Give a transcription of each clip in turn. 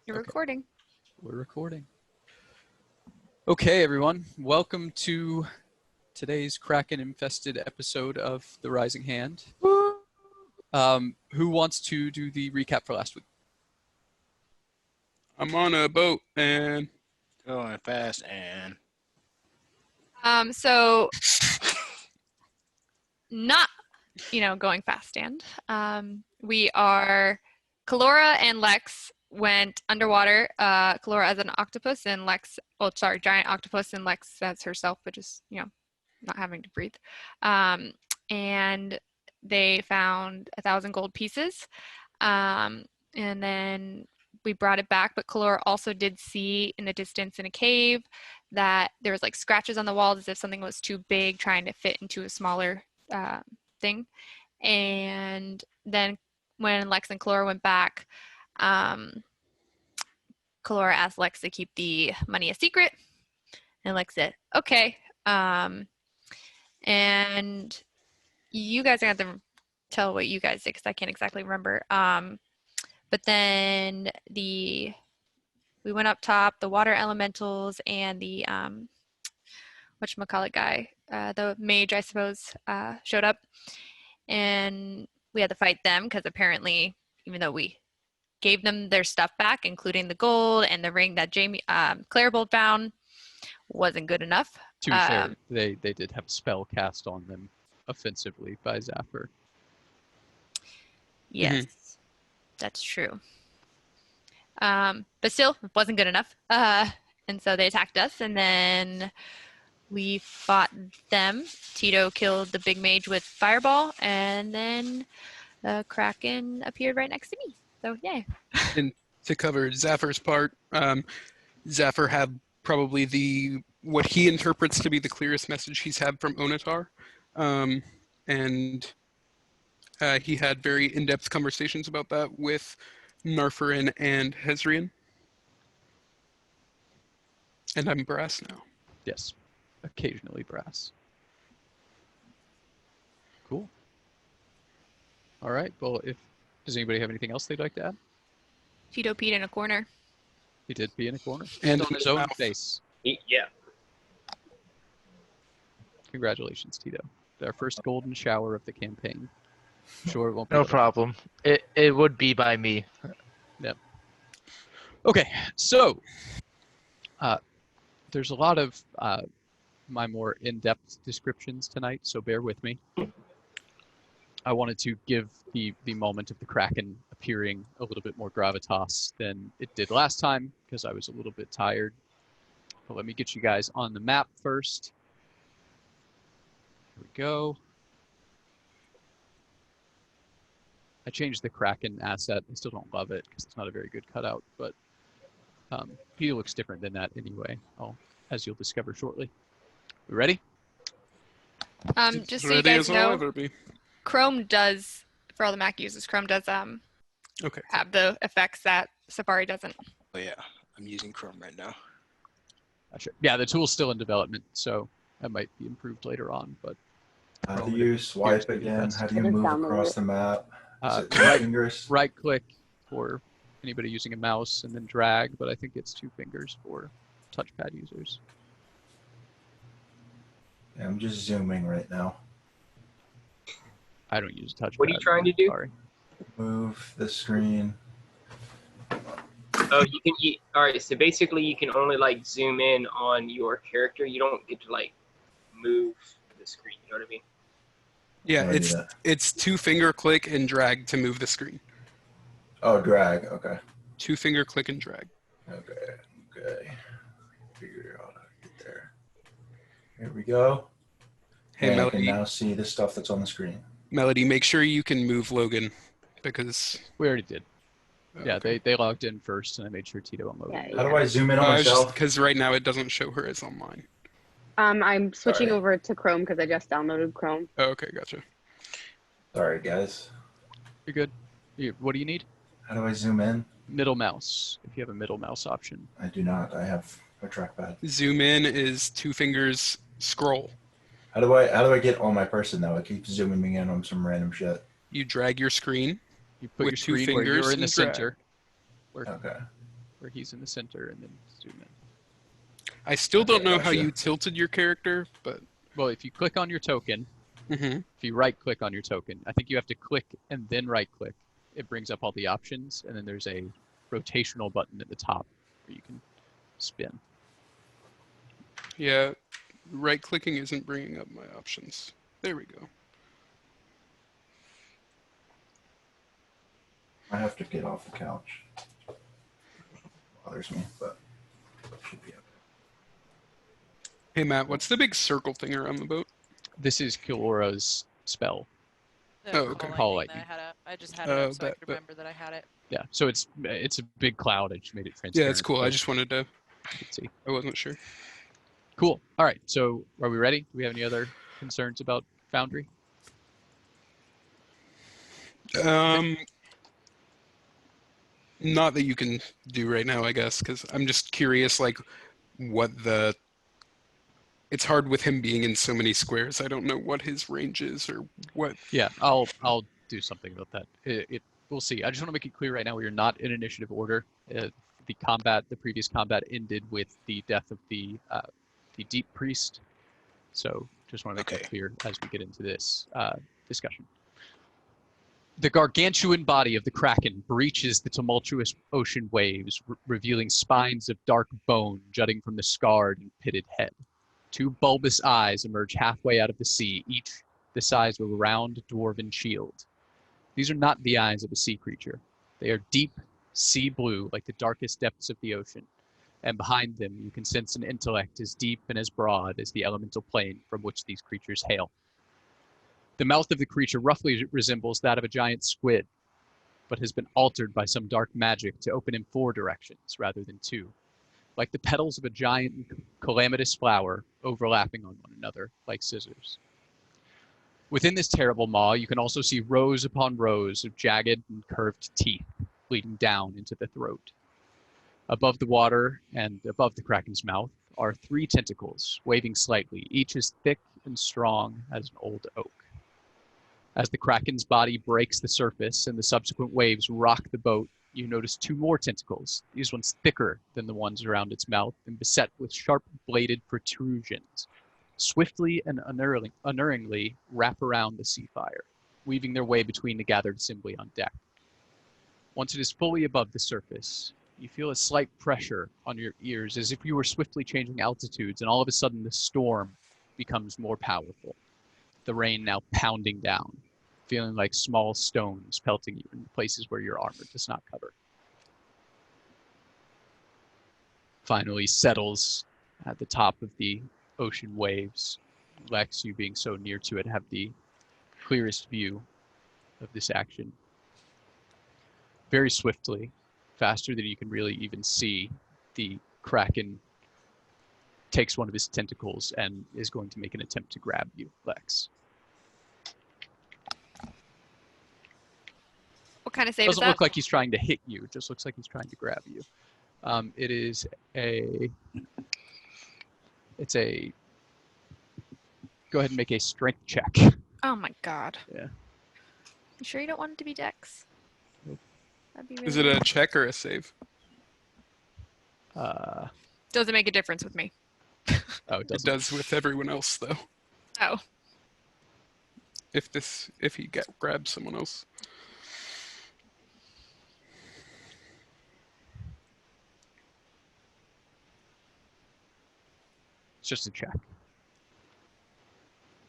You're Okay. recording. We're recording. Okay, everyone. Welcome to today's Kraken-infested episode of The Rising Hand. Who wants to do the recap for last week? I'm on a boat and Going fast and So not, going fast and we are, Kalora and Lex went underwater. Kalora as an octopus and Lex, giant octopus, and Lex as herself, but just, not having to breathe. And they found 1,000 gold pieces. And then we brought it back, but Kalora also did see in the distance in a cave that there was like scratches on the walls as if something was too big trying to fit into a smaller thing. And then when Lex and Kalora went back, Kalora asked Lex to keep the money a secret, and Lex said, okay. And you guys are going to have to tell what you guys did because I can't exactly remember. But then we went up top, the water elementals and the whatchamacallit guy, the mage, I suppose, showed up. And we had to fight them because apparently, even though we gave them their stuff back, including the gold and the ring that Clarebolt found, wasn't good enough. To be fair, they did have a spell cast on them offensively by Zafir. Yes, that's true. But still, it wasn't good enough. And so they attacked us, and then we fought them. Tito killed the big mage with fireball, and then the Kraken appeared right next to me. So, yay. and to cover Zafir's part, Zafir had probably what he interprets to be the clearest message he's had from Onatar. And he had very in-depth conversations about that with Narfarin and Hezrian. And I'm brass now. Yes, occasionally brass. Cool. All right. Well, does anybody have anything else they'd like to add? Tito peed in a corner. He did pee in a corner. And on his own mouth. face. Yeah. Congratulations, Tito. Our first golden shower of the campaign. Sure, it won't be no other- problem. It would be by me. Okay, so there's a lot of my more in-depth descriptions tonight, so bear with me. I wanted to give the moment of the Kraken appearing a little bit more gravitas than it did last time, because I was a little bit tired. But let me get you guys on the map first. Here we go. I changed the Kraken asset. I still don't love it because it's not a very good cutout, but he looks different than that anyway, as you'll discover shortly. We ready? Just so you Ready guys as I'll know, ever be. Chrome does, for all the Mac users, Chrome does Okay. have the effects that Safari doesn't. Oh yeah, I'm using Chrome right now. Sure. Yeah, the tool's still in development, so that might be improved later on, but How do you swipe again? How do you move across the map? Is it two fingers? right click for anybody using a mouse and then drag, but I think it's 2 fingers for touchpad users. Yeah, I'm just zooming right now. I don't use touchpad. What are you trying to do? Sorry. Move the screen. Oh, all right. So basically, you can only like zoom in on your character. You don't get to like move the screen. You know what I mean? Yeah, How do I do that? it's 2-finger click and drag to move the screen. Oh, drag. Okay. 2-finger click and drag. Okay. Figure out how to get there. Here we go. Hey, and I Melody. can now see the stuff that's on the screen. Melody, make sure you can move Logan because We already did. Yeah, okay. they logged in first, and I made sure Tito unloaded. Yeah, How do I zoom in on myself? because right now it doesn't show her as online. I'm switching Sorry. over to Chrome because I just downloaded Chrome. Oh, okay, gotcha. Sorry, guys. You're good. What do you need? How do I zoom in? Middle mouse, if you have a middle mouse option. I do not. I have a trackpad. Zoom in is 2 fingers scroll. How do I get on my person though? It keeps zooming me in on some random shit. You drag your screen. You put With your 2 screen where fingers you're in the and drag. center. Okay. where he's in the center, and then zoom in. I still don't know how Gotcha. you tilted your character, but Well, if you click on your token, if you right-click on your token, I think you have to click and then right-click. It brings up all the options, and then there's a rotational button at the top where you can spin. yeah, right-clicking isn't bringing up my options. There we go. I have to get off the couch. Bothers me, but should be okay. Hey, Matt, what's the big circle thing around the boat? This is Kilora's spell. The Oh, okay. Call thing that lightning. I just had it up so I that- could remember that I had it. Yeah, so it's a big cloud. I just made it transparent. Yeah, it's cool. I so just wanted to. you can see. I wasn't sure. Cool. All right. So are we ready? Do we have any other concerns about Foundry? Not that you can do right now, I guess, because I'm just curious, like, what the. It's hard with him being in so many squares. I don't know what his range is or what. Yeah, I'll do something about that. We'll see. I just want to make it clear right now we are not in initiative order. The previous combat ended with the death of the deep priest. So just want to make that clear as we get into this discussion. The gargantuan body of the Kraken breaches the tumultuous ocean waves, revealing spines of dark bone jutting from the scarred and pitted head. Two bulbous eyes emerge halfway out of the sea, each the size of a round dwarven shield. These are not the eyes of a sea creature. They are deep sea blue, like the darkest depths of the ocean. And behind them, you can sense an intellect as deep and as broad as the elemental plane from which these creatures hail. The mouth of the creature roughly resembles that of a giant squid, but has been altered by some dark magic to open in 4 directions rather than 2, like the petals of a giant calamitous flower overlapping on one another like scissors. Within this terrible maw, you can also see rows upon rows of jagged and curved teeth leading down into the throat. Above the water and above the Kraken's mouth are 3 tentacles, waving slightly, each as thick and strong as an old oak. As the Kraken's body breaks the surface and the subsequent waves rock the boat, you notice 2 more tentacles, these ones thicker than the ones around its mouth and beset with sharp bladed protrusions, swiftly and unerringly wrap around the sea fire, weaving their way between the gathered assembly on deck. Once it is fully above the surface, you feel a slight pressure on your ears as if you were swiftly changing altitudes, and all of a sudden the storm becomes more powerful, the rain now pounding down, feeling like small stones pelting you in places where your armor does not cover. Finally settles at the top of the ocean waves. Lex, you being so near to it, have the clearest view of this action. Very swiftly, faster than you can really even see, the Kraken takes one of his tentacles and is going to make an attempt to grab you, Lex. What kind of save is Doesn't that? look like he's trying to hit you. It just looks like he's trying to grab you. Go ahead and make a strength check. Oh my god. Yeah. You sure you don't want it to be Dex? Nope. That'd be really Is it a nice. check or a save? Doesn't make a difference with me. Oh, it It doesn't. does with everyone else, though. Oh. If he grabs someone else. It's just a check.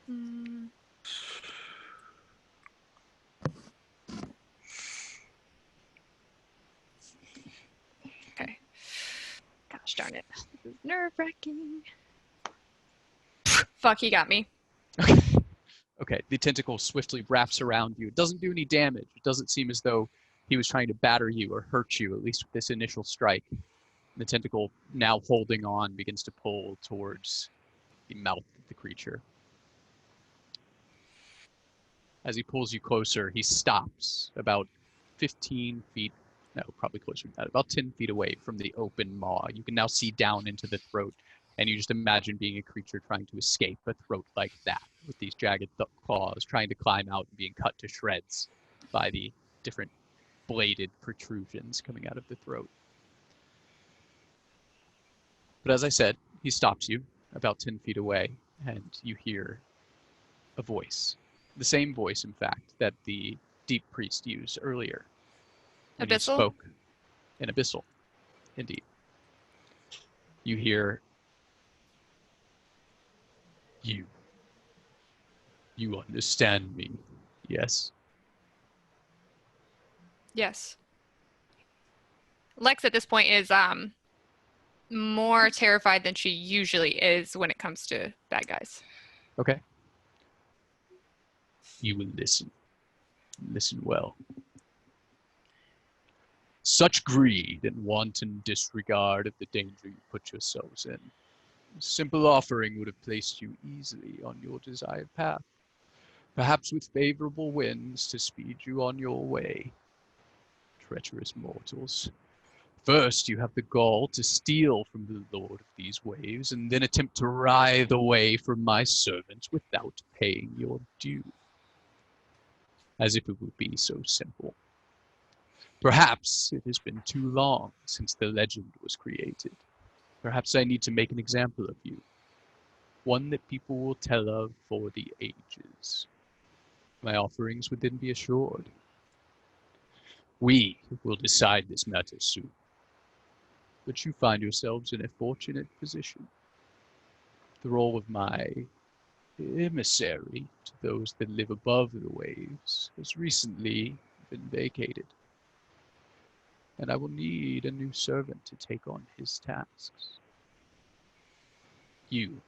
Hmm. Okay. Gosh darn it. This is nerve-wracking. Fuck, he got me. Okay, the tentacle swiftly wraps around you. It doesn't do any damage. It doesn't seem as though he was trying to batter you or hurt you, at least with this initial strike. The tentacle, now holding on, begins to pull towards the mouth of the creature. As he pulls you closer, he stops about 15 feet, no, probably closer than that, about 10 feet away from the open maw. You can now see down into the throat, and you just imagine being a creature trying to escape a throat like that, with these jagged claws, trying to climb out and being cut to shreds by the different bladed protrusions coming out of the throat. But as I said, he stops you about 10 feet away, and you hear a voice. The same voice, in fact, that the deep priest used earlier when you Abyssal? spoke in Abyssal. Indeed. You hear, You understand me, yes? Yes. Lex at this point is more terrified than she usually is when it comes to bad guys. Okay. You will listen. Listen well. Such greed and wanton disregard of the danger you put yourselves in. A simple offering would have placed you easily on your desired path, perhaps with favorable winds to speed you on your way. Treacherous mortals. First, you have the gall to steal from the lord of these waves, and then attempt to writhe away from my servants without paying your due. As if it would be so simple. Perhaps it has been too long since the legend was created. Perhaps I need to make an example of you, one that people will tell of for the ages. My offerings would then be assured. We will decide this matter soon, but you find yourselves in a fortunate position. The role of my emissary to those that live above the waves has recently been vacated, and I will need a new servant to take on his tasks. You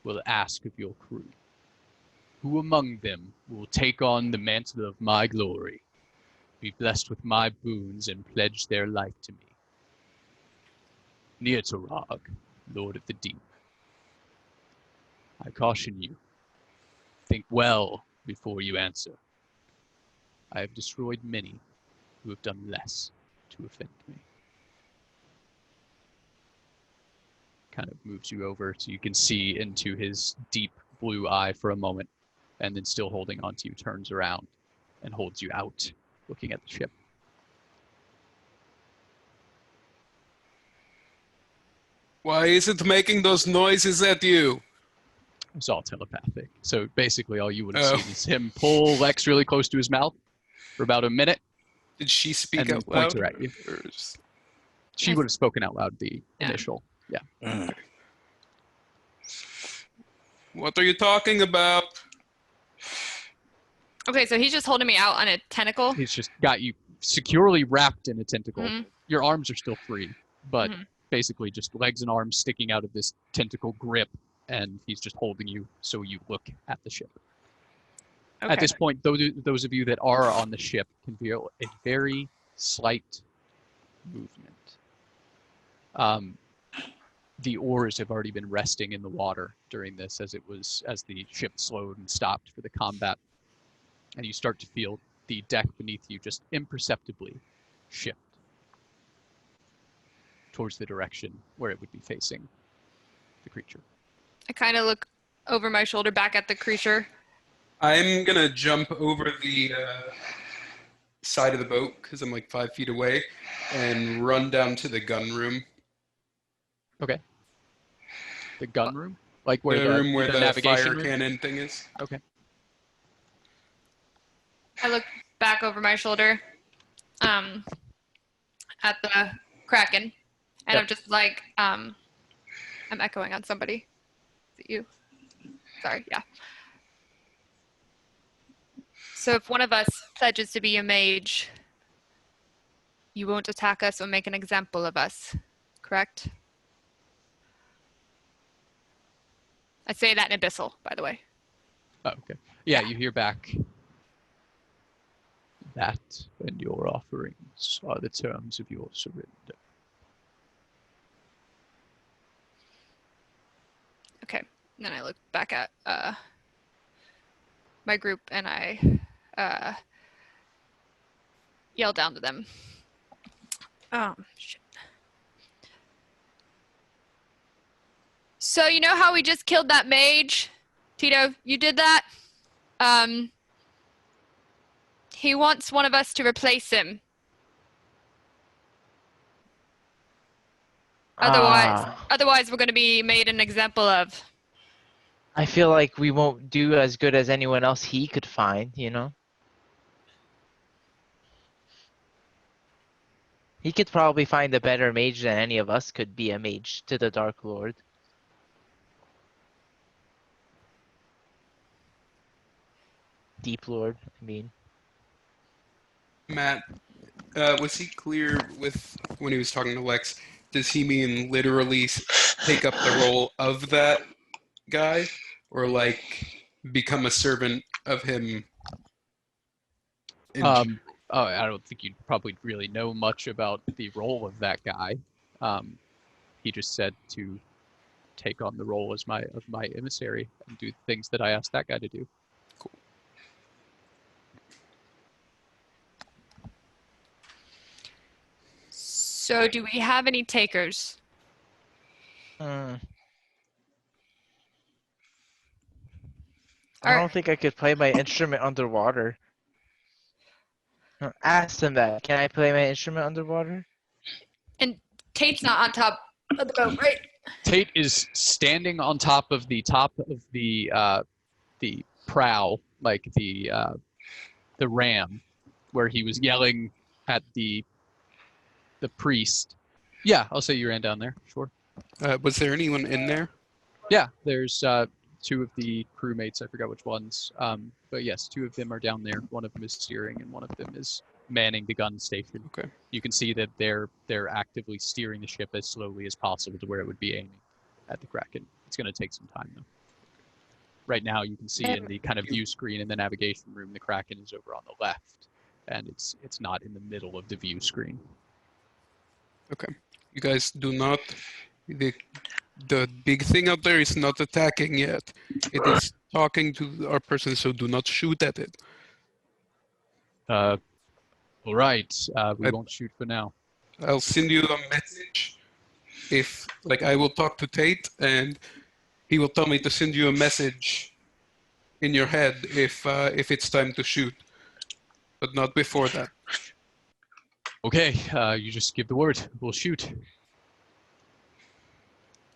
will ask of your crew, who among them will take on the mantle of my glory, be blessed with my boons, and pledge their life to me. Neartarog, Lord of the Deep. I caution you, think well before you answer. I have destroyed many who have done less to offend me. Kind of moves you over so you can see into his deep blue eye for a moment, and then still holding onto you, turns around and holds you out, looking at the ship. Why is it making those noises at you? It's all telepathic. So basically all you would have Oh. seen is him pull Lex really close to his mouth for about a minute, Did she speak and then out point loud? her at you. Or just- She would have spoken out loud the Yeah. initial. Yeah. What are you talking about? Okay, so he's just holding me out on a tentacle. He's just got you securely wrapped in a tentacle. Mhm. Your arms are still free, but Mhm. basically just legs and arms sticking out of this tentacle grip, and he's just holding you so you look at the ship. Okay. At this point, those of you that are on the ship can feel a very slight movement. The oars have already been resting in the water during this as the ship slowed and stopped for the combat. And you start to feel the deck beneath you just imperceptibly shift towards the direction where it would be facing the creature. I kind of look over my shoulder back at the creature. I'm gonna jump over the side of the boat because I'm like 5 feet away and run down to the gun room. Okay. The gun room? Like where The room where the navigation fire room? cannon thing is. Okay. I look back over my shoulder at the Kraken, and Yep. I'm just like, I'm echoing on somebody. Is it you? Sorry, yeah. So if one of us pledges to be a mage, you won't attack us or make an example of us, correct? I say that in Abyssal, by the way. Oh, okay. Yeah, you hear back. That and your offerings are the terms of your surrender. Okay. And then I look back at my group and I yell down to them. Shit. So you know how we just killed that mage? Tito, you did that? He wants one of us to replace him. Otherwise we're going to be made an example of. I feel like we won't do as good as anyone else he could find, you know? He could probably find a better mage than any of us could be a mage to the Dark Lord. Deep Lord, I mean. Matt, was he clear with when he was talking to Lex? Does he mean literally take up the role of that guy, or like become a servant of him? I don't think you'd probably really know much about the role of that guy. He just said to take on the role as my emissary and do things that I asked that guy to do. Cool. So do we have any takers? I Alright. don't think I could play my instrument underwater. Ask them that. Can I play my instrument underwater? And Tate's not on top of the boat, right? Tate is standing on top of the prow, like the ram, where he was yelling at the priest. Yeah, I'll say you ran down there. Sure. Was there anyone in there? Yeah, there's two of the crewmates. I forgot which ones. But yes, two of them are down there. One of them is steering, and one of them is manning the gun station. Okay. You can see that they're actively steering the ship as slowly as possible to where it would be aiming at the Kraken. It's going to take some time, though. Right now, you can see in the kind of view screen in the navigation room, the Kraken is over on the left, and it's not in the middle of the view screen. Okay. You guys do not. The big thing out there is not attacking yet. It is talking to our person, so do not shoot at it. All right. We won't shoot for now. I'll send you a message. If I will talk to Tate, and he will tell me to send you a message in your head if it's time to shoot, but not before that. Okay. You just give the word. We'll shoot.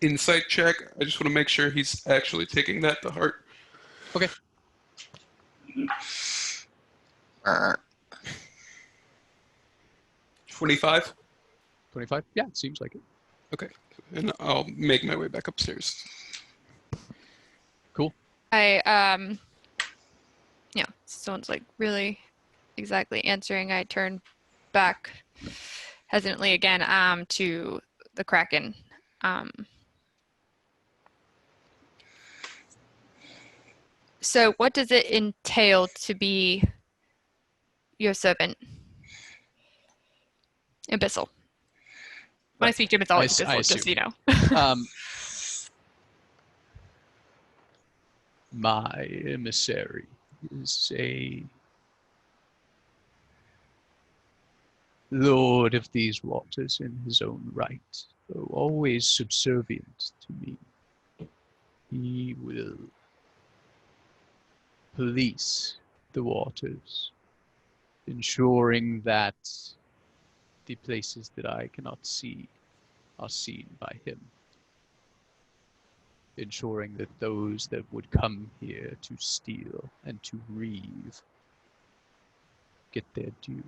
Insight check. I just want to make sure he's actually taking that to heart. Okay. 25. 25? Yeah, it seems like it. Okay. And I'll make my way back upstairs. Cool. Someone's like really exactly answering. I turn back hesitantly again to the Kraken. So what does it entail to be your servant? Abyssal. When I speak to him, it's always Abyssal, just so you know. My emissary is a lord of these waters in his own right, though always subservient to me. He will police the waters, ensuring that the places that I cannot see are seen by him, ensuring that those that would come here to steal and to reave get their due.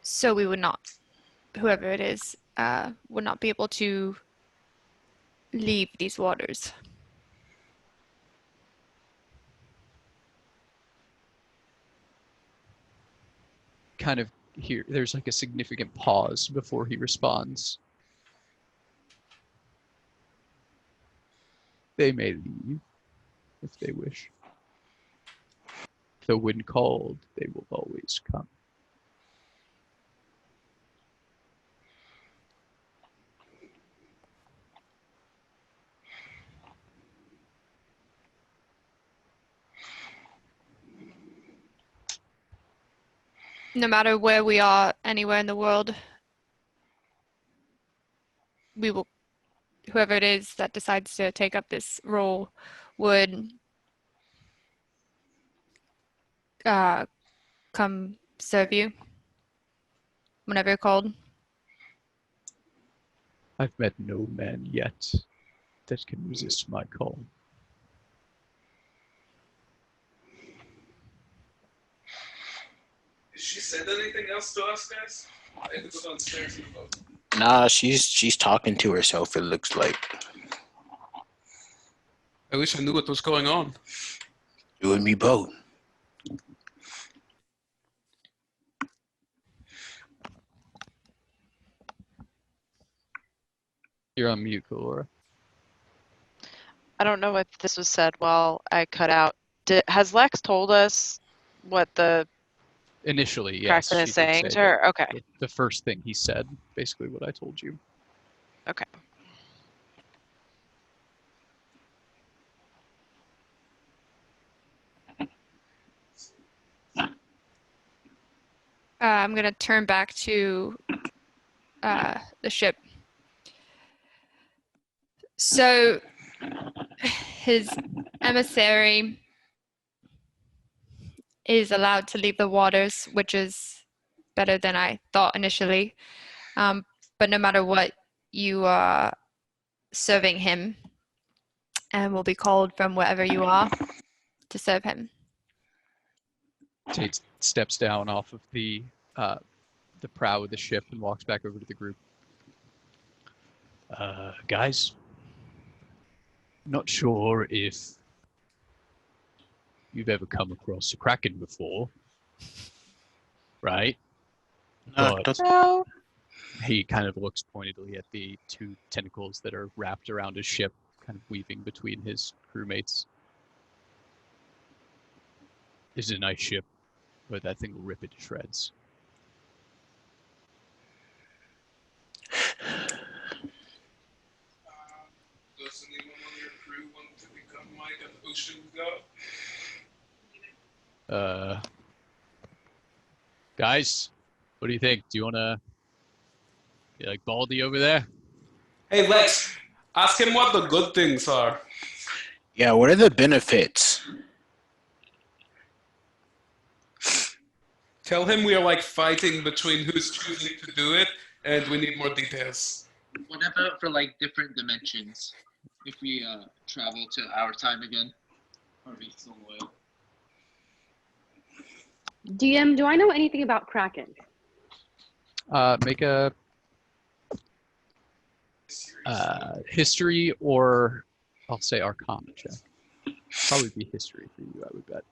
So we would not, whoever it is, would not be able to leave these waters. Kind of here, there's like a significant pause before he responds. They may leave if they wish. Though when called, they will always come. No matter where we are, anywhere in the world, we will, whoever it is that decides to take up this role would come serve you. whenever you're called. I've met no man yet that can resist my call. Has she said anything else to us, guys? I had to go downstairs in the boat. Nah, she's talking to herself, it looks like. I wish I knew what was going on. You and me both. You're on mute, Laura. I don't know if this was said while I cut out. Has Lex told us what the Initially, yes. Kraken She is did saying say to her? Okay. the first thing he said, basically what I told you. Okay. I'm gonna turn back to the ship. So his emissary is allowed to leave the waters, which is better than I thought initially. But no matter what, you are serving him and will be called from wherever you are to serve him. Tate steps down off of the prow of the ship and walks back over to the group. Guys, not sure if you've ever come across a Kraken before, right? But No. he kind of looks pointedly at the two tentacles that are wrapped around his ship, kind of weaving between his crewmates. This is a nice ship, but that thing will rip it to shreds. Does anyone on your crew want to become like an ocean god? Guys, what do you think? Do you want to, like Baldy over there? Hey, Lex, ask him what the good things are. Yeah, what are the benefits? Tell him we are like fighting between who's choosing to do it, and we need more details. What about for like different dimensions? If we travel to our time again, or we still loyal? DM, do I know anything about Kraken? Make a history or I'll say Arcana check. Probably be history for you, I would bet.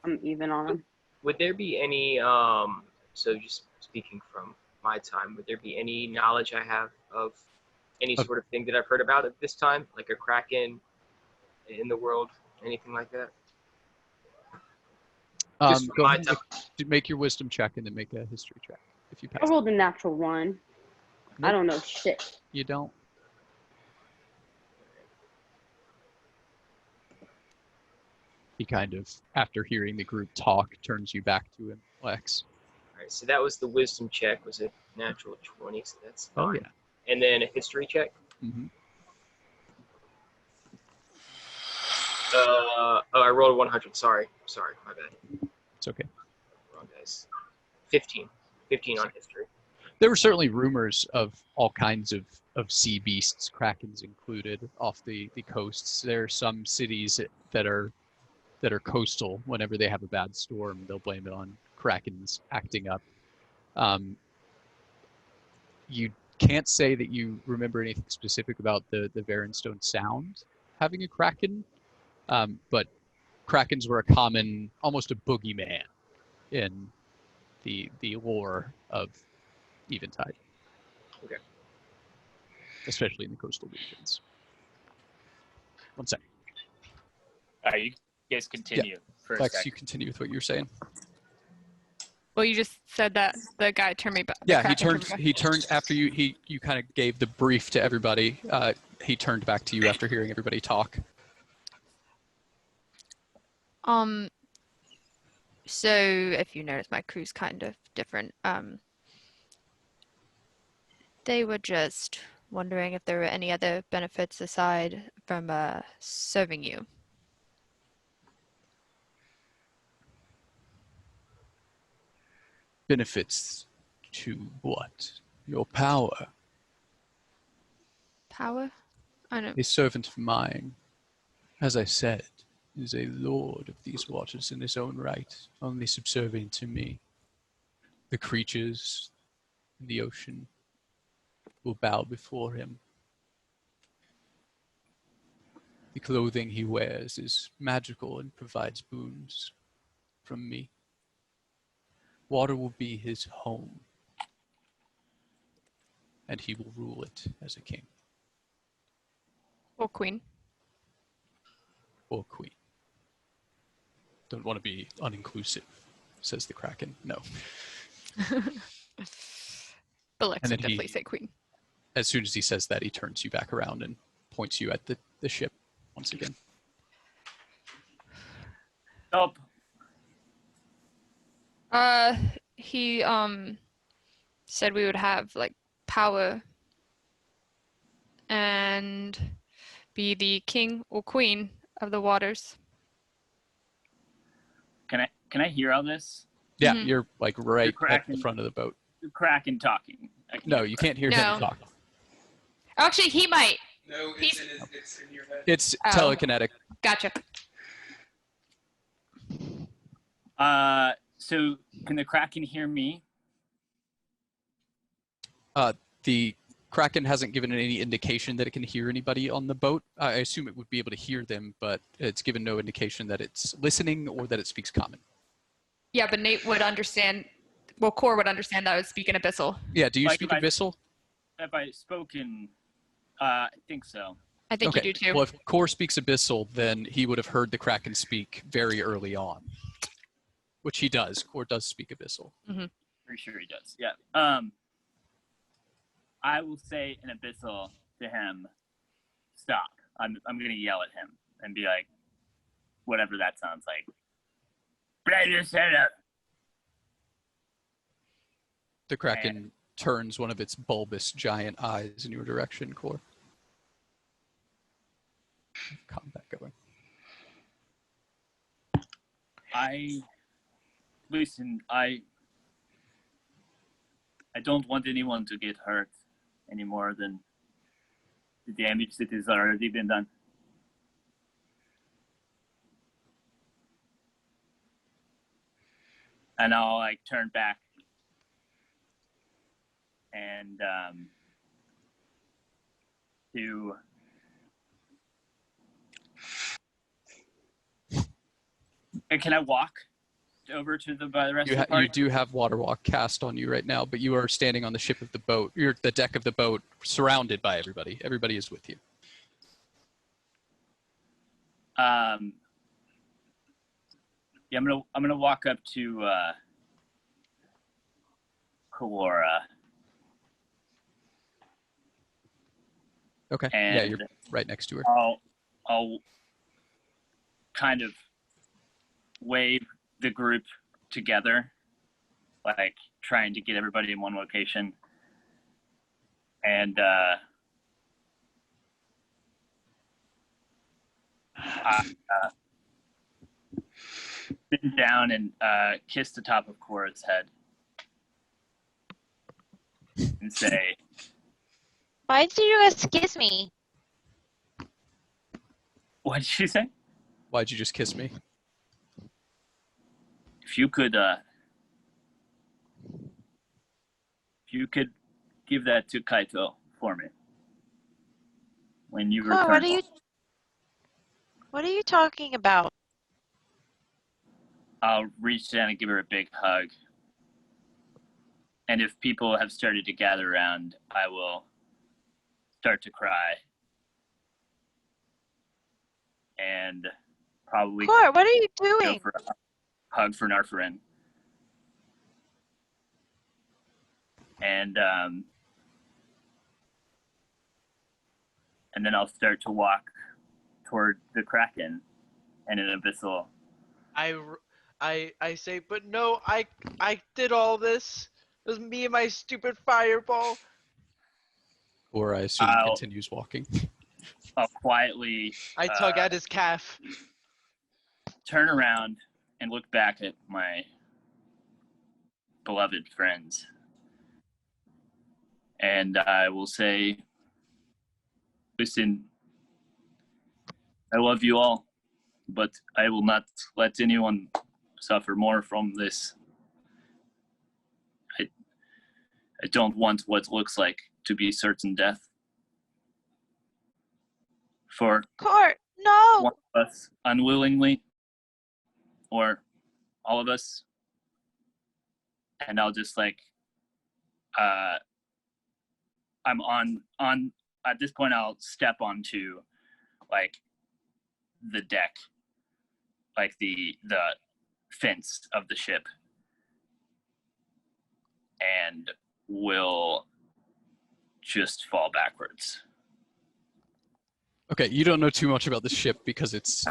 I'm even on them. Would there be any, so just speaking from my time, would there be any knowledge I have of any sort of thing that I've heard about at this time, like a Kraken in the world, anything like that? Just from Go my ahead time. and make your wisdom check and then make a history check if you I pass. rolled a natural one. Nope. I don't know shit. You don't. He kind of, after hearing the group talk, turns you back to him, Lex. All right, so that was the wisdom check. Was a natural 20, so that's fine. Oh, yeah. And then a history check. Mm-hmm. Oh, I rolled 100. Sorry, my bad. It's okay. Wrong guys. 15 on history. There were certainly rumors of all kinds of sea beasts, krakens included, off the coasts. There are some cities that are coastal. Whenever they have a bad storm, they'll blame it on krakens acting up. You can't say that you remember anything specific about the Varenstone Sound having a kraken, but krakens were a common, almost a boogeyman in the lore of Eventide. Okay. Especially in the coastal regions. One second. All right, you guys continue for a Lex, second. you continue with what you're saying. Well, you just said that the guy turned me back. Yeah, he turned after you kind of gave the brief to everybody. He turned back to you after hearing everybody talk. So if you notice, my crew's kind of different. They were just wondering if there were any other benefits aside from serving you. Benefits to what? Your power. Power? I don't. A servant of mine, as I said, is a lord of these waters in his own right, only subservient to me. The creatures in the ocean will bow before him. The clothing he wears is magical and provides boons from me. Water will be his home, and he will rule it as a king Or queen. or queen. Don't want to be uninclusive, says the Kraken. No. But Lex And then would definitely he- say queen. As soon as he says that, he turns you back around and points you at the ship once again. Stop. He said we would have like power and be the king or queen of the waters. Can I hear all this? Yeah, Mhm. you're like right at the Kraken. front of the boat. The Kraken talking. I No, can't- you can't hear No. him talk. Actually, he might. No, it's in your head. It's Oh. telekinetic. Gotcha. So can the Kraken hear me? The Kraken hasn't given any indication that it can hear anybody on the boat. I assume it would be able to hear them, but it's given no indication that it's listening or that it speaks common. Yeah, but Nate would understand. Well, Core would understand that I would speak in Abyssal. Yeah, do you Like speak if I- Abyssal? Have I spoken? I think so. I think Okay. you do too. Well, if Core speaks Abyssal, then he would have heard the Kraken speak very early on, which he does. Core does speak Abyssal. Pretty sure he does. Yeah. I will say in Abyssal to him, stop. I'm gonna yell at him and be like, whatever that sounds like. Blow your head up. The Kraken turns one of its bulbous giant eyes in your direction, Core. Combat going. Listen, I don't want anyone to get hurt any more than the damage that has already been done. And I'll like turn back and to can I walk over to the rest of the You party? do have Water Walk cast on you right now, but you are standing on the ship of the boat. You're the deck of the boat, surrounded by everybody. Everybody is with you. Yeah, I'm gonna walk up to Kalora. Okay. And Yeah, you're right next to her. I'll kind of wave the group together, like trying to get everybody in one location. And bend down and kiss the top of Cora's head and say, Why did you guys kiss me? what did she say? Why'd you just kiss me? If you could give that to Kaito for me when you return. Oh, what are you talking about? I'll reach down and give her a big hug. And if people have started to gather around, I will start to cry. And probably Core, what are you go doing? for a hug for Narfarin. And then I'll start to walk toward the Kraken and an Abyssal. I say, but no, I did all this. It was me and my stupid fireball. Or I assume he I'll- continues walking. I'll quietly I tug at his calf. turn around and look back at my beloved friends And I will say, listen, I love you all, but I will not let anyone suffer more from this. I don't want what looks like to be certain death for Court, no! one of us unwillingly, or all of us. And I'll just like, I'm on at this point I'll step onto like the deck, like the fence of the ship, and will just fall backwards. Okay, you don't know too much about the ship because it's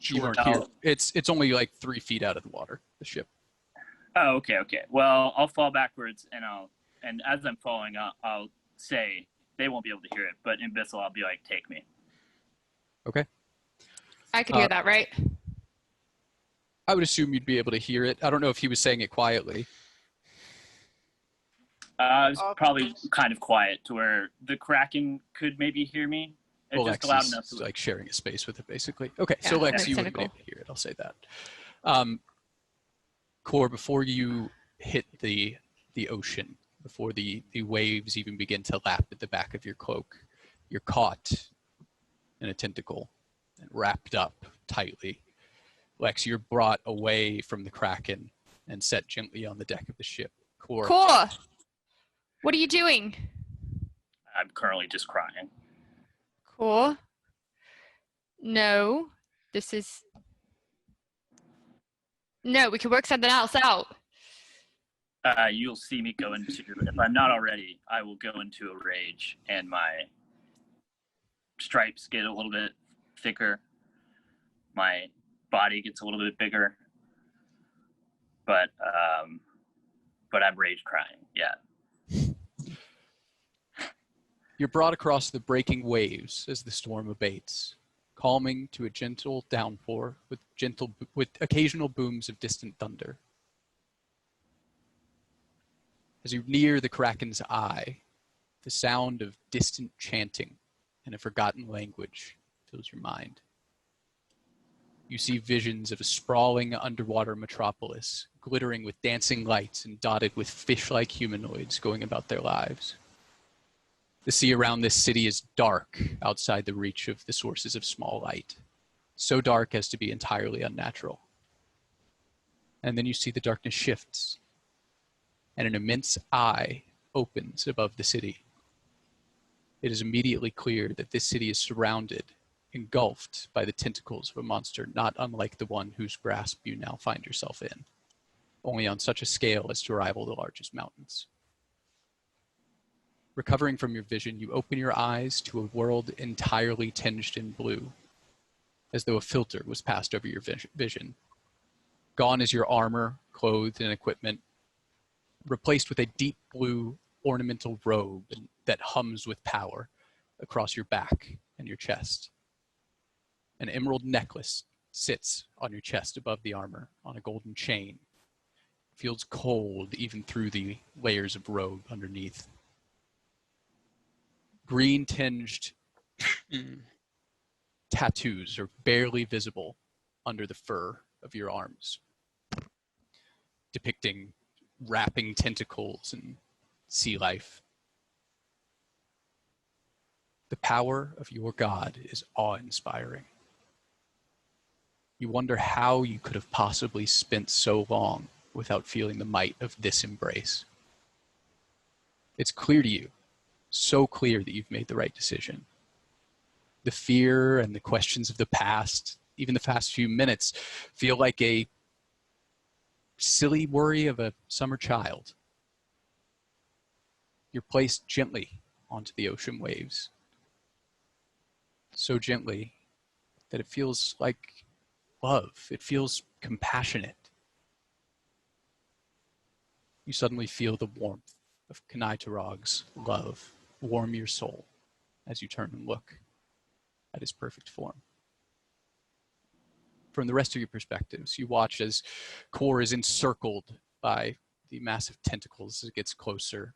you weren't here. It's only like 3 feet out of the water, the ship. Oh, okay. Well, I'll fall backwards, and as I'm falling, I'll say, they won't be able to hear it, but in Bissell, I'll be like, take me. Okay. I could hear that, right? I would assume you'd be able to hear it. I don't know if he was saying it quietly. It's probably kind of quiet to where the Kraken could maybe hear me. It's Well, just Lex loud is enough to like sharing a space with it, basically. Okay, Yeah, so Lex, that's you wouldn't be cynical. able to hear it. I'll say that. Core, before you hit the ocean, before the waves even begin to lap at the back of your cloak, you're caught in a tentacle and wrapped up tightly. Lex, you're brought away from the Kraken and set gently on the deck of the ship. Core, What are you doing? I'm currently just crying. Cool. No, no, we could work something else out. You'll see me go into, if I'm not already, I will go into a rage, and my stripes get a little bit thicker. My body gets a little bit bigger. But I'm rage crying, yeah. you're brought across the breaking waves as the storm abates, calming to a gentle downpour with occasional booms of distant thunder. As you near the Kraken's eye, the sound of distant chanting in a forgotten language fills your mind. You see visions of a sprawling underwater metropolis, glittering with dancing lights and dotted with fish-like humanoids going about their lives. The sea around this city is dark outside the reach of the sources of small light, so dark as to be entirely unnatural. And then you see the darkness shifts, and an immense eye opens above the city. It is immediately clear that this city is surrounded, engulfed by the tentacles of a monster not unlike the one whose grasp you now find yourself in, only on such a scale as to rival the largest mountains. Recovering from your vision, you open your eyes to a world entirely tinged in blue, as though a filter was passed over your vision. Gone is your armor, clothes, and equipment, replaced with a deep blue ornamental robe that hums with power across your back and your chest. An emerald necklace sits on your chest above the armor on a golden chain. It feels cold even through the layers of robe underneath. Green-tinged tattoos are barely visible under the fur of your arms, depicting wrapping tentacles and sea life. The power of your god is awe-inspiring. You wonder how you could have possibly spent so long without feeling the might of this embrace. It's clear to you, so clear that you've made the right decision. The fear and the questions of the past, even the past few minutes, feel like a silly worry of a summer child. You're placed gently onto the ocean waves. So gently that it feels like love. It feels compassionate. You suddenly feel the warmth of Kanai Tarog's love warm your soul as you turn and look at his perfect form. From the rest of your perspectives, you watch as Core is encircled by the massive tentacles as it gets closer.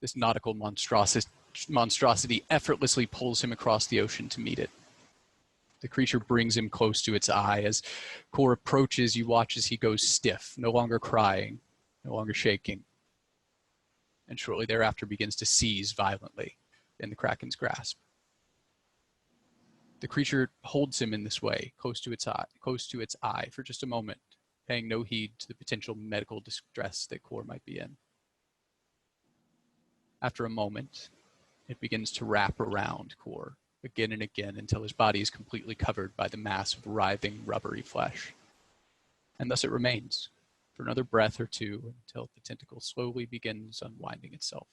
This nautical monstrosity effortlessly pulls him across the ocean to meet it. The creature brings him close to its eye. As Core approaches, you watch as he goes stiff, no longer crying, no longer shaking, and shortly thereafter begins to seize violently in the Kraken's grasp. The creature holds him in this way, close to its eye for just a moment, paying no heed to the potential medical distress that Core might be in. After a moment, it begins to wrap around Core again and again until his body is completely covered by the mass of writhing, rubbery flesh. And thus it remains for another breath or two until the tentacle slowly begins unwinding itself,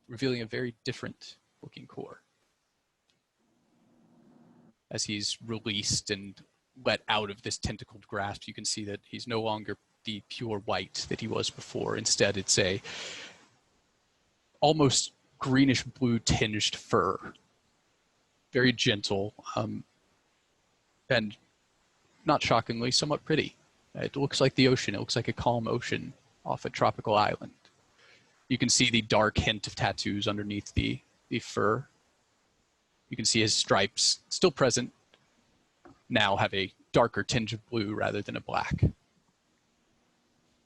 revealing a very different looking Core. As he's released and let out of this tentacled grasp, you can see that he's no longer the pure white that he was before. Instead, it's a almost greenish blue tinged fur. Very gentle, and not shockingly, somewhat pretty. It looks like the ocean. It looks like a calm ocean off a tropical island. You can see the dark hint of tattoos underneath the fur. You can see his stripes, still present, now have a darker tinge of blue rather than a black.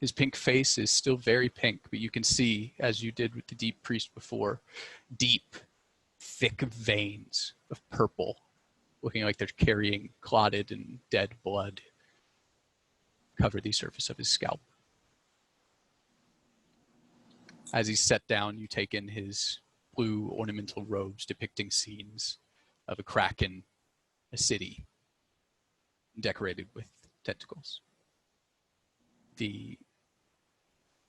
His pink face is still very pink, but you can see, as you did with the Deep Priest before, deep, thick veins of purple, looking like they're carrying clotted and dead blood, cover the surface of his scalp. As he's set down, you take in his blue ornamental robes depicting scenes of a kraken, a city, decorated with tentacles. The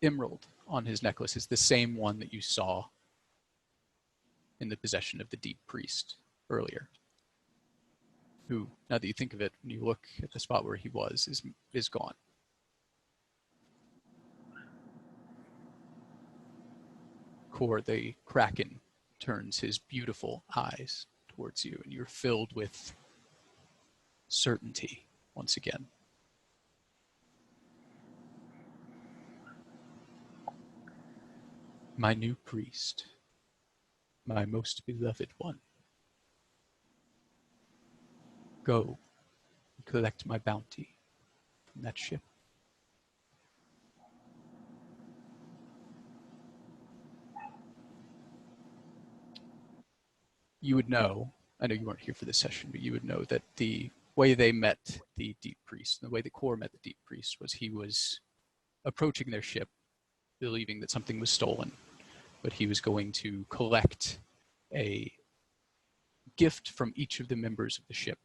emerald on his necklace is the same one that you saw in the possession of the Deep Priest earlier, who, now that you think of it, when you look at the spot where he was, is gone. Core, the Kraken, turns his beautiful eyes towards you, and you're filled with certainty once again. My new priest, my most beloved one, go and collect my bounty from that ship. You would know, I know you weren't here for this session, but you would know that the way they met the Deep Priest, the way the Core met the Deep Priest, was he was approaching their ship, believing that something was stolen, but he was going to collect a gift from each of the members of the ship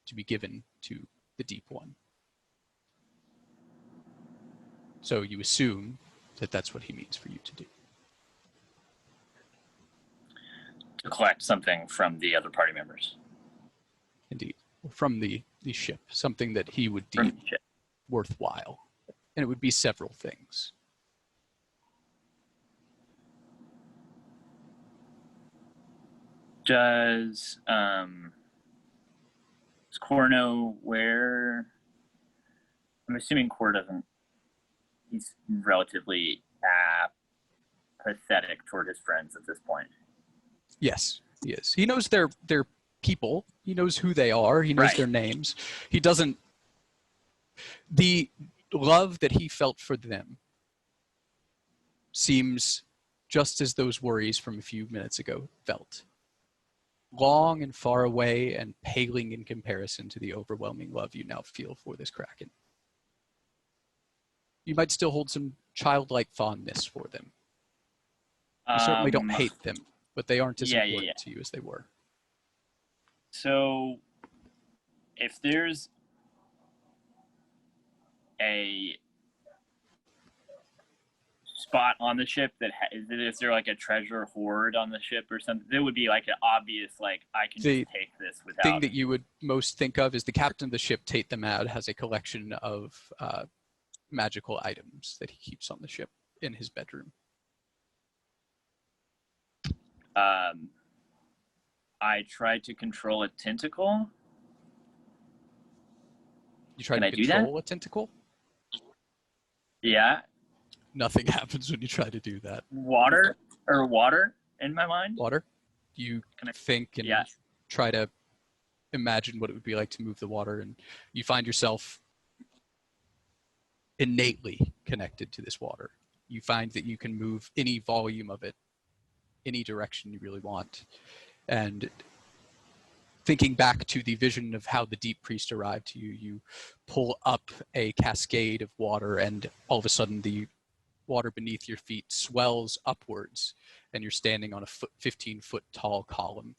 to be given to the Deep One. So you assume that that's what he means for you to do. To collect something from the other party members. Indeed. From the ship, something that he would deem worthwhile. And it would be several things. Does Core know where? I'm assuming Core doesn't. He's relatively apathetic toward his friends at this point. Yes, he is. He knows they're people. He knows who they are. He knows their names. He doesn't. The love that he felt for them seems just as those worries from a few minutes ago felt. Long and far away and paling in comparison to the overwhelming love you now feel for this Kraken. You might still hold some childlike fondness for them. You certainly don't hate them, but they aren't as important to you as they were. So, if there's a spot on the ship that is there like a treasure hoard on the ship or something? There would be like an obvious, like, I can just take this without. The thing that you would most think of is the captain of the ship, Tate the Mad, has a collection of magical items that he keeps on the ship in his bedroom. I tried to control a tentacle. You tried to control a tentacle? Yeah. Nothing happens when you try to do that. Water in my mind. Water? You Can I- think and Yeah. try to imagine what it would be like to move the water, and you find yourself innately connected to this water. You find that you can move any volume of it, any direction you really want. And thinking back to the vision of how the deep priest arrived to you, you pull up a cascade of water, and all of a sudden the water beneath your feet swells upwards, and you're standing on a 15-foot tall column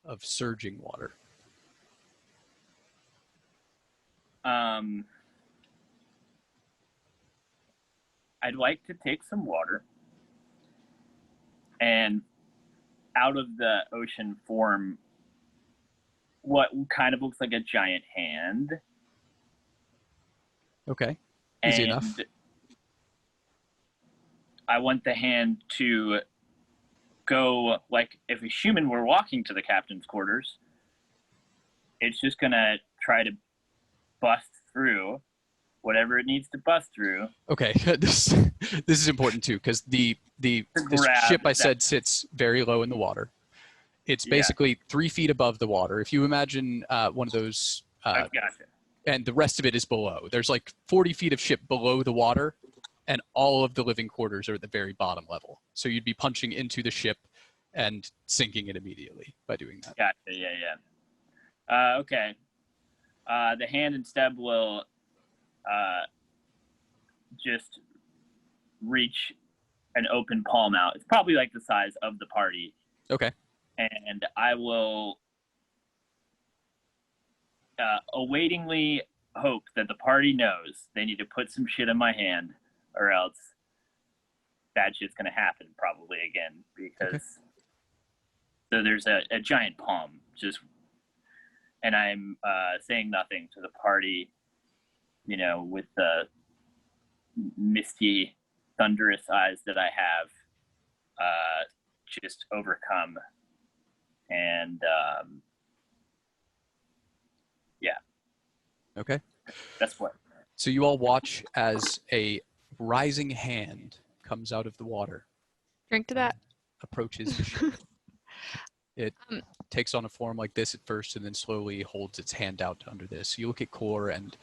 of surging water. I'd like to take some water and out of the ocean form what kind of looks like a giant hand. Okay, easy enough. I want the hand to go like if a human were walking to the captain's quarters. It's just gonna try to bust through whatever it needs to bust through. Okay, this is important too, because the ship I said sits very low in the water. It's basically 3 feet above the water. If you imagine one of those, Gotcha. and the rest of it is below. There's like 40 feet of ship below the water, and all of the living quarters are at the very bottom level. So you'd be punching into the ship and sinking it immediately by doing that. Gotcha. Yeah. Okay. The hand instead will just reach an open palm out. It's probably like the size of the party. Okay. And I will awaitingly hope that the party knows they need to put some shit in my hand, or else bad shit's gonna happen probably again. Because so there's a giant palm just, and I'm saying nothing to the party, you know, with the misty, thunderous eyes that I have, just overcome. And yeah. Okay. That's what. So you all watch as a rising hand comes out of the water. Drink to that. Approaches the ship. It takes on a form like this at first, and then slowly holds its hand out under this. You look at Core, and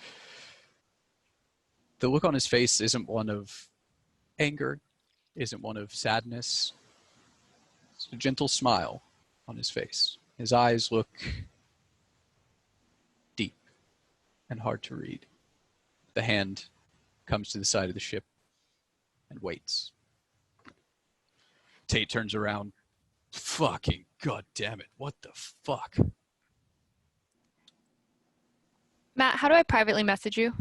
the look on his face isn't one of anger, isn't one of sadness. It's a gentle smile on his face. His eyes look deep and hard to read. The hand comes to the side of the ship and waits. Tate turns around. Fucking goddamn it! What the fuck? Matt, how do I privately message you?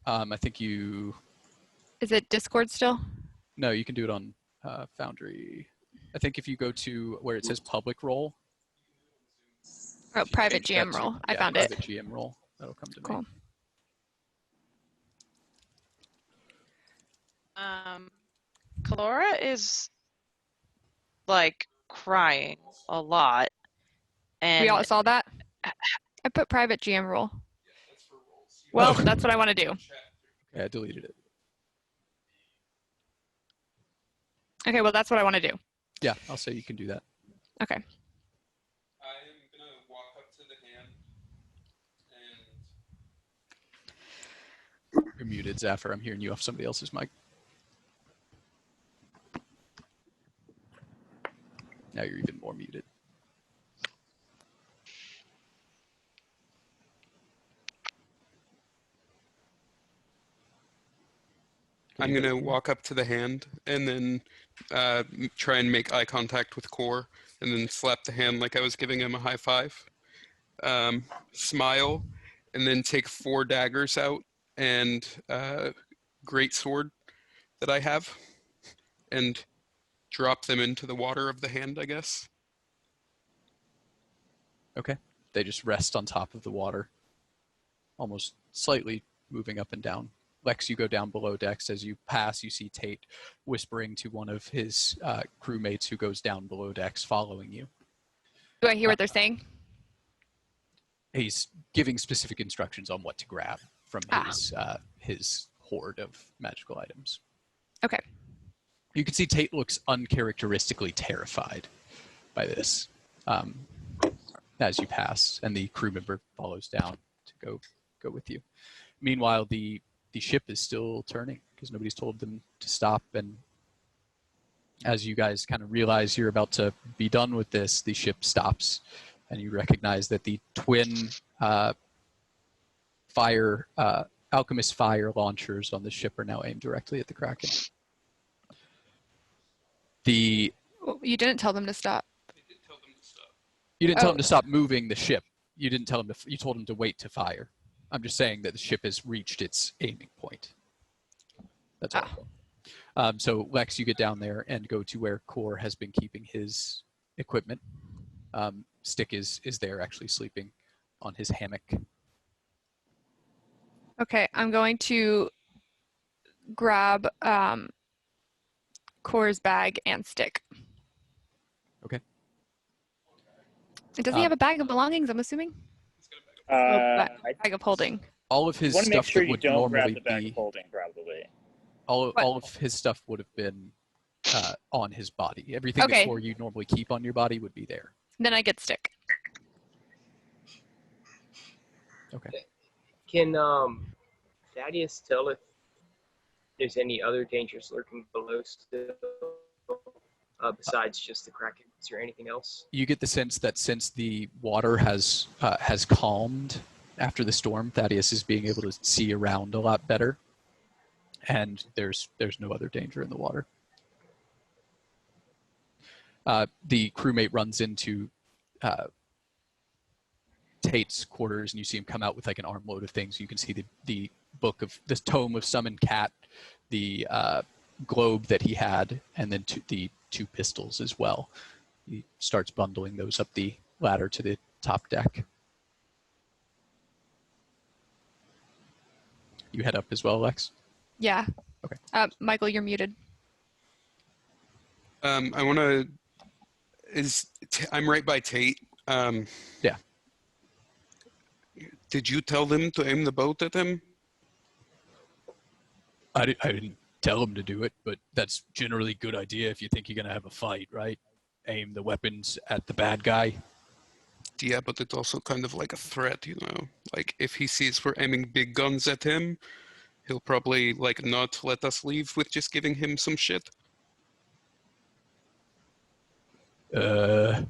I think you. Is it Discord still? No, you can do it on Foundry. I think if you go to where it says public role. Oh, private GM role. I found it. Private GM role. That'll come to Cool. me. Kalora is like crying a lot, and We all saw that? I put private GM role. Well, that's what I want to do. Okay, I deleted it. Okay, well, that's what I want to do. Yeah, I'll say you can do that. Okay. I am gonna walk up to the hand and You're muted, Zafir. I'm hearing you off somebody else's mic. Now you're even more muted. I'm gonna walk up to the hand and then try and make eye contact with Core, and then slap the hand like I was giving him a high five. Smile, and then take 4 daggers out and great sword that I have, and drop them into the water of the hand, I guess. Okay. They just rest on top of the water, almost slightly moving up and down. Lex, you go down below decks. As you pass, you see Tate whispering to one of his crewmates who goes down below decks, following you. Do I hear what they're saying? He's giving specific instructions on what to grab from his hoard of magical items. Okay. You can see Tate looks uncharacteristically terrified by this as you pass, and the crew member follows down to go with you. Meanwhile, the ship is still turning because nobody's told them to stop, and as you guys kind of realize you're about to be done with this, the ship stops, and you recognize that the twin alchemist fire launchers on the ship are now aimed directly at the Kraken. You didn't tell them to stop. You didn't tell them to stop moving the ship. You didn't tell them to. You told them to wait to fire. I'm just saying that the ship has reached its aiming point. That's all. So Lex, you get down there and go to where Core has been keeping his equipment. Stick is there actually sleeping on his hammock. Okay, I'm going to grab Core's bag and Stick. Okay. Does he have a bag of belongings, I'm assuming? Bag of holding. All of his want to make stuff sure that you would don't grab normally the bag be of holding, probably. all of his stuff would have been on his body. Everything that Core you normally keep on your body would be there. Then I get Stick. Okay. Can Thaddeus tell if there's any other dangers lurking below still, besides just the Kraken? Is there anything else? You get the sense that since the water has calmed after the storm, Thaddeus is being able to see around a lot better, and there's no other danger in the water. The crewmate runs into Tate's quarters, and you see him come out with like an armload of things. You can see the book of this tome of Summon Cat, the globe that he had, and then the two pistols as well. He starts bundling those up the ladder to the top deck. You head up as well, Lex? Yeah. Okay. Michael, you're muted. I want to. I'm right by Tate. Yeah. Did you tell them to aim the boat at him? I didn't tell him to do it, but that's generally a good idea if you think you're going to have a fight, right? Aim the weapons at the bad guy. Yeah, but it's also kind of like a threat, you know? Like, if he sees we're aiming big guns at him, he'll probably, like, not let us leave with just giving him some shit. Can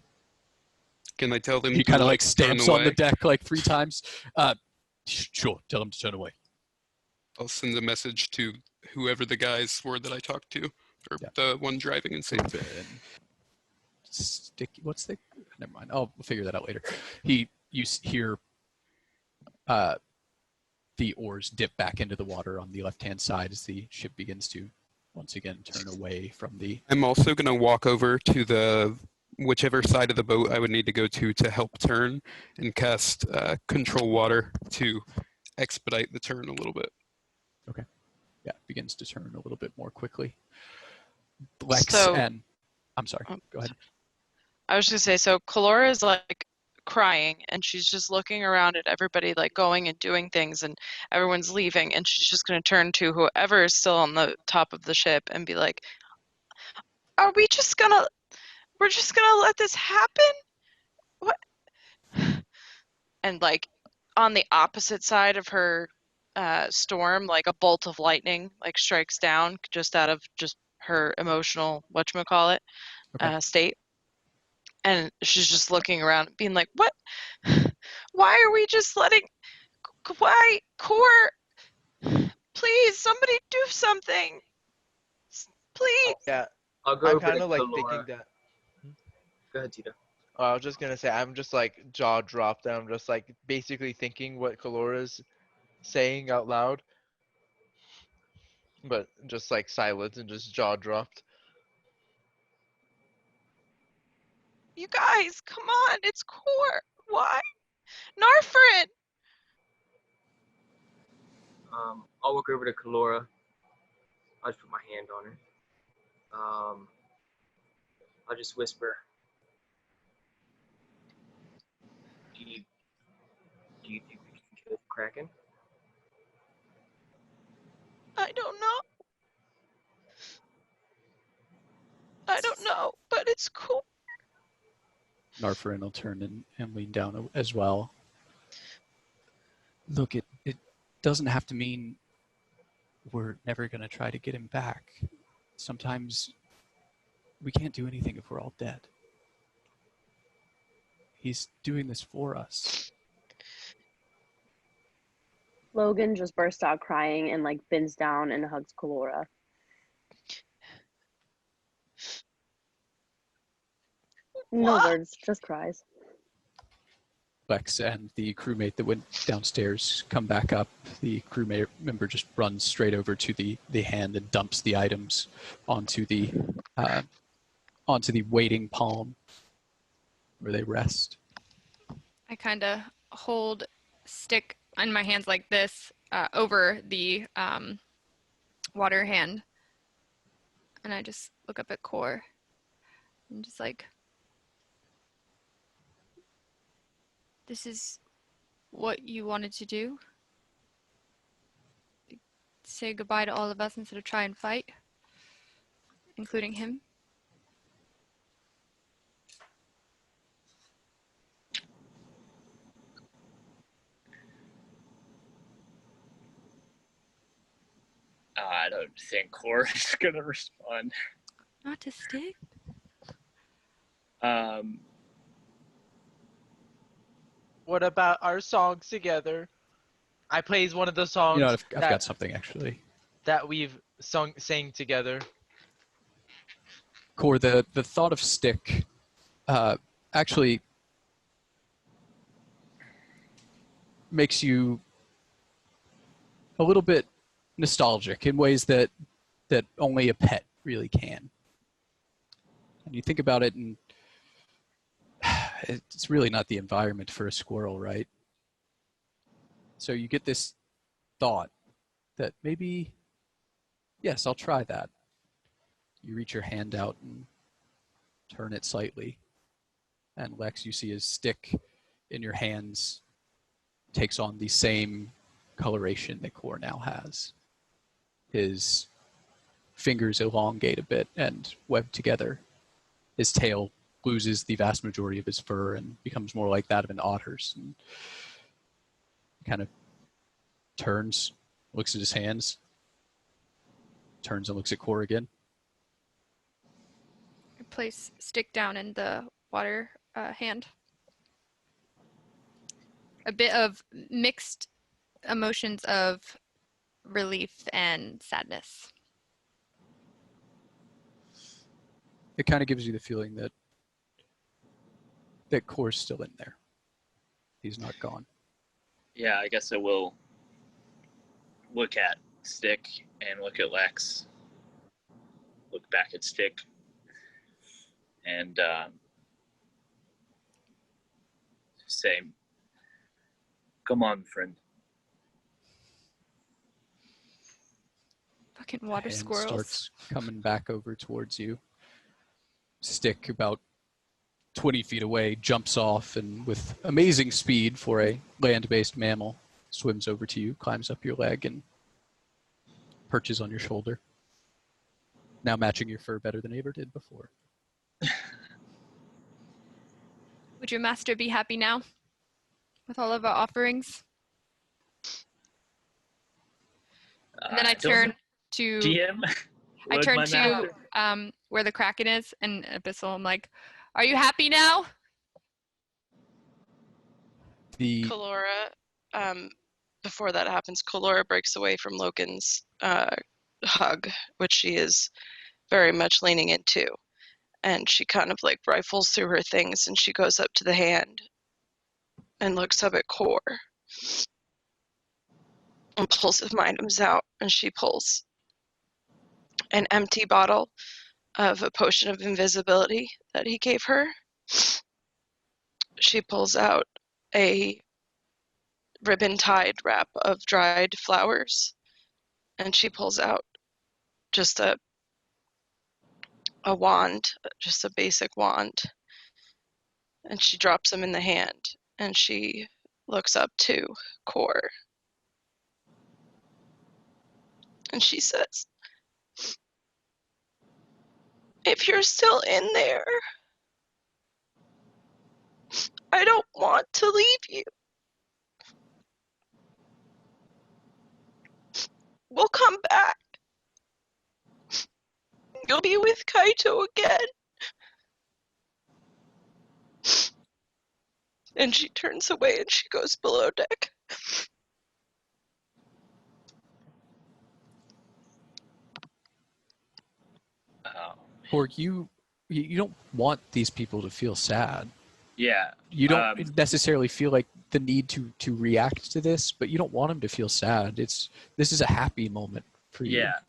I tell them he kind of like stamps on the deck like 3 times? Sure, tell him to turn away. I'll send a message to whoever the guys were that I talked to, or the one driving and say, Sticky. What's the? Never mind. We'll figure that out later. You hear the oars dip back into the water on the left-hand side as the ship begins to once again turn away from the. I'm also going to walk over to the whichever side of the boat I would need to go to help turn and cast control water to expedite the turn a little bit. Okay. Yeah, it begins to turn a little bit more quickly. Lex and I'm sorry. Go ahead. I was just gonna say, so Kalora is like crying, and she's just looking around at everybody like going and doing things, and everyone's leaving, and she's just gonna turn to whoever is still on the top of the ship and be like, "Are we just gonna? We're just gonna let this happen? What?" And like on the opposite side of her storm, like a bolt of lightning like strikes down just out of just her emotional whatchamacallit state. And she's just looking around being like, what? Why are we just letting, why, Core, please, somebody do something. Please. Yeah. I'll go I'm over kind to of like Kalora. thinking that. Go ahead, Tito. I was just gonna say, I'm just like jaw dropped, and I'm just like basically thinking what Kalora's saying out loud, but just like silence and just jaw dropped. You guys, come on, it's Core. Why? Narfrin! I'll walk over to Kalora. I'll just put my hand on her. I'll just whisper. Do you think we can kill the Kraken? It's cool. Narfarin will turn and lean down as well. Look, it doesn't have to mean we're never going to try to get him back. Sometimes we can't do anything if we're all dead. He's doing this for us. Logan just bursts out crying and like bends down and hugs Kalora. No What? words, just cries. Lex and the crewmate that went downstairs come back up. The crewmate member just runs straight over to the hand and dumps the items onto the waiting palm where they rest. I kind of hold stick in my hands like this over the water hand, and I just look up at Core and just like, this is what you wanted to do? Say goodbye to all of us instead of try and fight, including him? I don't think Core is gonna respond. Not to stick? What about our songs together? I plays one of the songs You know, I've got something actually. that we've sang together. Core, the thought of stick actually makes you a little bit nostalgic in ways that only a pet really can. And you think about it, and it's really not the environment for a squirrel, right? So you get this thought that maybe, yes, I'll try that. You reach your hand out and turn it slightly. And Lex, you see his stick in your hands takes on the same coloration that Core now has. His fingers elongate a bit and web together. His tail loses the vast majority of his fur and becomes more like that of an otter's. And kind of turns, looks at his hands, turns and looks at Core again. I place stick down in the water hand. A bit of mixed emotions of relief and sadness. It kind of gives you the feeling that Core's still in there. He's not gone. Yeah, I guess I will look at Stick and look at Lex. Look back at Stick. And say, come on, friend. Fucking water Hand squirrels. starts coming back over towards you. Stick about 20 feet away, jumps off, and with amazing speed for a land-based mammal, swims over to you, climbs up your leg, and perches on your shoulder. Now matching your fur better than he ever did before. Would your master be happy now with all of our offerings? And then I turn to DM? I Would turn my to master- where the Kraken is and Abyssal. I'm like, are you happy now? Kalora, before that happens, Kalora breaks away from Logan's hug, which she is very much leaning into. And she kind of like rifles through her things and she goes up to the hand and looks up at Core and pulls some items out, and she pulls an empty bottle of a potion of invisibility that he gave her. She pulls out a ribbon-tied wrap of dried flowers, and she pulls out just a wand, just a basic wand, and she drops them in the hand, and she looks up to Core, and she says, If you're still in there, I don't want to leave you. We'll come back. You'll be with Kaito again. And she turns away and she goes below deck. Or you don't want these people to feel sad. Yeah. You don't necessarily feel like the need to react to this, but you don't want them to feel sad. This is a happy moment for you. Yeah.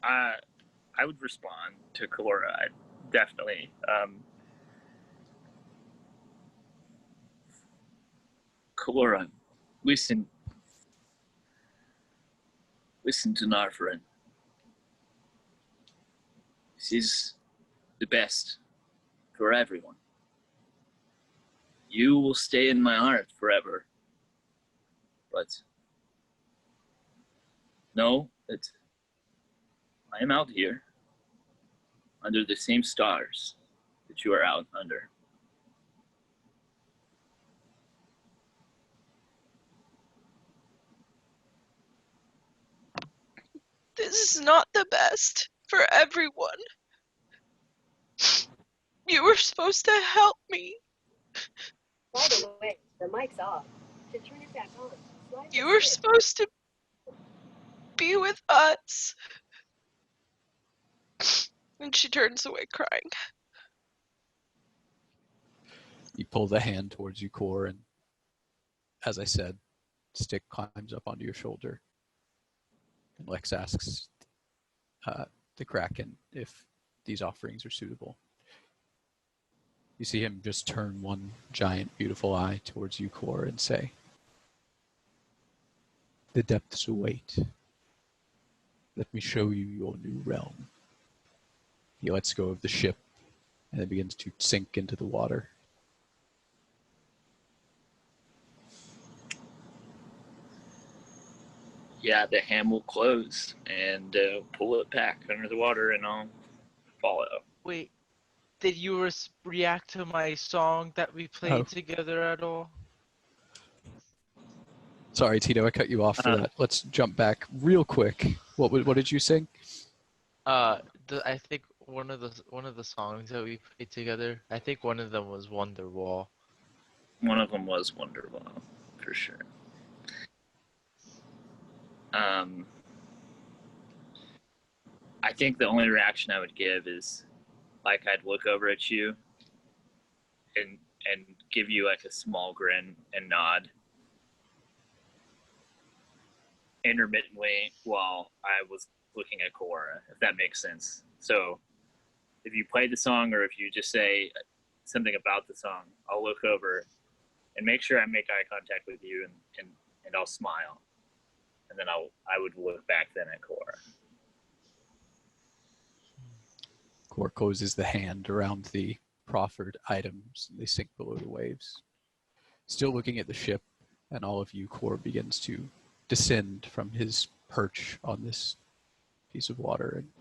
I would respond to Kalora, definitely. Kalora, listen to our friend. This is the best for everyone. You will stay in my heart forever. But know that I am out here under the same stars that you are out under. This is not the best for everyone. You were supposed to help me. By the way, the mic's off. To turn it back on, slide You were supposed to be with us. And she turns away crying. You pull the hand towards you, Core, and as I said, Stick climbs up onto your shoulder. And Lex asks the Kraken if these offerings are suitable. You see him just turn one giant, beautiful eye towards you, Core, and say, "The depths await. Let me show you your new realm." He lets go of the ship and then begins to sink into the water. Yeah, the ham will close and pull it back under the water, and I'll follow. Wait, did you react to my song that we played together at all? Sorry, Tito, I cut you off for that. Let's jump back real quick. What did you sing? I think one of the songs that we played together. I think one of them was Wonderwall. One of them was Wonderwall, for sure. I think the only reaction I would give is, like, I'd look over at you and give you like a small grin and nod intermittently while I was looking at Kalora, if that makes sense. So if you play the song or if you just say something about the song, I'll look over and make sure I make eye contact with you and I'll smile. And then I would look back then at Kalora. Core closes the hand around the proffered items. They sink below the waves. Still looking at the ship, and all of you, Core begins to descend from his perch on this piece of water and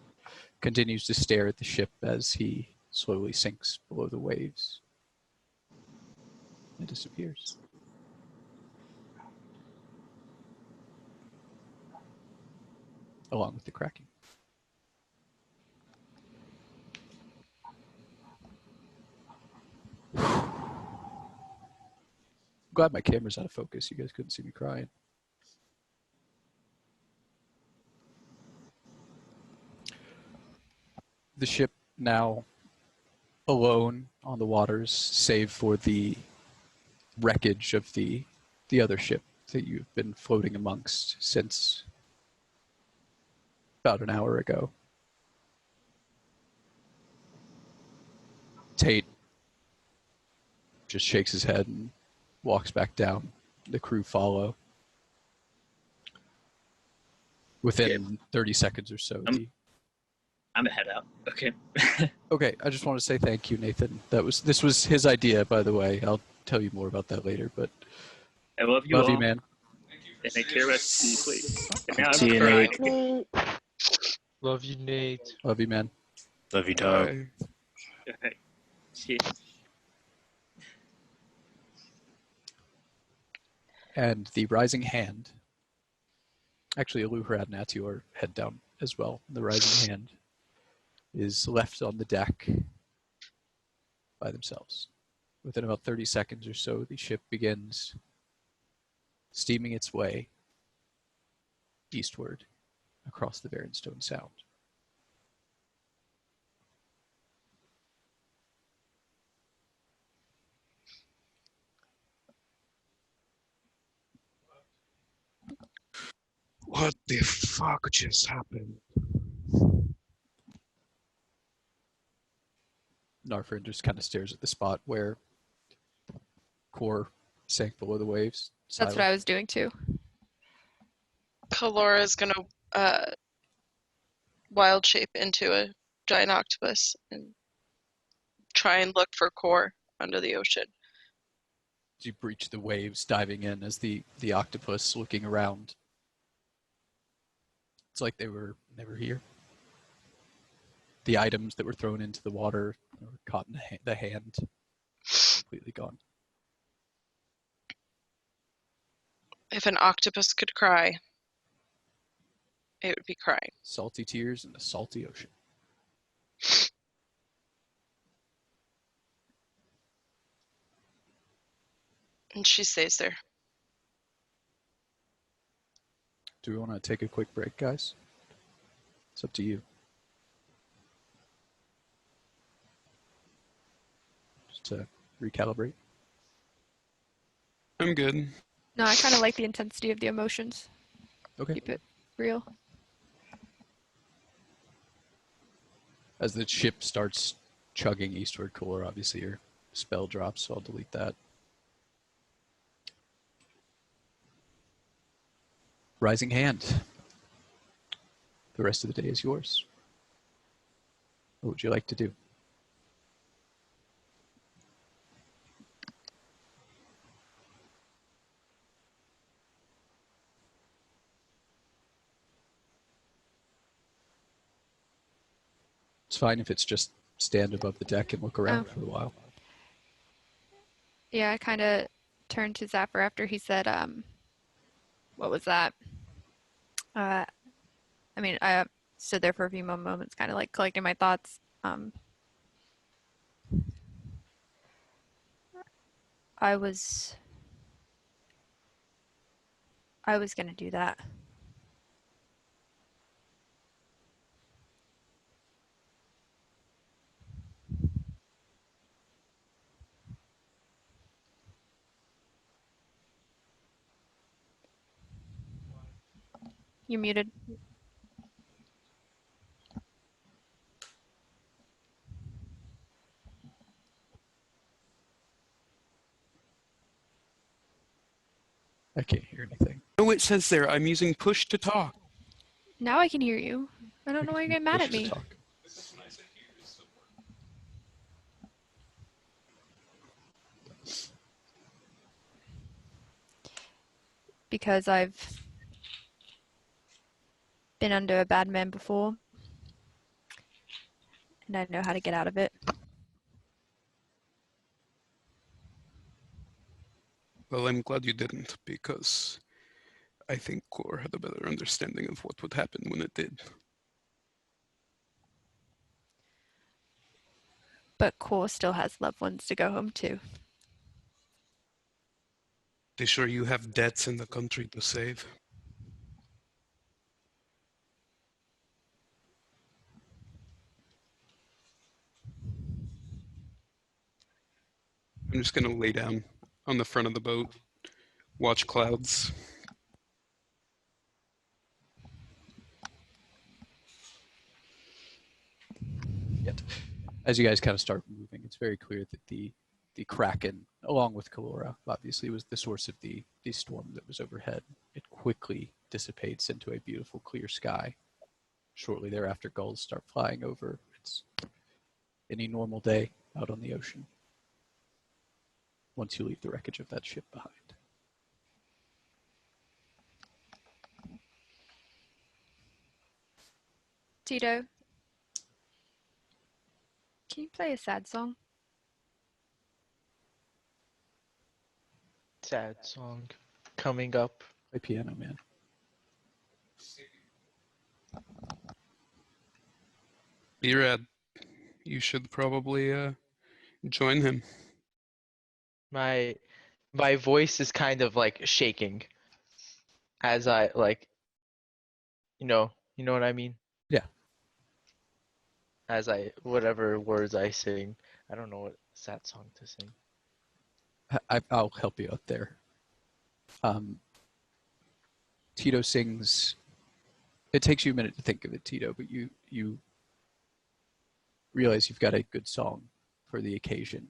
continues to stare at the ship as he slowly sinks below the waves and disappears. Along with the Kraken. I'm glad my camera's out of focus. You guys couldn't see me crying. The ship now alone on the waters, save for the wreckage of the other ship that you've been floating amongst since about an hour ago. Tate just shakes his head and walks back down. The crew follow. Within 30 seconds or so. I'm gonna head out. Okay. Okay, I just want to say thank you, Nathan. This was his idea, by the way. I'll tell you more about that later, but I love you love all. you, man. And take care of us, please. And now See you, I'm Nate. crying. Love you, Nate. Love you, man. Love you, dog. Bye. Okay. Cheers. And the rising hand. Actually, Aluhrad and Atior head down as well. The rising hand is left on the deck by themselves. Within about 30 seconds or so, the ship begins steaming its way eastward across the Varenstone Sound. What the fuck just happened? Narfrin just kind of stares at the spot where Kor sank below the waves. That's what I was doing too. Kalora's gonna wild shape into a giant octopus and try and look for Core under the ocean. You breach the waves, diving in as the octopus looking around. It's like they were never here. The items that were thrown into the water were caught in the hand, completely gone. If an octopus could cry, it would be crying. Salty tears in the salty ocean. And she stays there. Do we want to take a quick break, guys? It's up to you. Just to recalibrate. I'm good. No, I kind of like the intensity of the emotions. Okay. Keep it real. As the ship starts chugging eastward, Cooler, obviously your spell drops, so I'll delete that. Rising hand. The rest of the day is yours. What would you like to do? It's fine if it's just stand above the deck and look around for a while. Yeah, I kind of turned to Zafir after he said, what was that? I mean, I stood there for a few moments, kind of like collecting my thoughts. I was going to do that. You're muted. I can't hear anything. No, it says there, I'm using push to talk. Now I can hear you. I don't know why you're getting mad Push at to me. talk. Because I've been under a bad man before. And I know how to get out of it. Well, I'm glad you didn't, because I think Core had a better understanding of what would happen when it did. But Core still has loved ones to go home to. They sure you have debts in the country to save. I'm just gonna lay down on the front of the boat, watch clouds. Yet, as you guys kind of start moving, it's very clear that the Kraken, along with Kalora, obviously was the source of the storm that was overhead. It quickly dissipates into a beautiful clear sky. Shortly thereafter, gulls start flying over. It's any normal day out on the ocean once you leave the wreckage of that ship behind. Tito, can you play a sad song? Sad song coming up. Play piano, man. B-Rad, you should probably join him. My voice is kind of like shaking as I like, you know what I mean? Yeah. As I whatever words I sing. I don't know what sad song to sing. I'll help you out there. Tito sings. It takes you a minute to think of it, Tito, but you realize you've got a good song for the occasion.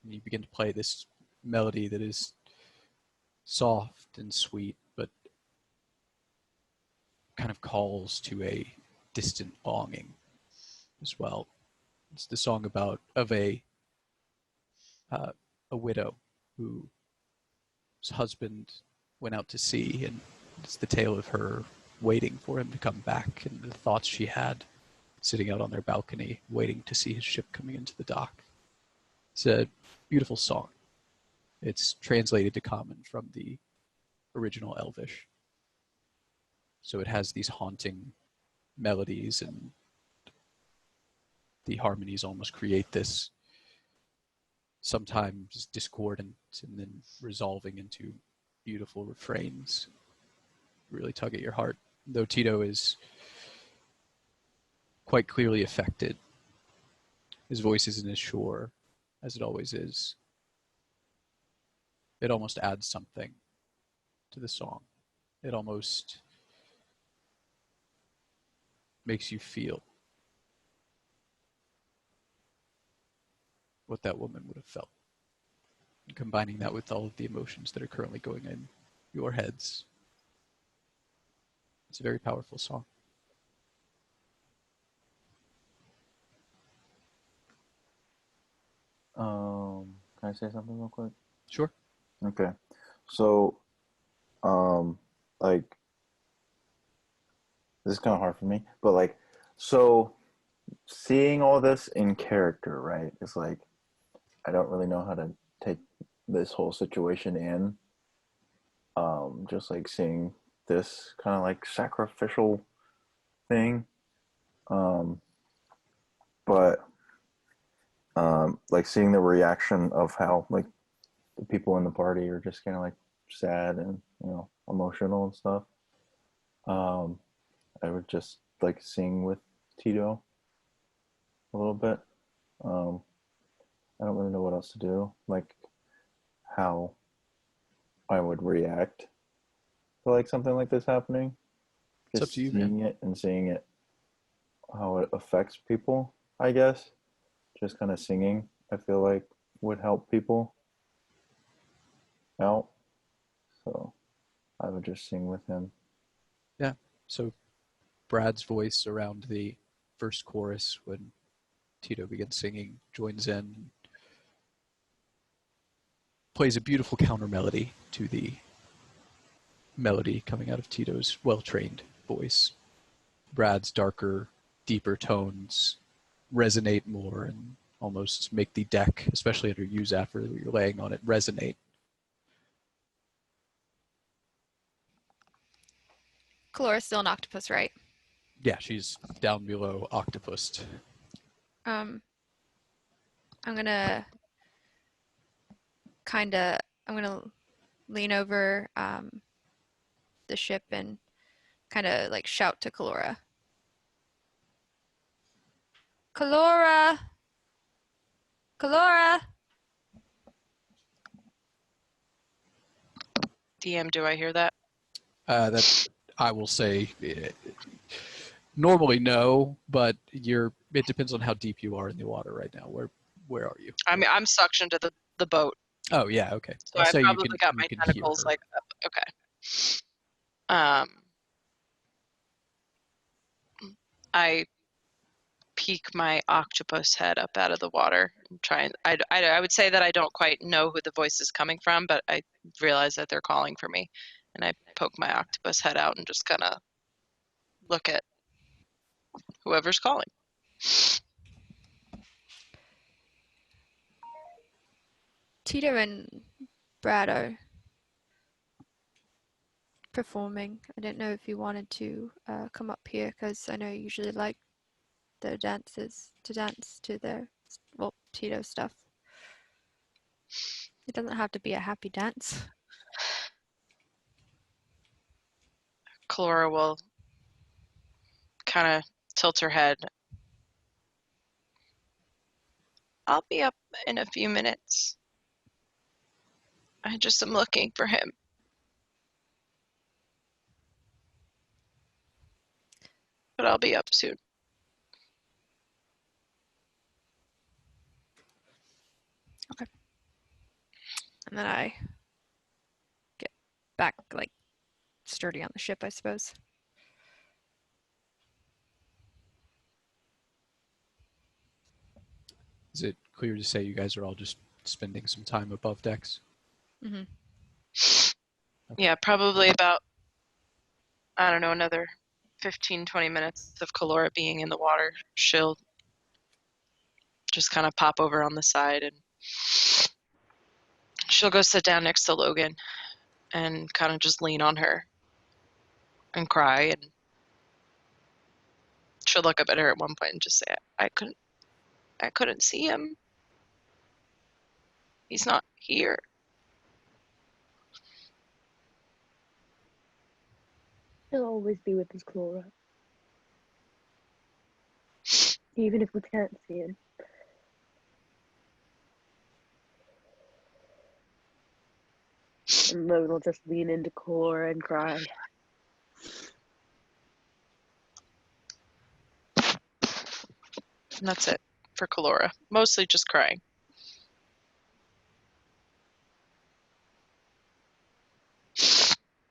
And you begin to play this melody that is soft and sweet, but kind of calls to a distant longing as well. It's the song of a widow whose husband went out to sea, and it's the tale of her waiting for him to come back and the thoughts she had sitting out on their balcony waiting to see his ship coming into the dock. It's a beautiful song. It's translated to Common from the original Elvish. So it has these haunting melodies, and the harmonies almost create this sometimes discordant and then resolving into beautiful refrains. Really tug at your heart. Though Tito is quite clearly affected, his voice isn't as sure as it always is. It almost adds something to the song. It almost makes you feel what that woman would have felt. And combining that with all of the emotions that are currently going in your heads. It's a very powerful song. Can I say something real quick? Sure. Okay. So, like, this is kind of hard for me, but like, so seeing all this in character, right? It's like, I don't really know how to take this whole situation in. Just like seeing this kind of like sacrificial thing. But like seeing the reaction of how like the people in the party are just kind of like sad and emotional and stuff. I would just like sing with Tito a little bit. I don't really know what else to do. Like how I would react to like something like this happening. It's up Just to you, seeing man. it and seeing it, how it affects people, I guess. Just kind of singing, I feel like would help people out. So I would just sing with him. Yeah. So Brad's voice around the first chorus when Tito begins singing joins in, plays a beautiful counter melody to the melody coming out of Tito's well-trained voice. Brad's darker, deeper tones resonate more and almost make the deck, especially under you, Zafir, that you're laying on it, resonate. Calora's still an octopus, right? Yeah, she's down below octopus. I'm gonna lean over the ship and kind of like shout to Calora. Calora! Calora! DM, do I hear that? That I will say, normally no, but it depends on how deep you are in the water right now. Where are you? I mean, I'm suctioned to the boat, Oh yeah, okay. so I'll I say probably got you my can hear tentacles her. like up. Okay. I peek my octopus head up out of the water and try and I would say that I don't quite know who the voice is coming from, but I realize that they're calling for me, and I poke my octopus head out and just kind of look at whoever's calling. Tito and Brad are performing. I didn't know if you wanted to come up here because I know you usually like their dances to dance to their, well, Tito stuff. It doesn't have to be a happy dance. Kalora will kind of tilt her head. I'll be up in a few minutes. I just am looking for him. But I'll be up soon. Okay. And then I get back, like, sturdy on the ship, I suppose. Is it clear to say you guys are all just spending some time above decks? Mm-hmm. Yeah, probably about, I don't know, another 15, 20 minutes of Kalora being in the water. She'll just kind of pop over on the side and she'll go sit down next to Logan and kind of just lean on her and cry, and she'll look up at her at one point and just say, I couldn't see him. He's not here. He'll always be with us, Clara. Even if we can't see him. And Logan will just lean into Clara and cry. And that's it for Kalora. Mostly just crying.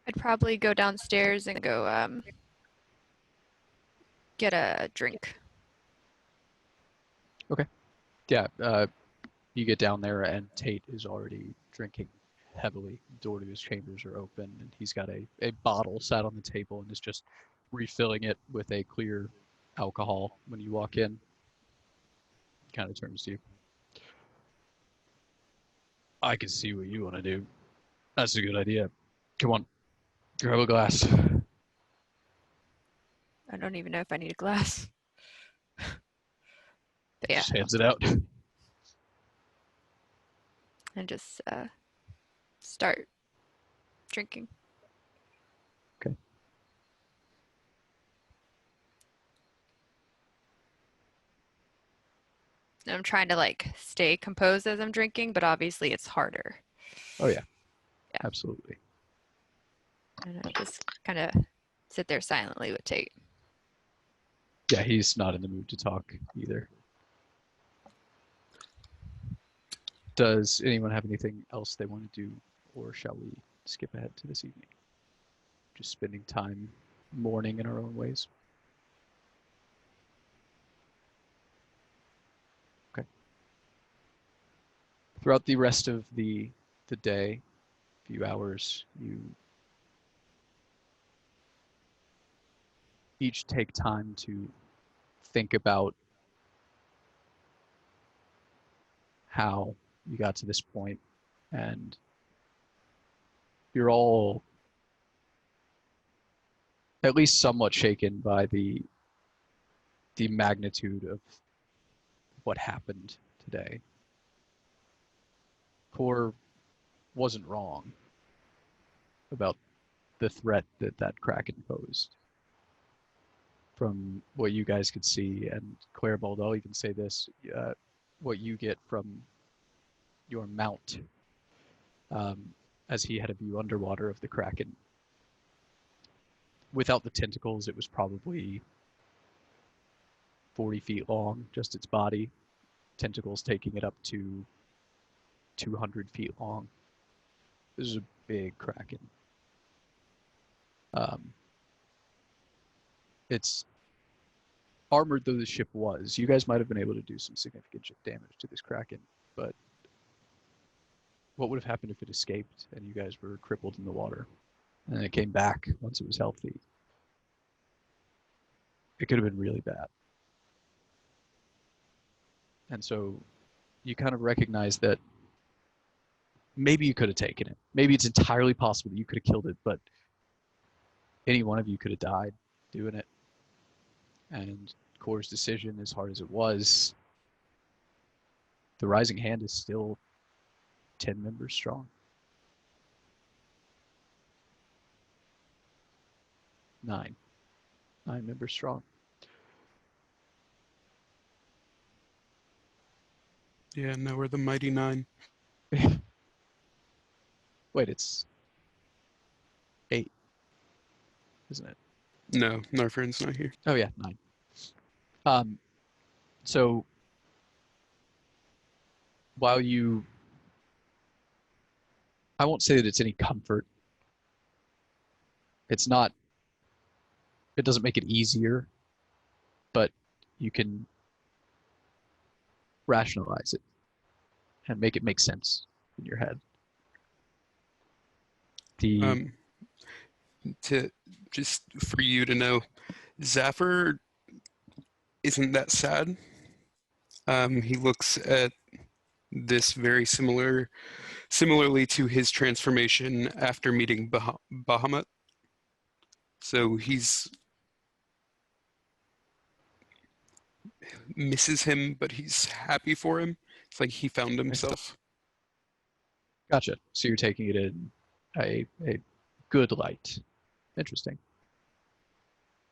I'd probably go downstairs and go get a drink. Okay. Yeah, you get down there and Tate is already drinking heavily. The door to his chambers are open and he's got a bottle sat on the table and is just refilling it with a clear alcohol when you walk in. Kind of turns to you. I can see what you want to do. That's a good idea. Come on, grab a glass. I don't even know if I need a glass. But yeah. Just hands it out. And just start drinking. Okay. And I'm trying to like stay composed as I'm drinking, but obviously it's harder. Oh yeah. Absolutely. And I just kind of sit there silently with Tate. Yeah, he's not in the mood to talk either. Does anyone have anything else they want to do, or shall we skip ahead to this evening? Just spending time mourning in our own ways. Okay. Throughout the rest of the day, few hours, you each take time to think about how you got to this point, and you're all at least somewhat shaken by the magnitude of what happened today. Core wasn't wrong about the threat that Kraken posed. From what you guys could see, and Claribald, I'll even say this, what you get from your mount as he had a view underwater of the Kraken. Without the tentacles, it was probably 40 feet long, just its body. Tentacles taking it up to 200 feet long. This is a big Kraken. It's armored though the ship was. You guys might have been able to do some significant damage to this Kraken, but what would have happened if it escaped and you guys were crippled in the water and it came back once it was healthy? It could have been really bad. And so you kind of recognize that maybe you could have taken it. Maybe it's entirely possible that you could have killed it, but any one of you could have died doing it. And Core's decision, as hard as it was, the Rising Hand is still 10 members strong. 9 members strong. Yeah, now we're the Mighty Nine. Wait, it's 8, isn't it? No, Narfern's not here. Oh yeah, 9. So while I won't say that it's any comfort. It doesn't make it easier, but you can rationalize it and make it make sense in your head. Just for you to know, Zafir isn't that sad. He looks at this very similarly to his transformation after meeting Bahamut. So he's misses him, but he's happy for him. It's like he found himself. Gotcha. So you're taking it in a good light. Interesting.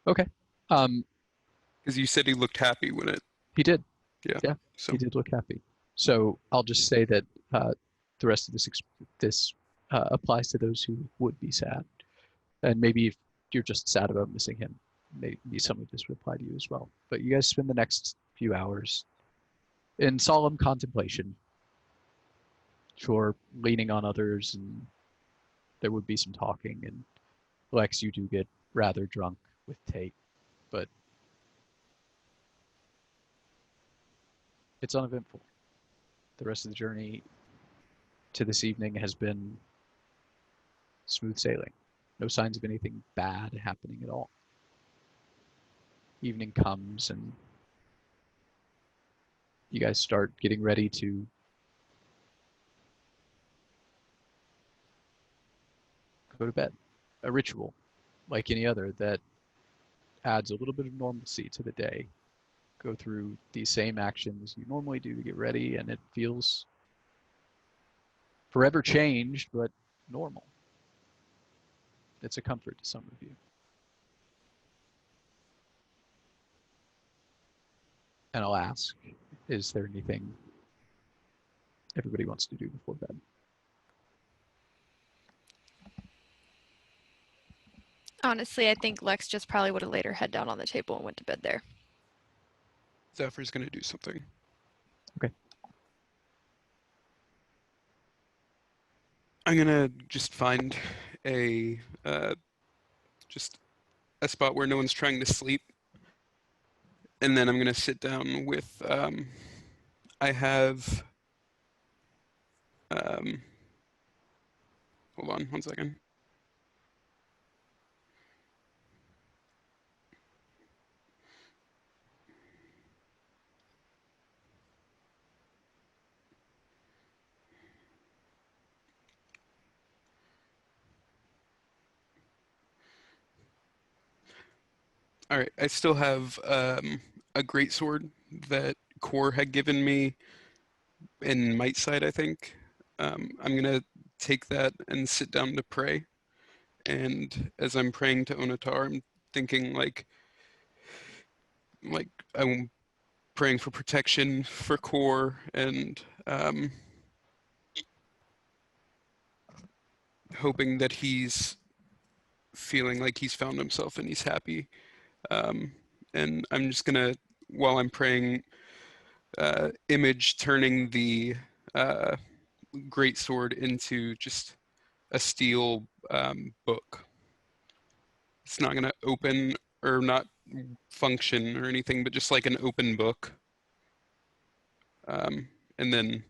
Okay. Because you said he looked happy when it. He did. Yeah. So. He did look happy. So I'll just say that the rest of this applies to those who would be sad, and maybe if you're just sad about missing him, maybe some of this would apply to you as well. But you guys spend the next few hours in solemn contemplation. Sure, leaning on others, and there would be some talking. And Lex, you do get rather drunk with Tate, but it's uneventful. The rest of the journey to this evening has been smooth sailing. No signs of anything bad happening at all. Evening comes and you guys start getting ready to go to bed. A ritual like any other that adds a little bit of normalcy to the day. Go through these same actions you normally do to get ready, and it feels forever changed, but normal. It's a comfort to some of you. And I'll ask, is there anything everybody wants to do before bed? Honestly, I think Lex just probably would have laid her head down on the table and went to bed there. Zephyr's going to do something. Okay. I'm going to just find just a spot where no one's trying to sleep. And then I'm going to sit down with, I have, hold on 1 second. All right, I still have a greatsword that Core had given me in Might Side, I think. I'm gonna take that and sit down to pray. And as I'm praying to Onatar, I'm thinking like I'm praying for protection for Core and hoping that he's feeling like he's found himself and he's happy. And I'm just gonna, while I'm praying, image turning the greatsword into just a steel book. It's not gonna open or not function or anything, but just like an open book. And then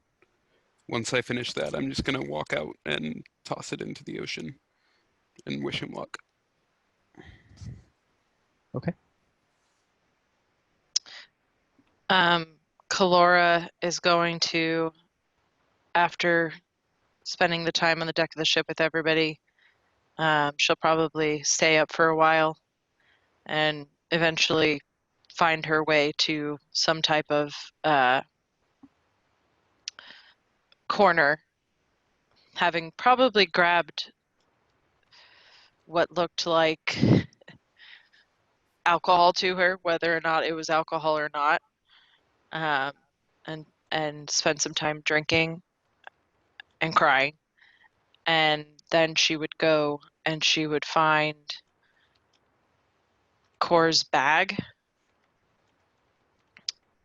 once I finish that, I'm just gonna walk out and toss it into the ocean and wish him luck. Okay. Kalora is going to, after spending the time on the deck of the ship with everybody, she'll probably stay up for a while and eventually find her way to some type of corner, having probably grabbed what looked like alcohol to her, whether or not it was alcohol or not, and spend some time drinking and crying. And then she would go and she would find Core's bag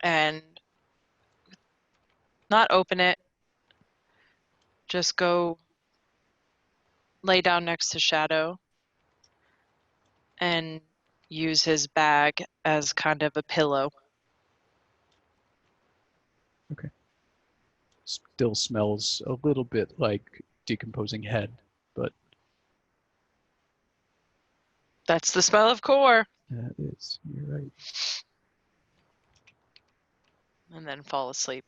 and not open it, just go lay down next to Shadow and use his bag as kind of a pillow. Okay. Still smells a little bit like decomposing head, but That's the smell of Core. that is, you're right. And then fall asleep.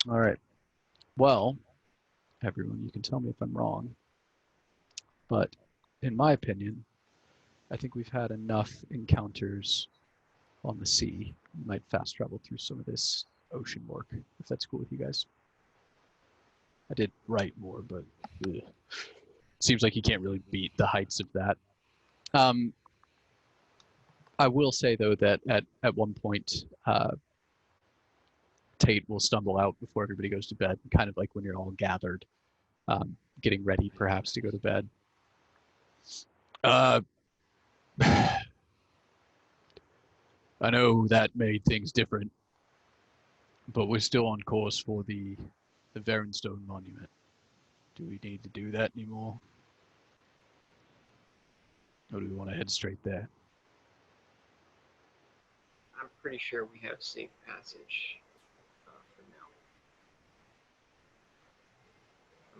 All right. Well, everyone, you can tell me if I'm wrong, but in my opinion, I think we've had enough encounters on the sea. We might fast travel through some of this ocean work, if that's cool with you guys. I did write more, but seems like you can't really beat the heights of that. I will say, though, that at one point, Tate will stumble out before everybody goes to bed, kind of like when you're all gathered, getting ready perhaps to go to bed. I know that made things different, but we're still on course for the Verenstone Monument. Do we need to do that anymore? Or do we want to head straight there? I'm pretty sure we have safe passage for now.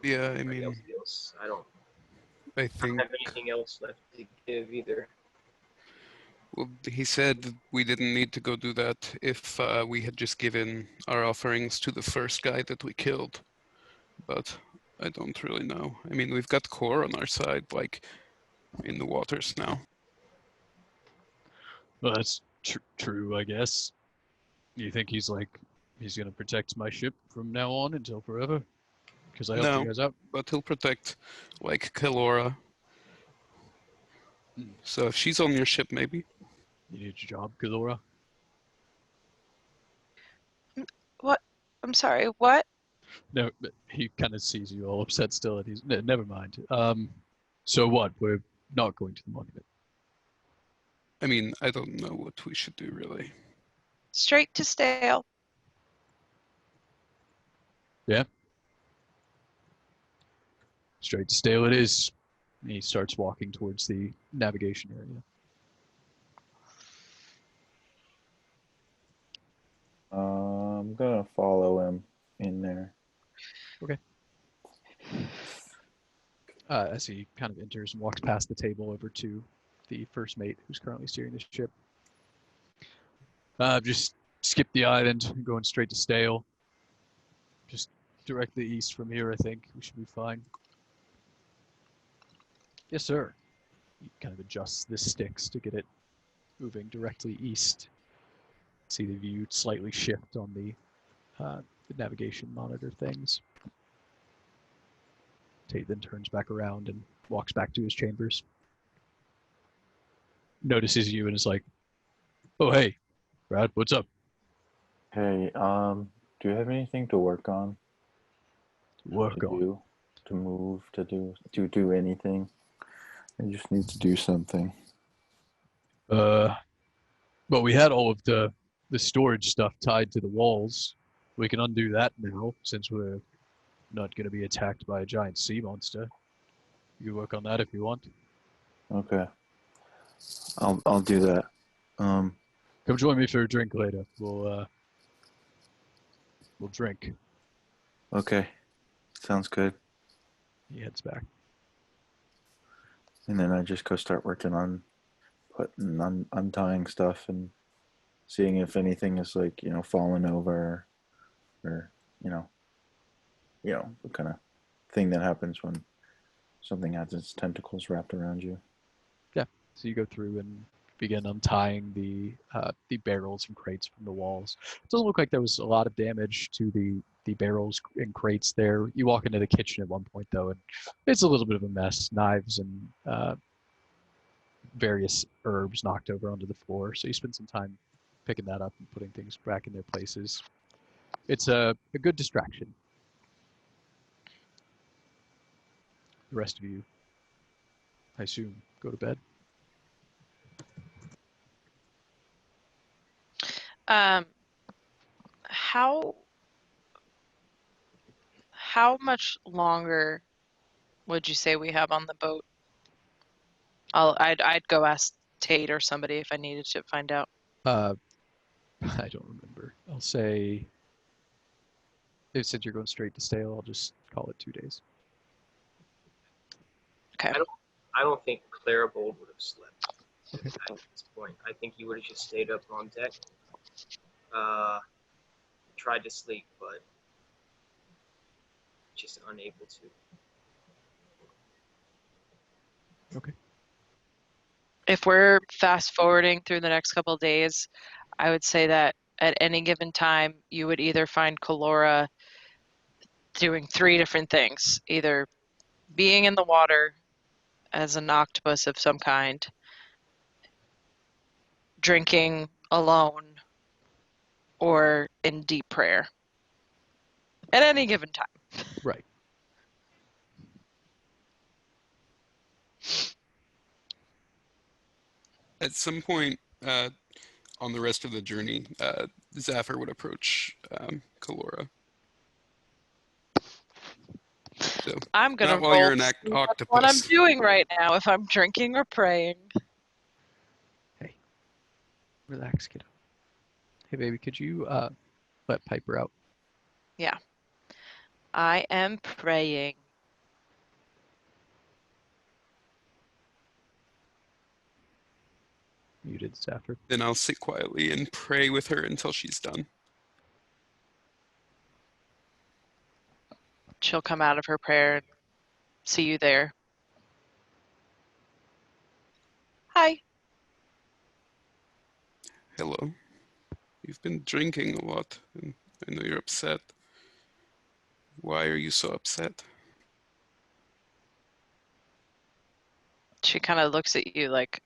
Yeah, I Everybody mean, else feels, I don't think. have anything else left to give either. Well, he said we didn't need to go do that if we had just given our offerings to the first guy that we killed. But I don't really know. I mean, we've got Core on our side, like, in the waters now. Well, that's true, I guess. You think he's gonna protect my ship from now on until forever? Because I helped you guys out. But he'll protect, like, Kalora. So if she's on your ship, maybe. You need your job, Kalora? What? I'm sorry, what? No, but he kind of sees you all upset still, and he's never mind. So what? We're not going to the monument. I mean, I don't know what we should do, really. Straight to Stale. Yeah. Straight to Stale it is. And he starts walking towards the navigation area. I'm gonna follow him in there. Okay. As he kind of enters and walks past the table over to the first mate who's currently steering the ship. Just skip the island, going straight to Stale. Just directly east from here, I think. We should be fine. Yes, sir. He kind of adjusts the sticks to get it moving directly east. See the view slightly shift on the navigation monitor things. Tate then turns back around and walks back to his chambers. Notices you and is like, "Oh, hey, Brad, what's up?" Hey, do you have anything to work on? To move, to do anything? I just need to do something. Well, we had all of the storage stuff tied to the walls. We can undo that now, since we're not going to be attacked by a giant sea monster. You can work on that if you want. Okay. I'll do that. Come join me for a drink later. We'll drink. Okay. Sounds good. He heads back. And then I just go start working on untying stuff and seeing if anything is like, you know, fallen over, or you know, the kind of thing that happens when something has its tentacles wrapped around you. Yeah. So you go through and begin untying the barrels and crates from the walls. It doesn't look like there was a lot of damage to the barrels and crates there. You walk into the kitchen at one point though, and it's a little bit of a mess. Knives and various herbs knocked over onto the floor. So you spend some time picking that up and putting things back in their places. It's a good distraction. The rest of you, I assume, go to bed. How much longer would you say we have on the boat? I'd go ask Tate or somebody if I needed to find out. I don't remember. I'll say, since you're going straight to stale, I'll just call it 2 days. Okay. I don't think Claribold would have slept at this point. I think he would have just stayed up on deck, tried to sleep, but just unable to. Okay. If we're fast forwarding through the next couple of days, I would say that at any given time, you would either find Kalora doing 3 different things, either being in the water as an octopus of some kind, drinking alone, or in deep prayer at any given time. Right. At some point on the rest of the journey, Zafir would approach Kalora. So I'm gonna not while roll you're an to see what I'm octopus. doing right now, if I'm drinking or praying. Hey, relax, kiddo. Hey, baby, could you let Piper out? Yeah. I am praying. Muted, Zafir. Then I'll sit quietly and pray with her until she's done. She'll come out of her prayer and see you there. Hi. Hello. You've been drinking a lot, and I know you're upset. Why are you so upset? She kind of looks at you like,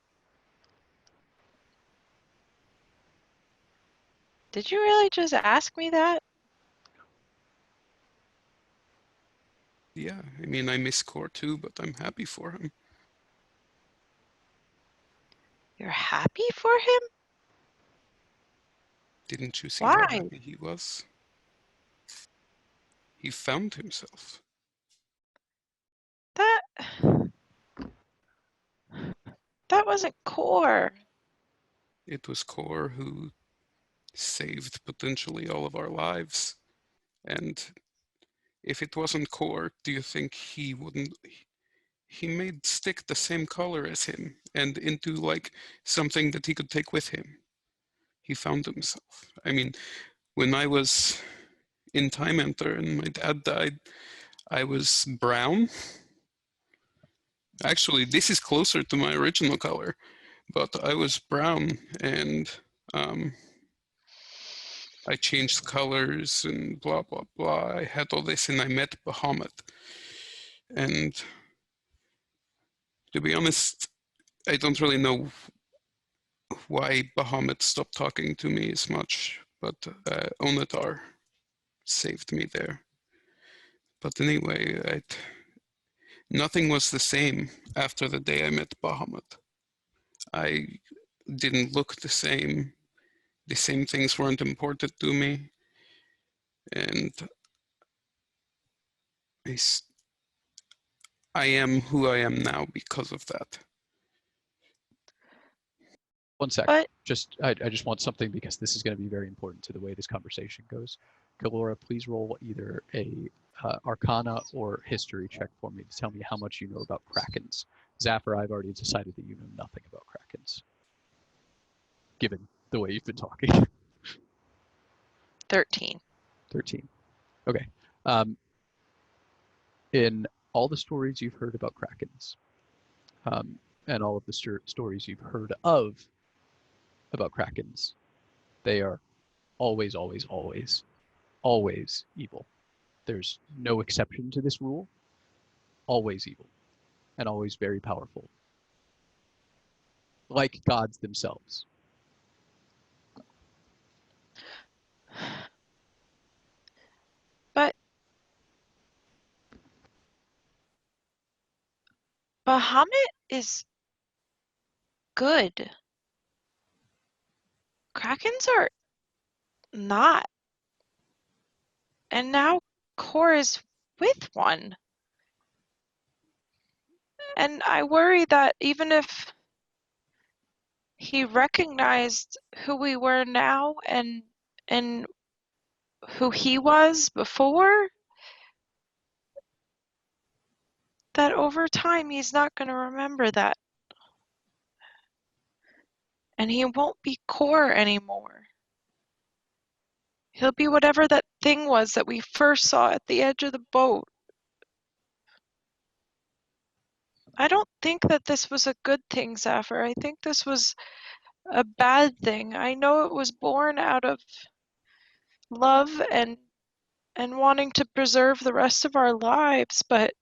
did you really just ask me that? Yeah, I mean, I miss Core too, but I'm happy for him. You're happy for him? Didn't you see Why? how happy he was? He found himself. That wasn't Core. It was Core who saved potentially all of our lives. And if it wasn't Core, do you think he wouldn't? He made Stick the same color as him and into like something that he could take with him. He found himself. I mean, when I was in Time Enter and my dad died, I was brown. Actually, this is closer to my original color, but I was brown and I changed colors and blah, blah, blah. I had all this and I met Bahamut. And to be honest, I don't really know why Bahamut stopped talking to me as much, but Onatar saved me there. But anyway, nothing was the same after the day I met Bahamut. I didn't look the same. The same things weren't important to me. And I am who I am now because of that. 1 sec. But I just want something because this is going to be very important to the way this conversation goes. Kalora, please roll either a Arcana or History check for me to tell me how much you know about Krakens. Zafir, I've already decided that you know nothing about Krakens, given the way you've been talking. 13. 13. Okay. Um, in all the stories you've heard about Krakens, and all of the stories you've heard of about Krakens, they are always, always, always, always evil. There's no exception to this rule. Always evil, and always very powerful, like gods themselves. But Bahamut is good. Krakens are not. And now Kor is with one. And I worry that even if he recognized who we were now and who he was before, that over time he's not going to remember that. And he won't be Kor anymore. He'll be whatever that thing was that we first saw at the edge of the boat. I don't think that this was a good thing, Zephyr. I think this was a bad thing. I know it was born out of love and wanting to preserve the rest of our lives, but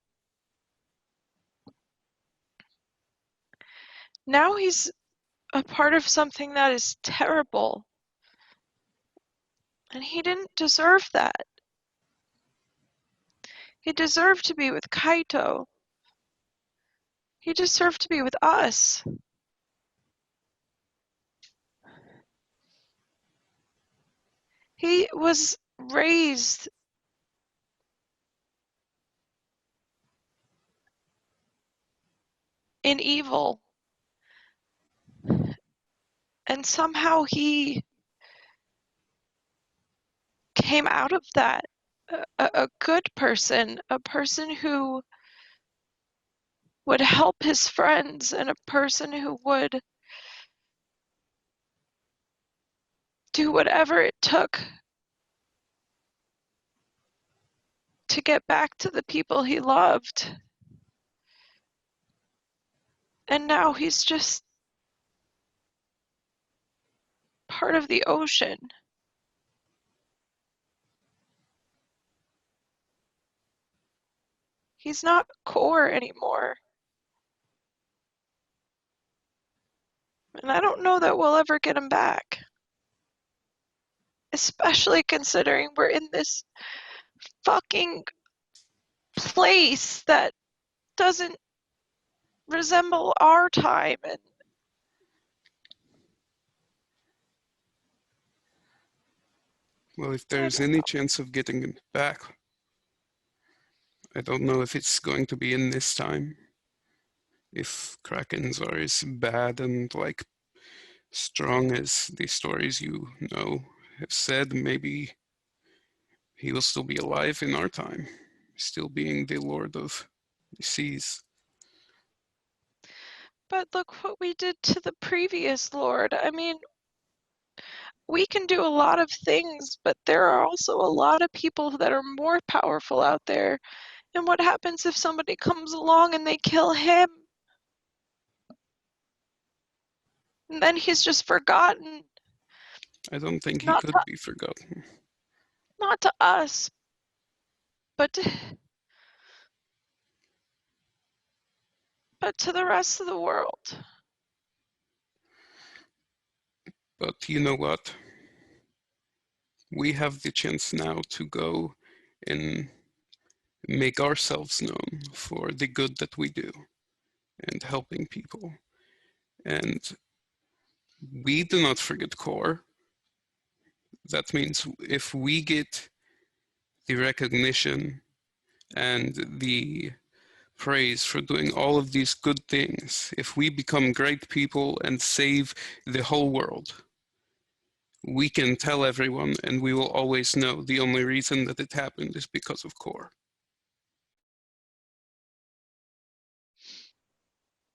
now he's a part of something that is terrible. And he didn't deserve that. He deserved to be with Kaito. He deserved to be with us. He was raised in evil. And somehow he came out of that a good person, a person who would help his friends, and a person who would do whatever it took to get back to the people he loved. And now he's just part of the ocean. He's not Kor anymore. And I don't know that we'll ever get him back. Especially considering we're in this fucking place that doesn't resemble our time. And Well, if there's any chance of getting it back, I don't know if it's going to be in this time. If Krakens are as bad and like strong as the stories you know have said, maybe he will still be alive in our time, still being the Lord of the Seas. But look what we did to the previous Lord. I mean, we can do a lot of things, but there are also a lot of people that are more powerful out there. And what happens if somebody comes along and they kill him? And then he's just forgotten. I don't think he Not could to, be forgotten. not to us, but to the rest of the world. But you know what? We have the chance now to go and make ourselves known for the good that we do and helping people. And we do not forget Core. That means if we get the recognition and the praise for doing all of these good things, if we become great people and save the whole world, we can tell everyone and we will always know the only reason that it happened is because of Core.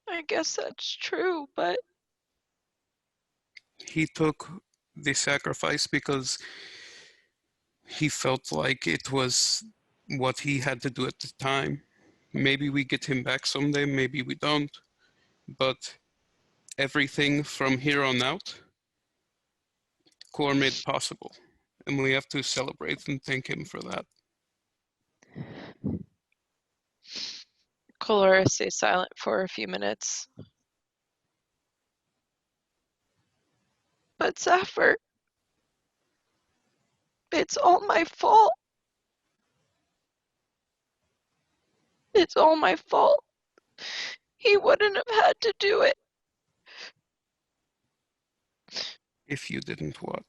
I guess that's true, but He took the sacrifice because he felt like it was what he had to do at the time. Maybe we get him back someday, maybe we don't. But everything from here on out, Core made possible. And we have to celebrate and thank him for that. Colora stays silent for a few minutes. But Zephyr, it's all my fault. It's all my fault. He wouldn't have had to do it. If you didn't what?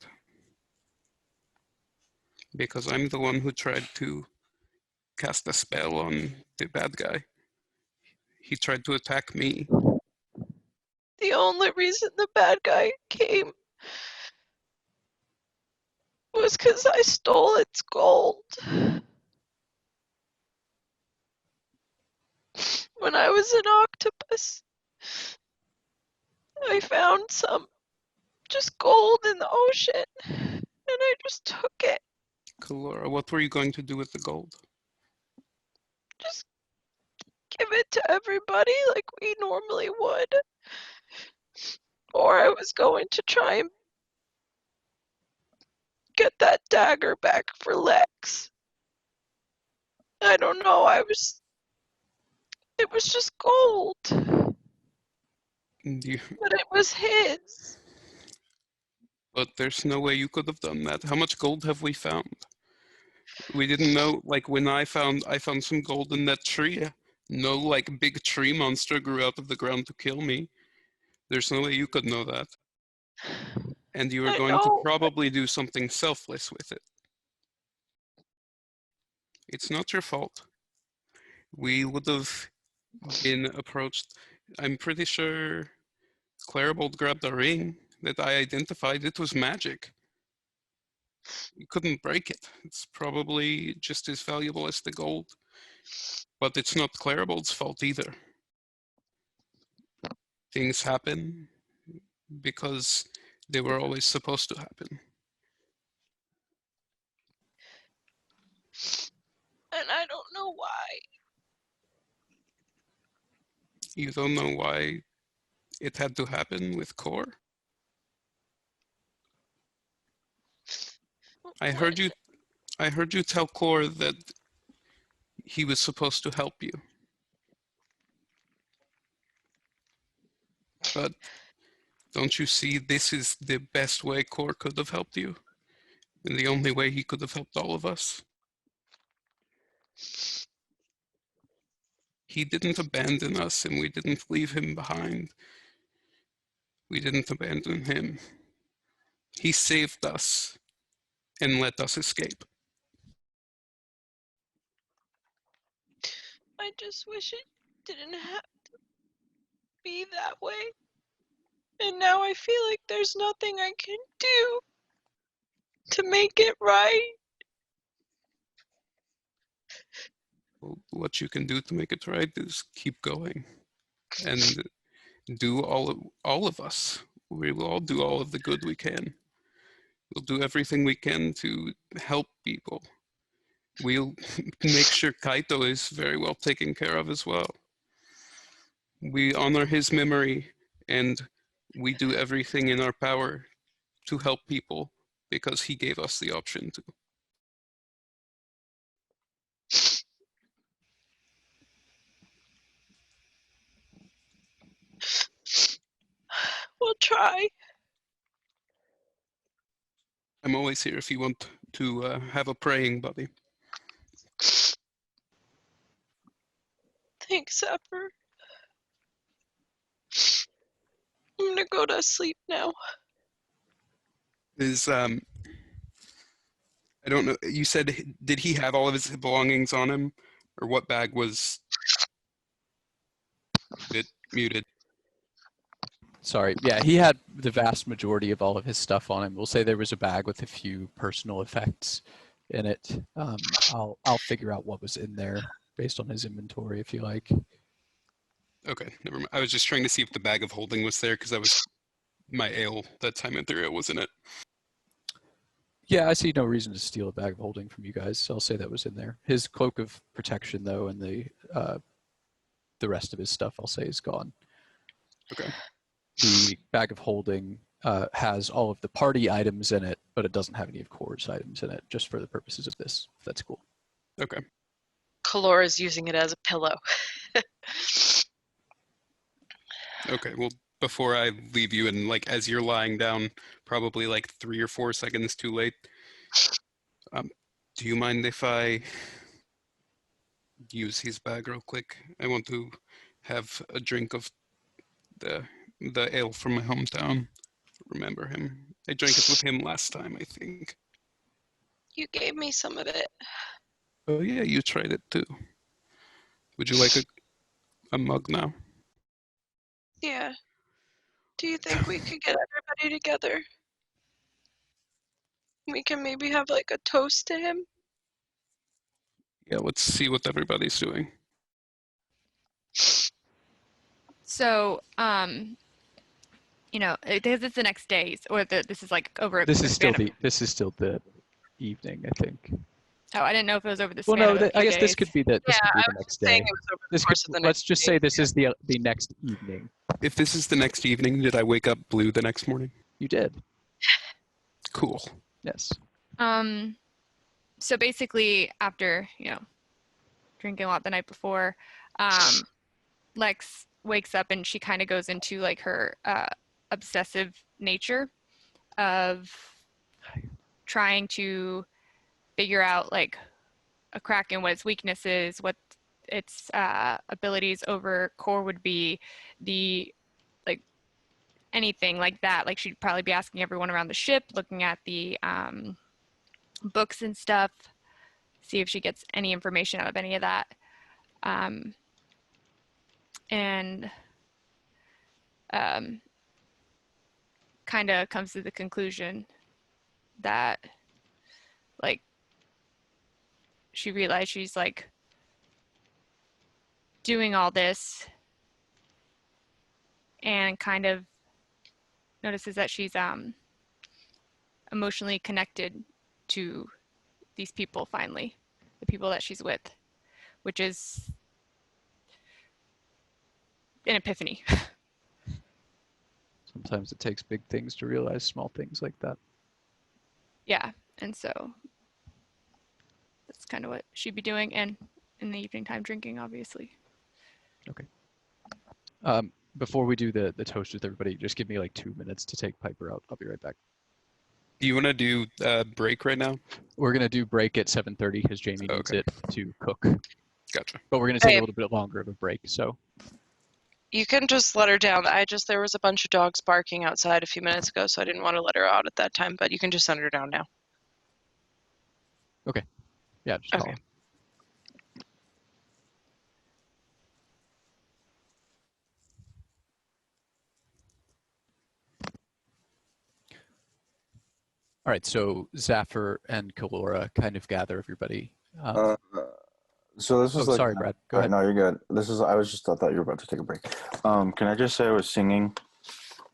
Because I'm the one who tried to cast a spell on the bad guy. He tried to attack me. The only reason the bad guy came was because I stole its gold. When I was an octopus, I found some just gold in the ocean, and I just took it. Kalora, what were you going to do with the gold? Just give it to everybody like we normally would. Or I was going to try and get that dagger back for Lex. I don't know, it was just gold. But it was his. But there's no way you could have done that. How much gold have we found? We didn't know, like when I found some gold in that tree. No like big tree monster grew out of the ground to kill me. There's no way you could know that. And you were going to probably do something selfless with it. It's not your fault. We would have been approached. I'm pretty sure Claribold grabbed a ring that I identified. It was magic. You couldn't break it. It's probably just as valuable as the gold. But it's not Claribold's fault either. Things happen because they were always supposed to happen. And I don't know why. You don't know why it had to happen with Core? I heard you tell Core that he was supposed to help you. But don't you see this is the best way Core could have helped you? And the only way he could have helped all of us? He didn't abandon us and we didn't leave him behind. We didn't abandon him. He saved us and let us escape. I just wish it didn't have to be that way. And now I feel like there's nothing I can do to make it right. What you can do to make it right is keep going and do all of us. We will all do all of the good we can. We'll do everything we can to help people. We'll make sure Kaito is very well taken care of as well. We honor his memory and we do everything in our power to help people because he gave us the option to. We'll try. I'm always here if you want to have a praying buddy. Thanks, Zephyr. I'm gonna go to sleep now. I don't know, you said, did he have all of his belongings on him? Or what bag was it muted? Sorry, yeah, he had the vast majority of all of his stuff on him. We'll say there was a bag with a few personal effects in it. I'll figure out what was in there based on his inventory if you like. Okay, never mind. I was just trying to see if the bag of holding was there because I was my ale. That time and their ale was in it. Yeah, I see no reason to steal a bag of holding from you guys, so I'll say that was in there. His cloak of protection, though, and the rest of his stuff, I'll say, is gone. Okay. The bag of holding has all of the party items in it, but it doesn't have any of Core's items in it, just for the purposes of this, if that's cool. Okay. Kalora's using it as a pillow. Okay. Well, before I leave you, and like as you're lying down, probably like 3 or 4 seconds too late. Do you mind if I use his bag real quick? I want to have a drink of the ale from my hometown. Remember him? I drank it with him last time, I think. You gave me some of it. Oh yeah, you tried it too. Would you like a mug now? Yeah. Do you think we could get everybody together? We can maybe have like a toast to him? Yeah, let's see what everybody's doing. So, because it's the next day, or this is like over. This is still the evening, I think. Oh, I didn't know if it was over the Well, span no, of a few I guess days. this could be the I was next saying day. it was over the course of the Let's next just day. say this is the next evening. If this is the next evening, did I wake up blue the next morning? You did. Cool. Yes. So basically, after drinking a lot the night before, Lex wakes up and she kind of goes into like her obsessive nature of trying to figure out like a Kraken, what its weakness is, what its abilities over Core would be, like anything like that. Like she'd probably be asking everyone around the ship, looking at the books and stuff, see if she gets any information out of any of that. And kind of comes to the conclusion that like she realized she's like doing all this and kind of notices that she's emotionally connected to these people finally, the people that she's with, which is an epiphany. Sometimes it takes big things to realize small things like that. Yeah, and so that's kind of what she'd be doing, and in the evening time drinking, obviously. Okay. Before we do the toast with everybody, just give me like 2 minutes to take Piper out. I'll be right back. Do you want to do break right now? We're gonna do break at 7:30 because Jamie needs it to cook. Gotcha. But we're gonna take Hey. a little bit longer of a break. So You can just let her down. There was a bunch of dogs barking outside a few minutes ago, so I didn't want to let her out at that time, but you can just send her down now. okay, yeah, just Okay. All right, so Zafir and Kalora kind of gather everybody. So this is like. Sorry, Brad. Go ahead. No, you're good. I thought you were about to take a break. Can I just say I was singing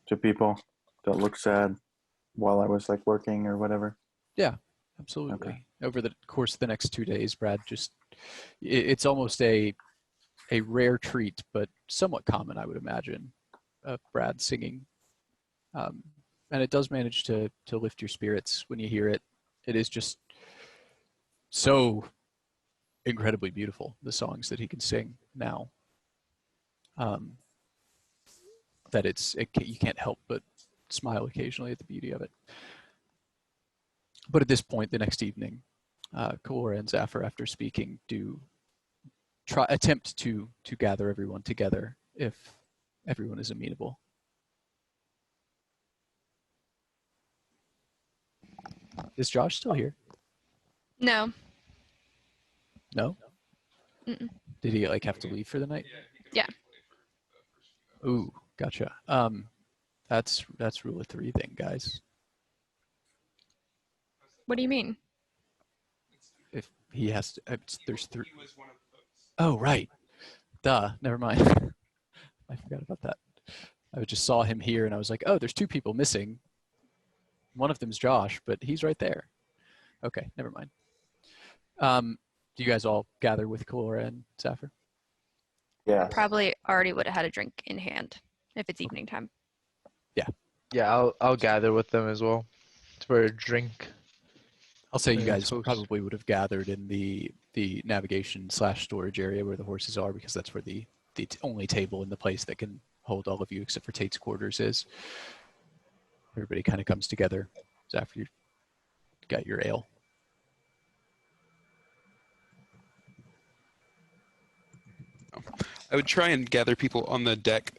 to people that looked sad while I was like working or whatever? Yeah, absolutely. Okay. Over the course of the next 2 days, Brad it's almost a rare treat, but somewhat common, I would imagine, of Brad singing. And it does manage to lift your spirits when you hear it. It is just so incredibly beautiful, the songs that he can sing now, that you can't help but smile occasionally at the beauty of it. But at this point, the next evening, Kalora and Zafir, after speaking, do attempt to gather everyone together if everyone is amenable. Is Josh still here? No. No? Mm-mm. Did he like have to leave for the night? Yeah. Ooh, gotcha. That's rule of 3 then, guys. What do you mean? If he has to, there's 3. Oh, right. Duh. Never mind. I forgot about that. I just saw him here and I was like, oh, there's two people missing. One of them's Josh, but he's right there. Okay, never mind. Do you guys all gather with Kalora and Zephyr? Yeah. Probably already would have had a drink in hand if it's evening time. Yeah, I'll gather with them as well for a drink. I'll say you and guys toast. probably would have gathered in the navigation/storage area where the horses are, because that's where the only table in the place that can hold all of you except for Tate's quarters is. Everybody kind of comes together. Zephyr, you got your ale. I would try and gather people on the deck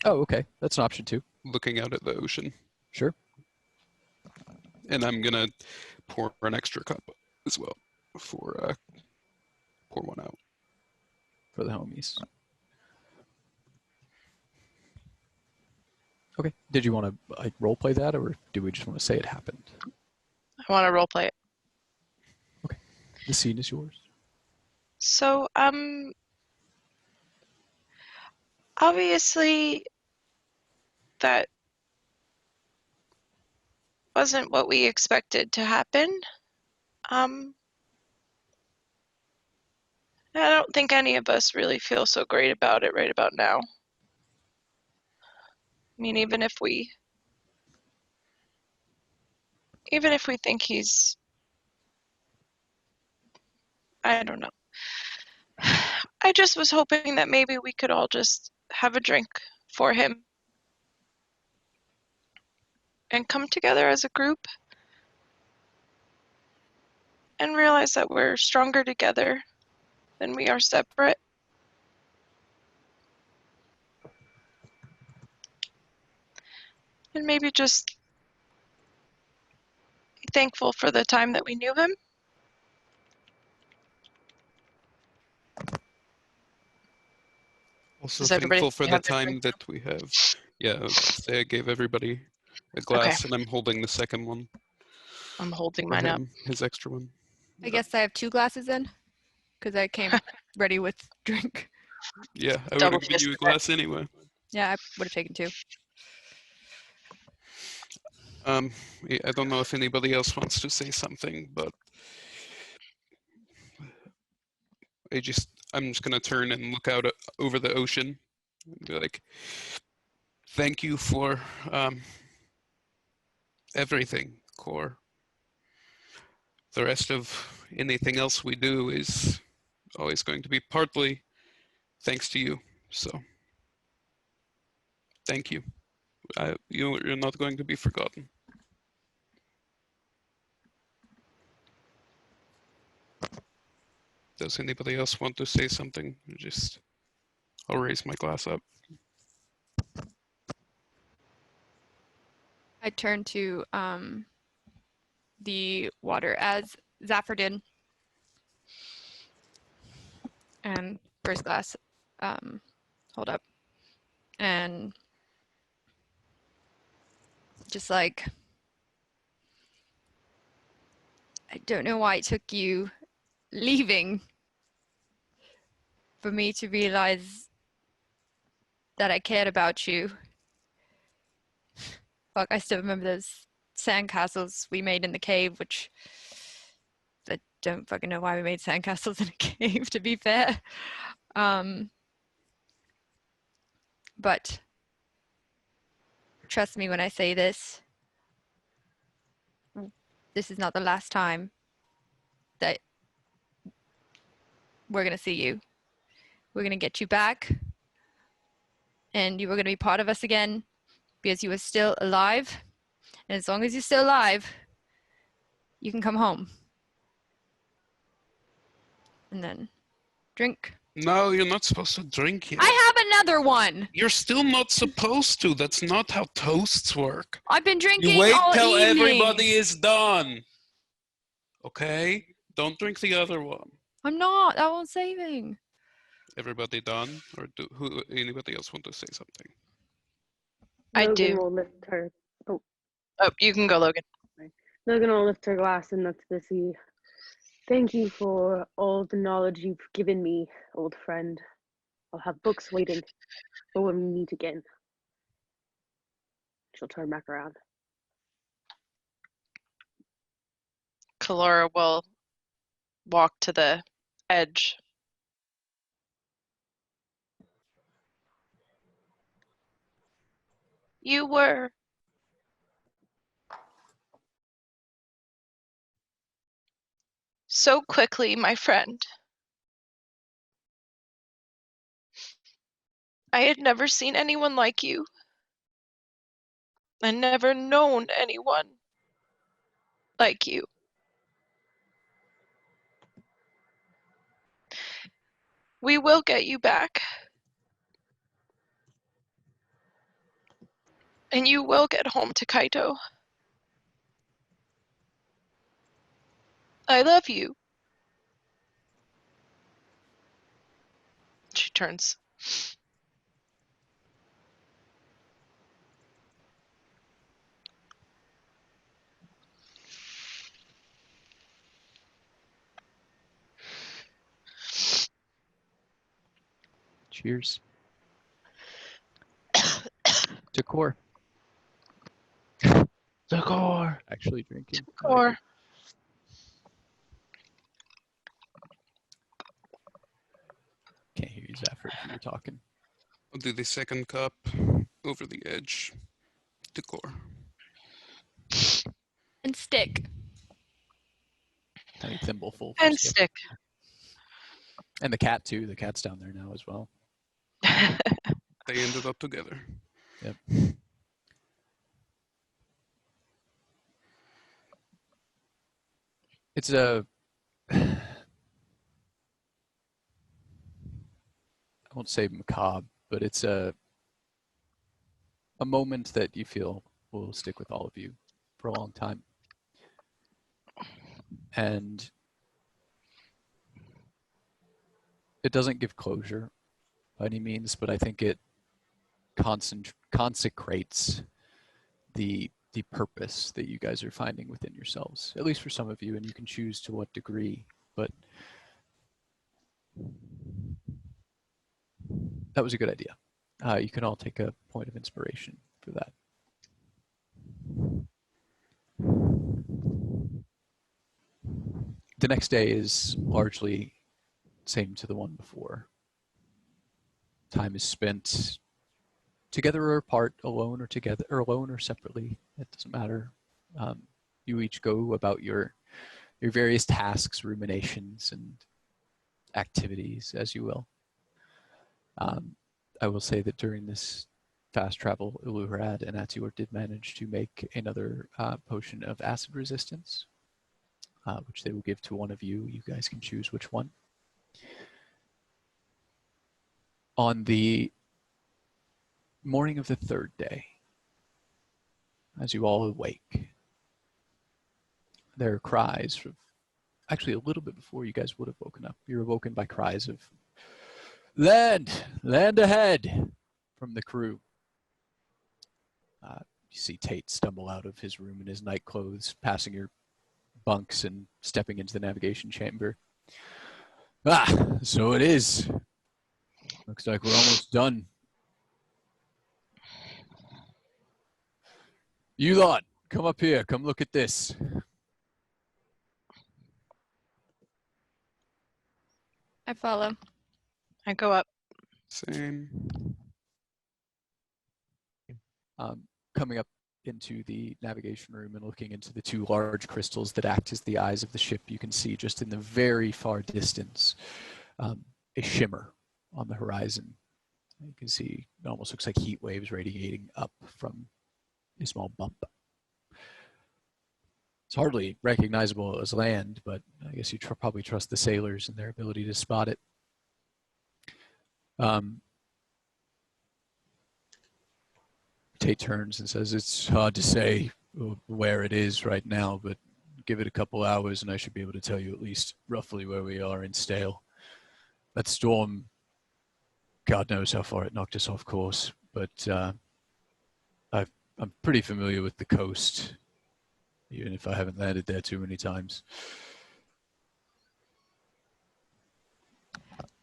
Oh, okay. That's an option too. looking out at the ocean. Sure. And I'm going to pour an extra cup as well for pour one out. For the homies. Okay. Did you want to like role play that, or do we just want to say it happened? I want to role play it. Okay. The scene is yours. So, obviously that wasn't what we expected to happen. I don't think any of us really feel so great about it right about now. I mean, even if we think he's, I don't know. I just was hoping that maybe we could all just have a drink for him and come together as a group and realize that we're stronger together than we are separate. And maybe just be thankful for the time that we knew him. Also Does everybody thankful for the have their time drink? that we have. Yeah, I was gonna say I gave everybody a Okay. glass, and I'm holding the second one I'm holding for mine up. him, his extra one. I guess I have 2 glasses in because I came ready with drink. Yeah, I would Double have given you a fisted it. glass anyway. Yeah, I would have taken 2. I don't know if anybody else wants to say something, but I'm just gonna turn and look out over the ocean and be like, thank you for everything, Core. The rest of anything else we do is always going to be partly thanks to you. So thank you. You're not going to be forgotten. Does anybody else want to say something? I'll raise my glass up. I turn to the water as Zephyr did. And first glass, hold up. And just like, I don't know why it took you leaving for me to realize that I cared about you. Fuck, I still remember those sandcastles we made in the cave, which I don't fucking know why we made sandcastles in a cave, to be fair. But trust me when I say this, this is not the last time that we're going to see you. We're going to get you back, and you are going to be part of us again because you are still alive. And as long as you're still alive, you can come home. And then drink. No, you're not supposed to drink yet. I have another one. You're still not supposed to. That's not how toasts work. I've been drinking You wait all till evening. everybody is done. Okay? Don't drink the other one. I'm not. That one's saving. Everybody done? Or anybody else want to say something? I Logan do. will lift her. Oh, Oh, you can go, Logan. Logan will lift her glass and look to the sea. Thank you for all the knowledge you've given me, old friend. I'll have books waiting for when we meet again. she'll turn back around. Kalora will walk to the edge. You were so quickly, my friend. I had never seen anyone like you. I never known anyone like you. We will get you back. And you will get home to Kaito. I love you. She turns. Cheers. To core. The core. Actually drinking. Or Can't hear you, Zephyr, if you were talking. I'll do the second cup over the edge to core. And stick. Tiny thimbleful. For and Stick. stick. And the cat, too. The cat's down there now as well. They ended up together. Yep. It's a... I won't say macabre, but it's a moment that you feel will stick with all of you for a long time. And it doesn't give closure by any means, but I think it consecrates the purpose that you guys are finding within yourselves, at least for some of you, and you can choose to what degree, but that was a good idea. You can all take a point of inspiration for that. The next day is largely same to the one before. Time is spent together or apart, alone or together, or alone or separately. It doesn't matter. You each go about your various tasks, ruminations, and activities, as you will. I will say that during this fast travel, Iluhrad and Atior did manage to make another potion of acid resistance, which they will give to one of you. You guys can choose which one. On the morning of the third day, as you all awake, there are cries of, actually a little bit before you guys would have woken up, you're awoken by cries of, "Land! Land ahead!" from the crew. You see Tate stumble out of his room in his night clothes, passing your bunks and stepping into the navigation chamber. "Ah, so it is. Looks like we're almost done. You lot, come up here. Come look at this." I follow. I go up. Same. Coming up into the navigation room and looking into the two large crystals that act as the eyes of the ship, you can see just in the very far distance a shimmer on the horizon. You can see it almost looks like heat waves radiating up from a small bump. It's hardly recognizable as land, but I guess you probably trust the sailors and their ability to spot it. Tate turns and says, "It's hard to say where it is right now, but give it a couple hours and I should be able to tell you at least roughly where we are in Stale. That storm, God knows how far it knocked us off course, but I'm pretty familiar with the coast, even if I haven't landed there too many times."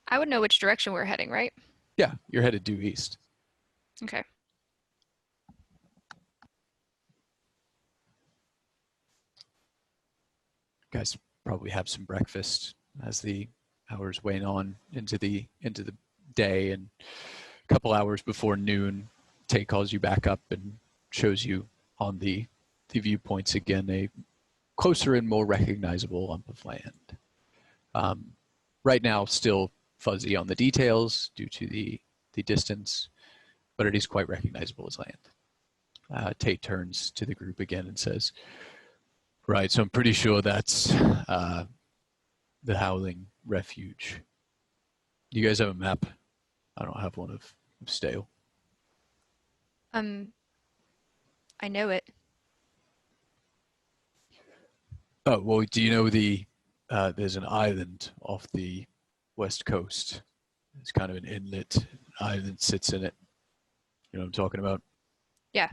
I would know which direction we're heading, right? Yeah, you're headed due east. Okay. guys probably have some breakfast as the hours wane on into the day, and a couple hours before noon, Tay calls you back up and shows you on the viewpoints again a closer and more recognizable lump of land. Right now, still fuzzy on the details due to the distance, but it is quite recognizable as land. Tate turns to the group again and says, right, so I'm pretty sure that's the Howling Refuge. You guys have a map? I don't have one of Stale. I know it. Oh, well, do you know there's an island off the west coast. It's kind of an inlet. An island sits in it. You know what I'm talking about? Yeah.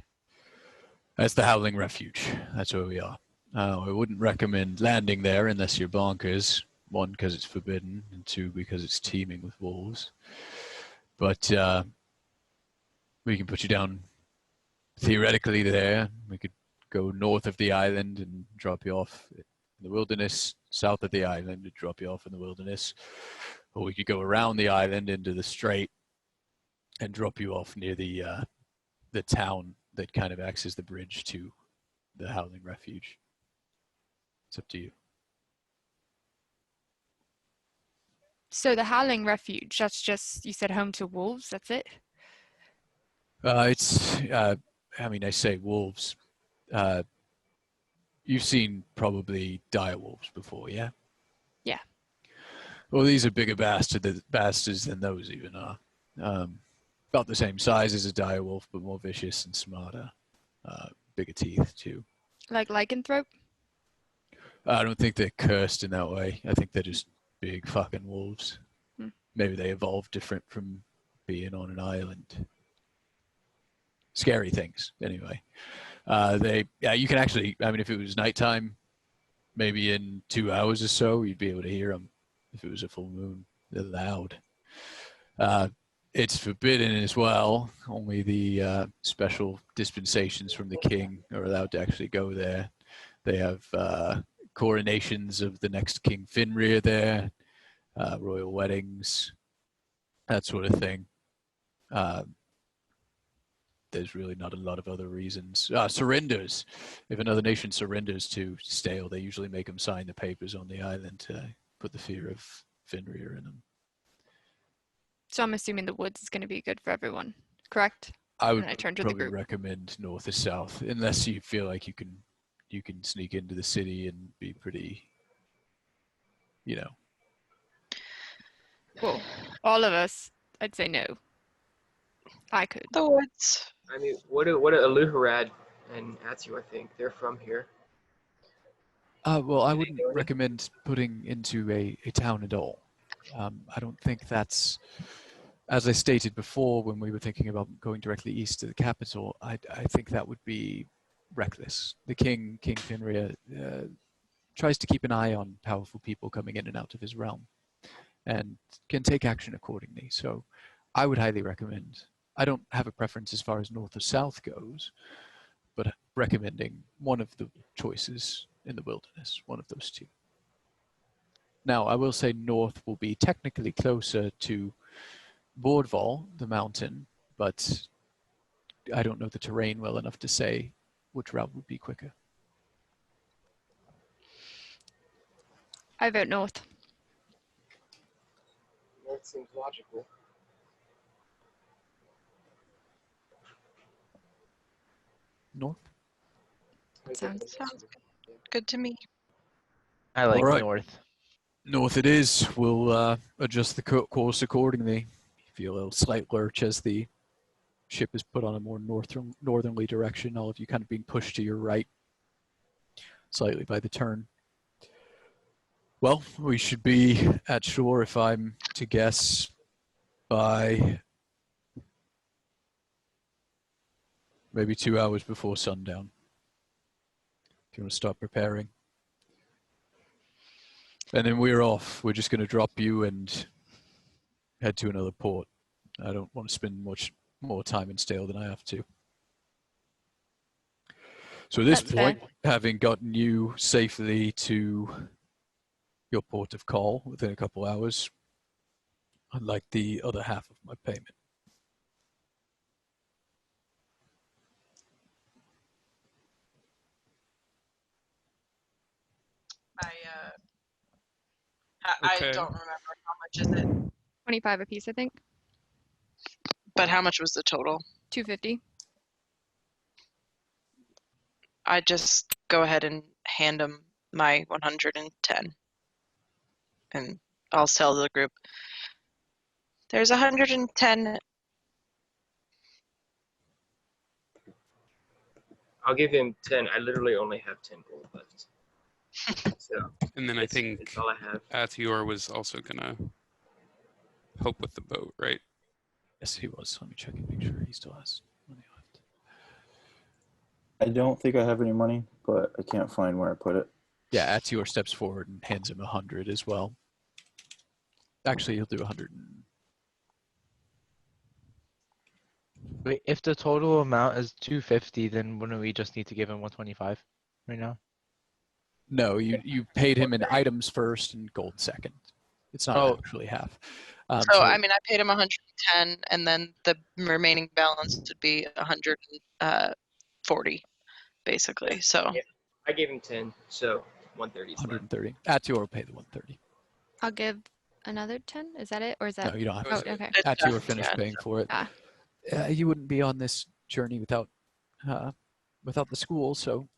That's the Howling Refuge. That's where we are. I wouldn't recommend landing there unless you're bonkers. One, because it's forbidden, and two, because it's teeming with wolves. But we can put you down theoretically there. We could go north of the island and drop you off in the wilderness, south of the island and drop you off in the wilderness. Or we could go around the island into the strait and drop you off near the town that kind of acts as the bridge to the Howling Refuge. It's up to you. So the Howling Refuge, that's just, you said, home to wolves, that's it? It's, I mean, I say wolves. You've seen probably dire wolves before, yeah? Yeah. Well, these are bigger bastards than those even are. About the same size as a dire wolf, but more vicious and smarter. Bigger teeth, too. Like lycanthrope? I don't think they're cursed in that way. I think they're just big fucking wolves. Maybe they evolved different from being on an island. Scary things, anyway. You can actually, I mean, if it was nighttime, maybe in 2 hours or so, you'd be able to hear them. If it was a full moon, they're loud. It's forbidden as well. Only the special dispensations from the king are allowed to actually go there. They have coronations of the next King Finrir there, royal weddings, that sort of thing. There's really not a lot of other reasons. Surrenders. If another nation surrenders to Stale, they usually make them sign the papers on the island to put the fear of Finrir in them. So I'm assuming the woods is going to be good for everyone, correct? I would turn to the probably group. recommend north or south, unless you feel like you can sneak into the city and be pretty, you know. Well, all of us, I'd say no. I could. The woods. I mean, what do Aluharad and Atsu, I think they're from here. Well, I wouldn't recommend putting into a town at all. I don't think that's, as I stated before when we were thinking about going directly east to the capital, I think that would be reckless. The King Finrir, tries to keep an eye on powerful people coming in and out of his realm and can take action accordingly. So I would highly recommend, I don't have a preference as far as north or south goes, but recommending one of the choices in the wilderness, one of those two. Now, I will say north will be technically closer to Bordval, the mountain, but I don't know the terrain well enough to say which route would be quicker. I vote north. That seems logical. North? Sounds good to me. I like All right. north. North it is. We'll adjust the course accordingly. Feel a little slight lurch as the ship is put on a more northerly direction. All of you kind of being pushed to your right slightly by the turn. Well, we should be at shore, if I'm to guess, by maybe 2 hours before sundown. If you want to start preparing. And then we're off. We're just going to drop you and head to another port. I don't want to spend much more time in Stale than I have to. So at this That's point, fair. having gotten you safely to your port of call within a couple hours. I'd like the other half of my payment. I Okay. don't remember how much is it, 25 apiece, I think. but how much was the total? 250. I just go ahead and hand him my 110, and I'll tell the group. There's 110. I'll give him 10. I literally only have 10 gold left. So And then I think that's all I have. Athior was also gonna help with the boat, right? Yes, he was. Let me check and make sure he still has money left. I don't think I have any money, but I can't find where I put it. Yeah, Athior steps forward and hands him 100 as well. Actually, he'll do 100. Wait, if the total amount is 250, then wouldn't we just need to give him 125 right now? No, you paid him in items first and gold second. It's not actually half. So I mean, I paid him 110, and then the remaining balance would be 140, basically. So Yeah, I gave him 10, so 130. 130. Athior will pay the 130. I'll give another 10. Is that it? Or is that? No, you don't have Oh, to. okay. Athior finished paying for it. Ah. You wouldn't be on this journey without the school, so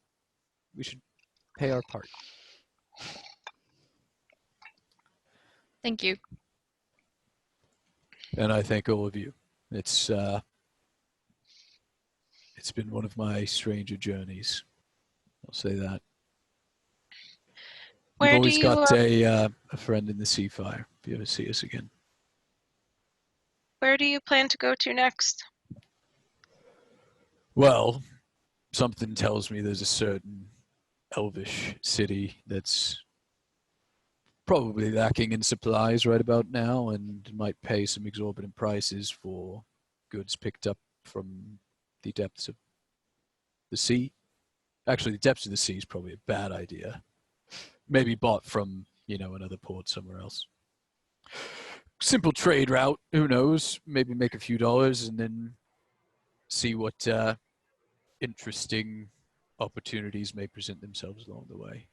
we should pay our part. Thank you. And I thank all of you. It's been one of my stranger journeys. I'll say that. Where We've do always you, got a friend in the sea fire if you ever see us again. Where do you plan to go to next? Well, something tells me there's a certain elvish city that's probably lacking in supplies right about now and might pay some exorbitant prices for goods picked up from the depths of the sea. Actually, the depths of the sea is probably a bad idea. Maybe bought from, another port somewhere else. Simple trade route, who knows? Maybe make a few dollars and then see what interesting opportunities may present themselves along the way.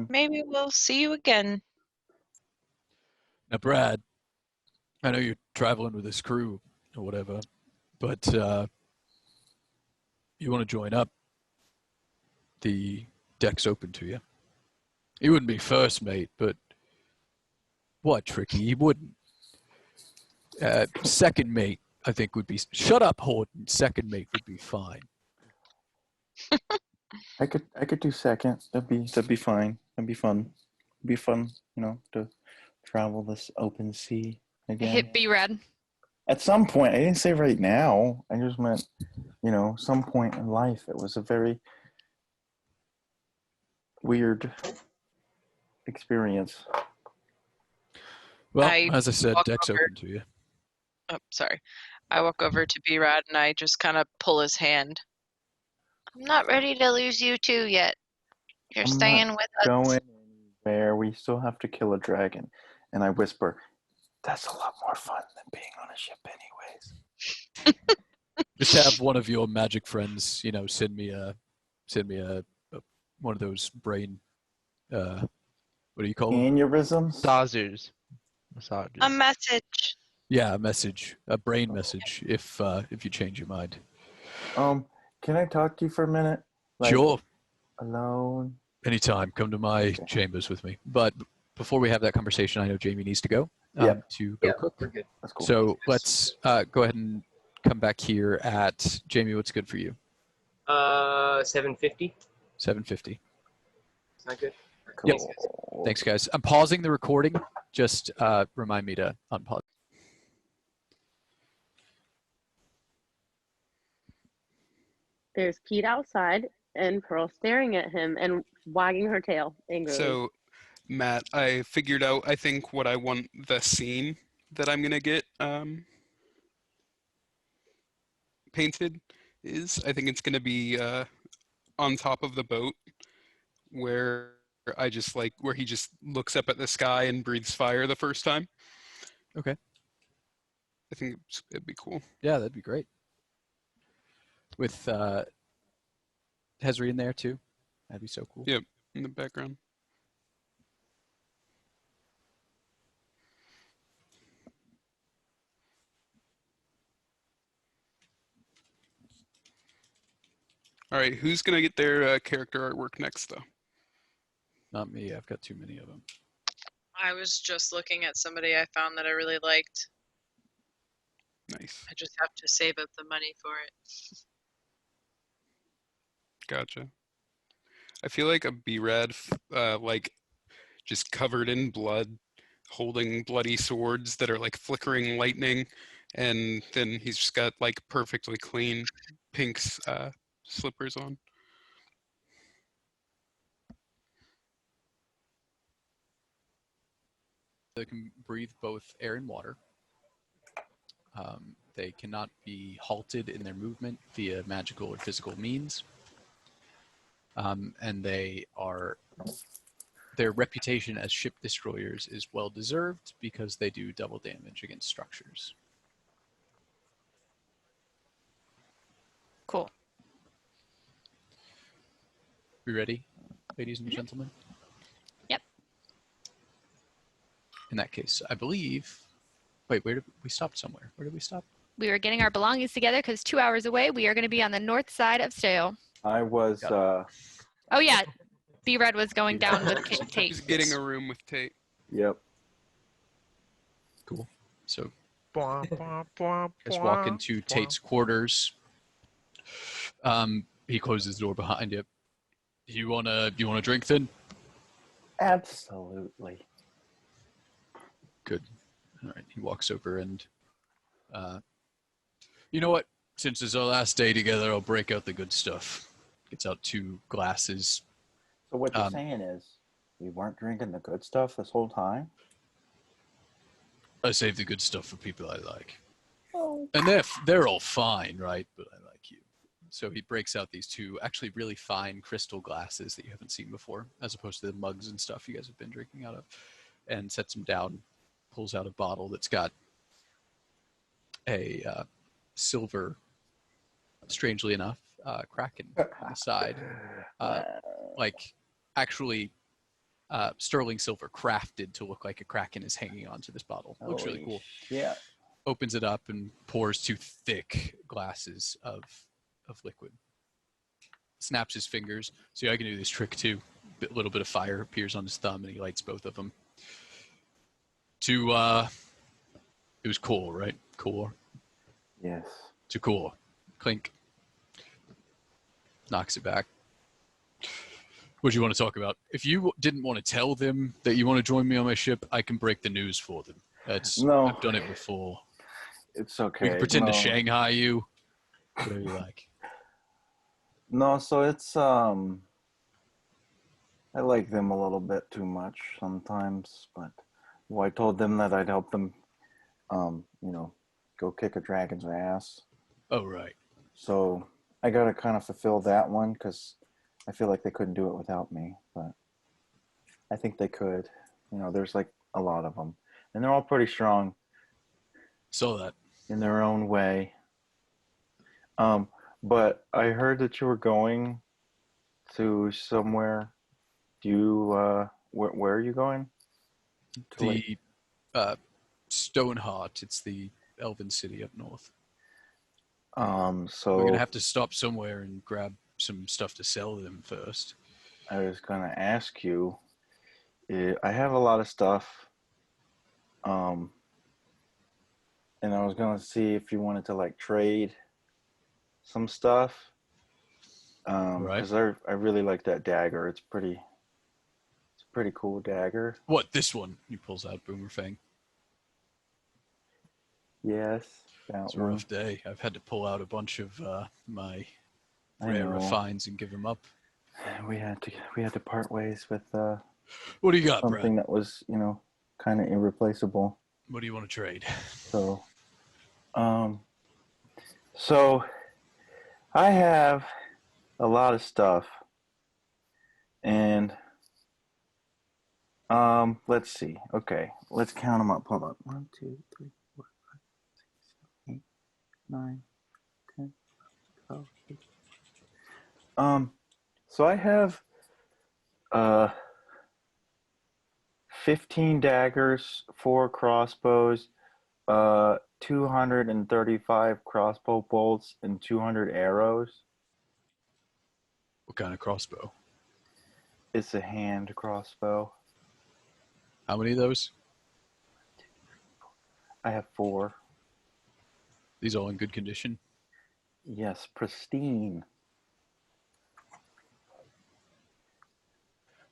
Maybe we'll see you again. Now, Brad, I know you're traveling with this crew or whatever, but you want to join up, the deck's open to you. He wouldn't be first mate, but what, Tricky? He wouldn't. Second mate, I think, would be... Shut up, Horton. Second mate would be fine. I could do second. That'd be fine. That'd be fun. It'd be fun, to travel this open sea again. Hit B red. At some point, I didn't say right now. I just meant, some point in life. It was a very weird experience. Well, as I said, walk deck's over- open to you. Oh, sorry. I walk over to B-Rad and I just kind of pull his hand. I'm not ready to lose you two yet. You're I'm staying not with us. going anywhere. We still have to kill a dragon. And I whisper, that's a lot more fun than being on a ship anyways. Just have one of your magic friends, send me a one of those brain, what do you call them? Aneurysms? Massagers. A message. Yeah, a message, a brain message, if you change your mind. Can I talk to you for a minute? Sure. Alone? Anytime. Come to my chambers with me. But before we have that conversation, I know Jamie needs to go. To go cook. We're good. That's cool. So let's go ahead and come back here at Jamie. What's good for you? 750. 750. Is that good? Cool. Yep. Thanks, guys. I'm pausing the recording. Just remind me to unpause. There's Pete outside and Pearl staring at him and wagging her tail angrily. So, Matt, I figured out, I think, what I want the scene that I'm going to get painted is. I think it's going to be on top of the boat where I just like where he just looks up at the sky and breathes fire the first time. Okay. I think it'd be cool. Yeah, that'd be great. With Hezri in there too. That'd be so cool. Yep, in the background. All right, who's gonna get their character artwork next, though? Not me. I've got too many of them. I was just looking at somebody I found that I really liked. Nice. I just have to save up the money for it. Gotcha. I feel like a B-Rad, like just covered in blood, holding bloody swords that are like flickering lightning, and then he's just got like perfectly clean pink slippers on. They can breathe both air and water. They cannot be halted in their movement via magical or physical means. And their reputation as ship destroyers is well deserved because they do double damage against structures. Cool. We ready, ladies and gentlemen? Yep. In that case, I believe. Wait, where did we stop somewhere? Where did we stop? We were getting our belongings together because 2 hours away, we are going to be on the north side of Stale. I was. Oh, yeah. B-Red was going down with Tate. He's getting a room with Tate. Yep. Cool. So, let's walk into Tate's quarters. He closes the door behind you. You wanna drink then? Absolutely. Good. All right. He walks over and, you know what? Since it's our last day together, I'll break out the good stuff. Gets out 2 glasses. So what you're saying is, we weren't drinking the good stuff this whole time? I save the good stuff for people I like. Oh. And they're all fine, right? But I like you. So he breaks out these 2 actually really fine crystal glasses that you haven't seen before, as opposed to the mugs and stuff you guys have been drinking out of, and sets them down, pulls out a bottle that's got a silver, strangely enough, Kraken on the side. Like, actually sterling silver crafted to look like a Kraken is hanging onto this bottle. Looks really cool. Yeah. Opens it up and pours 2 thick glasses of liquid. Snaps his fingers. See, I can do this trick too. A little bit of fire appears on his thumb and he lights both of them. It was cool, right? Cool. Yes. To cool. Clink. Knocks it back. What do you want to talk about? If you didn't want to tell them that you want to join me on my ship, I can break the news for them. No. I've done it before. It's okay. We can pretend to No. Shanghai you. Whatever you like. No, so it's I like them a little bit too much sometimes, but well, I told them that I'd help them go kick a dragon's ass. Oh, right. So I gotta kind of fulfill that one because I feel like they couldn't do it without me, but I think they could. There's like a lot of them, and they're all pretty strong. Saw that. In their own way. But I heard that you were going to somewhere. Do you, where are you going? The Stoneheart. It's the elven city up north. So we're gonna have to stop somewhere and grab some stuff to sell them first. I was gonna ask you. I have a lot of stuff. And I was gonna see if you wanted to like trade some stuff. Right. Because I really like that dagger. It's a pretty cool dagger. What, this one? He pulls out Boomerfang. Yes. It's a rough day. I've had to pull out a bunch of my rarer finds and give them up. We had to part ways with what do you got, something Brad? that was, kind of irreplaceable. What do you want to trade? So I have a lot of stuff, and Let's see. Okay, let's count them up. Hold up. 1, 2, 3, 4, 5, 6, 7, 8, 9, 10, 12. 13. So I have 15 daggers, 4 crossbows, 235 crossbow bolts, and 200 arrows. What kind of crossbow? It's a hand crossbow. How many of those? I have 4. These all in good condition? Yes, pristine.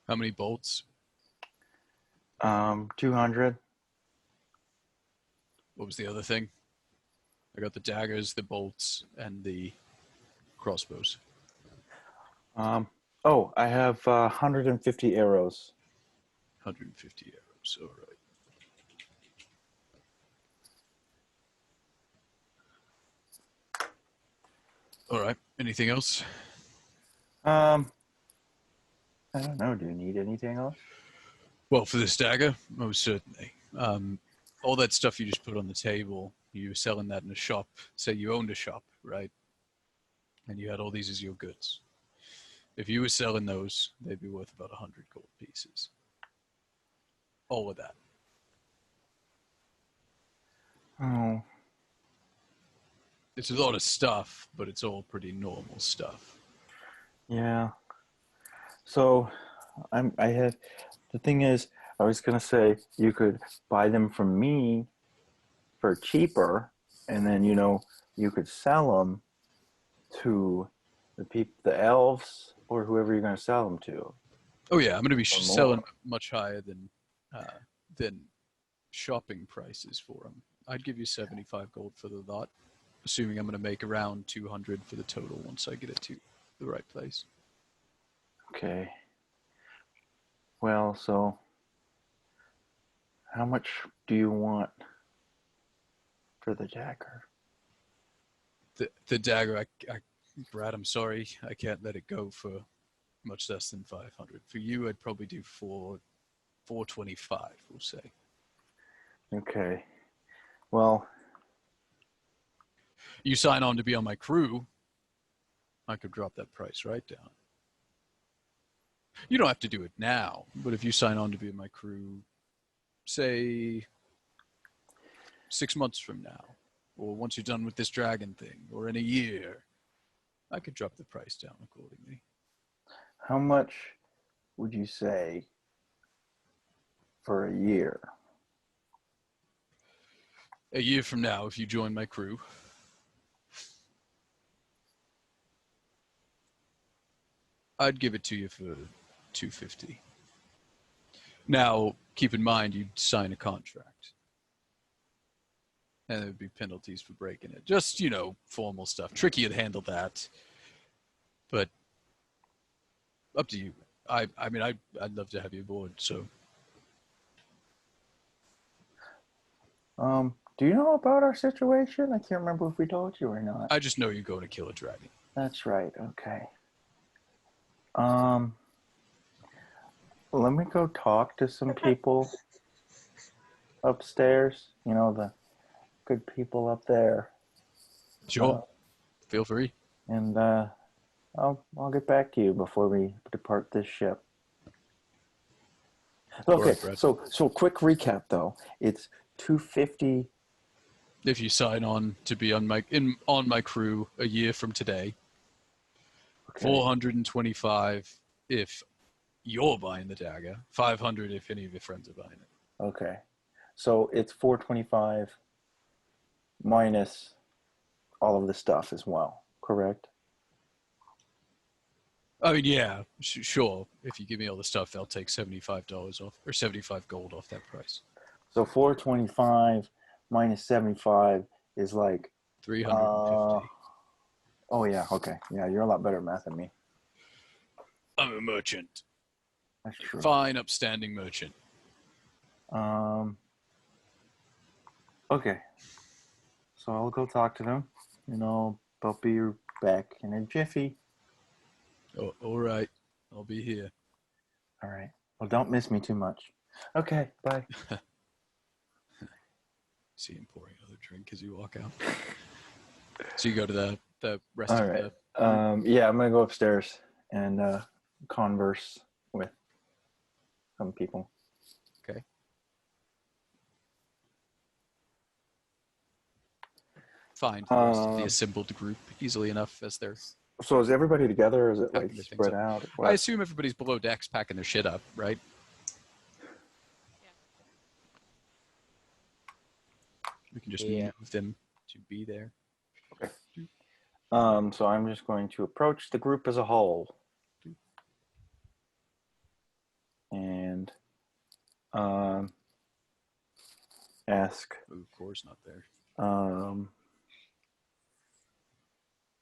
How many bolts? 200. What was the other thing? I got the daggers, the bolts, and the crossbows. Oh, I have 150 arrows. 150 arrows, all right. All right, anything else? I don't know. Do you need anything else? Well, for this dagger, most certainly. All that stuff you just put on the table, you were selling that in a shop. Say you owned a shop, right? And you had all these as your goods. If you were selling those, they'd be worth about 100 gold pieces. All of that. Oh. It's a lot of stuff, but it's all pretty normal stuff. Yeah. So, the thing is, I was gonna say you could buy them from me for cheaper, and then you could sell them to the elves, or whoever you're gonna sell them to. Oh yeah, I'm going to be Or selling more. much higher than shopping prices for them. I'd give you 75 gold for the lot, assuming I'm going to make around 200 for the total once I get it to the right place. Okay. Well, so how much do you want for the dagger? The dagger, Brad, I'm sorry, I can't let it go for much less than 500. For you, I'd probably do 425, we'll say. Okay. Well, You sign on to be on my crew, I could drop that price right down. You don't have to do it now, but if you sign on to be my crew, say 6 months from now, or once you're done with this dragon thing, or in a year, I could drop the price down accordingly. how much would you say for a year? A year from now, if you join my crew, I'd give it to you for 250. Now, keep in mind, you'd sign a contract. And there would be penalties for breaking it. Just, formal stuff. Tricky to handle that. But up to you. I'd love to have you aboard, so. Do you know about our situation? I can't remember if we told you or not. I just know you're going to kill a dragon. That's right. Okay. Let me go talk to some people upstairs. The good people up there. Sure. Feel free. And I'll get back to you before we depart this ship. Okay. Right, so quick recap though. It's 250. If you sign on to be on my crew a year from today. Okay. 425 if you're buying the dagger. 500 if any of your friends are buying it. Okay. So it's 425 minus all of the stuff as well, correct? I mean, yeah, sure. If you give me all the stuff, I'll take $75 off, or 75 gold off that price. So 425 minus 75 is like 350. Oh yeah, okay. Yeah, you're a lot better at math than me. I'm a merchant. That's true. Fine, upstanding merchant. Okay. So I'll go talk to them. I'll be back in a jiffy. Oh, all right. I'll be here. All right. Well, don't miss me too much. Okay, bye. See him pouring another drink as you walk out. So you go to the rest All of right. the. Yeah, I'm gonna go upstairs and converse with some people. Okay. Find the rest of the assembled group easily enough as they're. So is everybody together, or is it packing like their things spread up. out? I assume everybody's below decks packing their shit up, right? We can just Yeah. move them to be there. Okay. So I'm just going to approach the group as a whole. And ask. Ooh, Core's not there.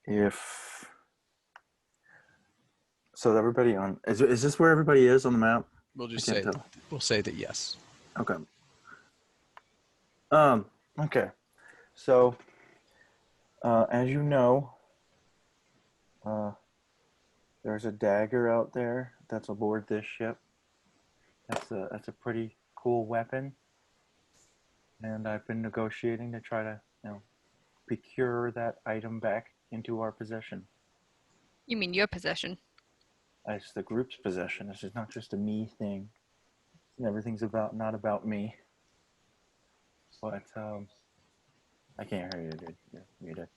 If so, everybody on is this where everybody is on the map? We'll just say that yes. Okay. Okay. So, as you know, there's a dagger out there that's aboard this ship. That's a pretty cool weapon, and I've been negotiating to try to procure that item back into our possession. You mean your possession? It's the group's possession. This is not just a me thing. And everything's not about me. But I can't hear you, dude. You're muted.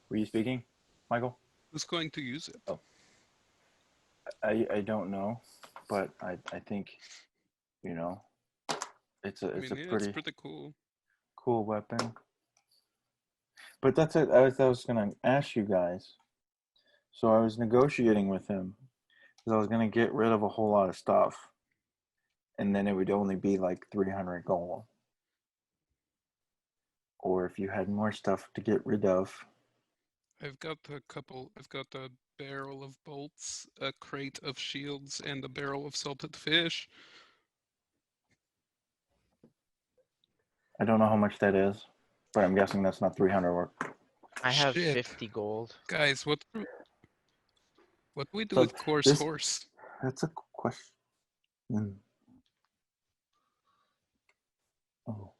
Were you speaking, Michael? Who's going to use it? Oh. I don't know, but I think it's a pretty cool weapon. But that's it. I was gonna ask you guys. So I was negotiating with him because I was gonna get rid of a whole lot of stuff, and then it would only be like 300 gold. Or if you had more stuff to get rid of. I've got a barrel of bolts, a crate of shields, and a barrel of salted fish. I don't know how much that is, but I'm guessing that's not 300 work. I have 50 gold. Guys, what do we do with Core's horse? That's a question. Oh.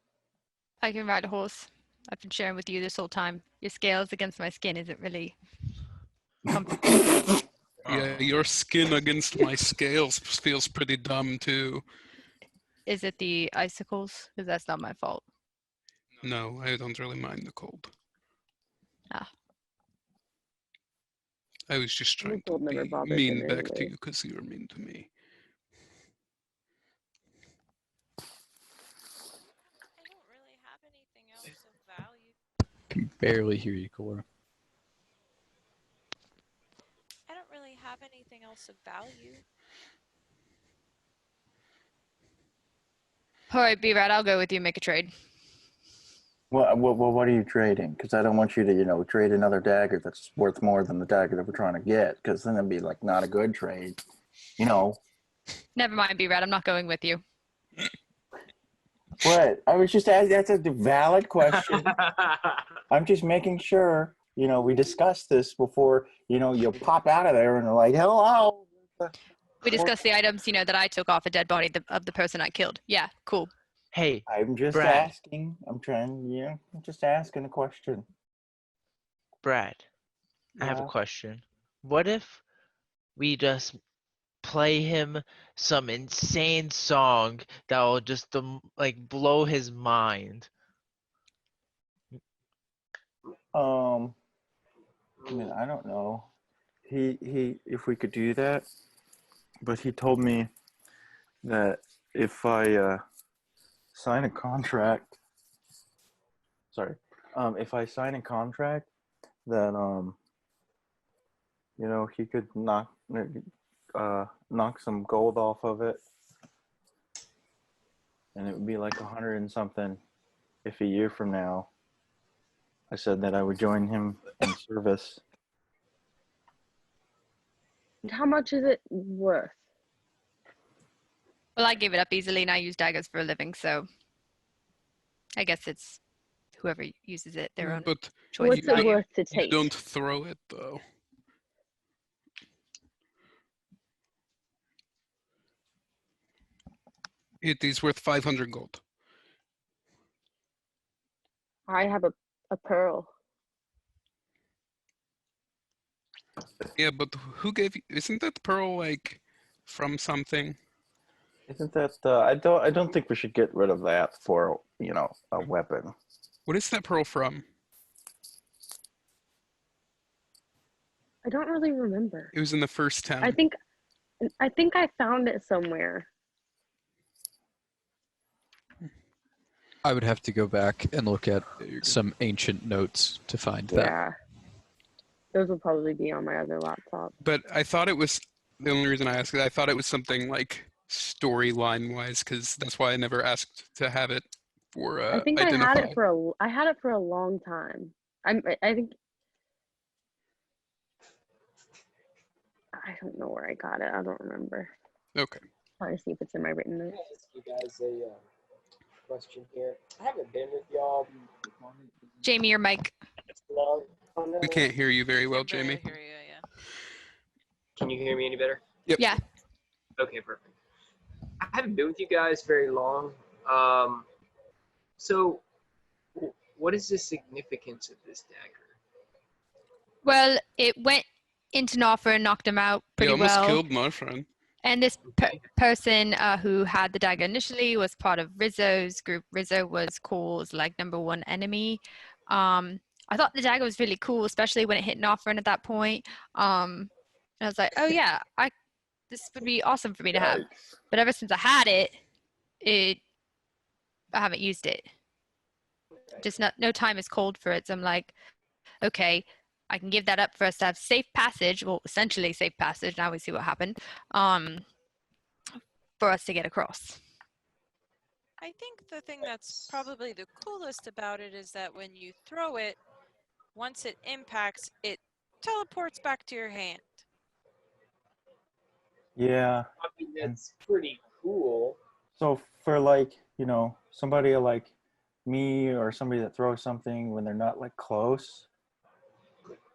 I can ride a horse. I've been sharing with you this whole time. Your scales against my skin isn't really comfortable. Yeah, your skin against my scales feels pretty dumb too. Is it the icicles? Because that's not my fault. No, I don't really mind the cold. Ah. I was just trying to be mean back to you because you were mean to me. I don't really have anything else of value. I can barely hear you, Cora. I don't really have anything else of value. All right, B-Rat, I'll go with you. Make a trade. Well, what are you trading? Because I don't want you to, trade another dagger that's worth more than the dagger that we're trying to get. Because then it'd be like not a good trade, Never mind, B-Rat. I'm not going with you. What? I was just asking. That's a valid question. I'm just making sure. We discussed this before. You pop out of there and are like, "Hello." We discussed the items, that I took off a dead body of the person I killed. Yeah, cool. Hey, I'm just Brad. asking. I'm just asking a question. Brad, I have a question. What if we just play him some insane song that will just blow his mind? I don't know. He if we could do that, but he told me that if I sign a contract, if I sign a contract, that he could knock some gold off of it, and it would be like 100 and something if a year from now I said that I would join him in service. How much is it worth? Well, I gave it up easily, and I use daggers for a living, so I guess it's whoever uses it, their own choice. What's it worth to take? You don't throw it, though. It is worth 500 gold. I have a pearl. Yeah, but who gave you? Isn't that pearl like from something? Isn't that I don't think we should get rid of that for, you know, a weapon. What is that pearl from? I don't really remember. It was in the first town. I think I found it somewhere. I would have to go back and look at some ancient notes to find that. Yeah. Those will probably be on my other laptop. But I thought it was, the only reason I asked is I thought it was something like storyline wise, because that's why I never asked to have it for I think identify. I had it for a long time. I think I don't know where I got it. I don't remember. Okay. Probably see if it's in my written Can notes. I ask you guys a question here? I haven't been with y'all Jamie, your mic. long. We can't hear you very well, Barely Jamie. hear you, yeah. Can you hear me any better? Yep. Yeah. Okay, perfect. I haven't been with you guys very long. So what is the significance of this dagger? Well, it went into Norfa and knocked him out You pretty almost well. killed my friend. And this person who had the dagger initially was part of Rizzo's group. Rizzo was Cole's like #1 enemy. I thought the dagger was really cool, especially when it hit Northern at that point. I was like, oh yeah, this would be awesome for me to have. But ever since I had it, I haven't used it. Just no time is cold for it. So I'm like, okay, I can give that up for us to have safe passage. Well, essentially safe passage. Now we see what happened. For us to get across. I think the thing that's probably the coolest about it is that when you throw it, once it impacts, it teleports back to your hand. Yeah. I mean, that's pretty cool. So for like, you know, somebody like me or somebody that throws something when they're not like close,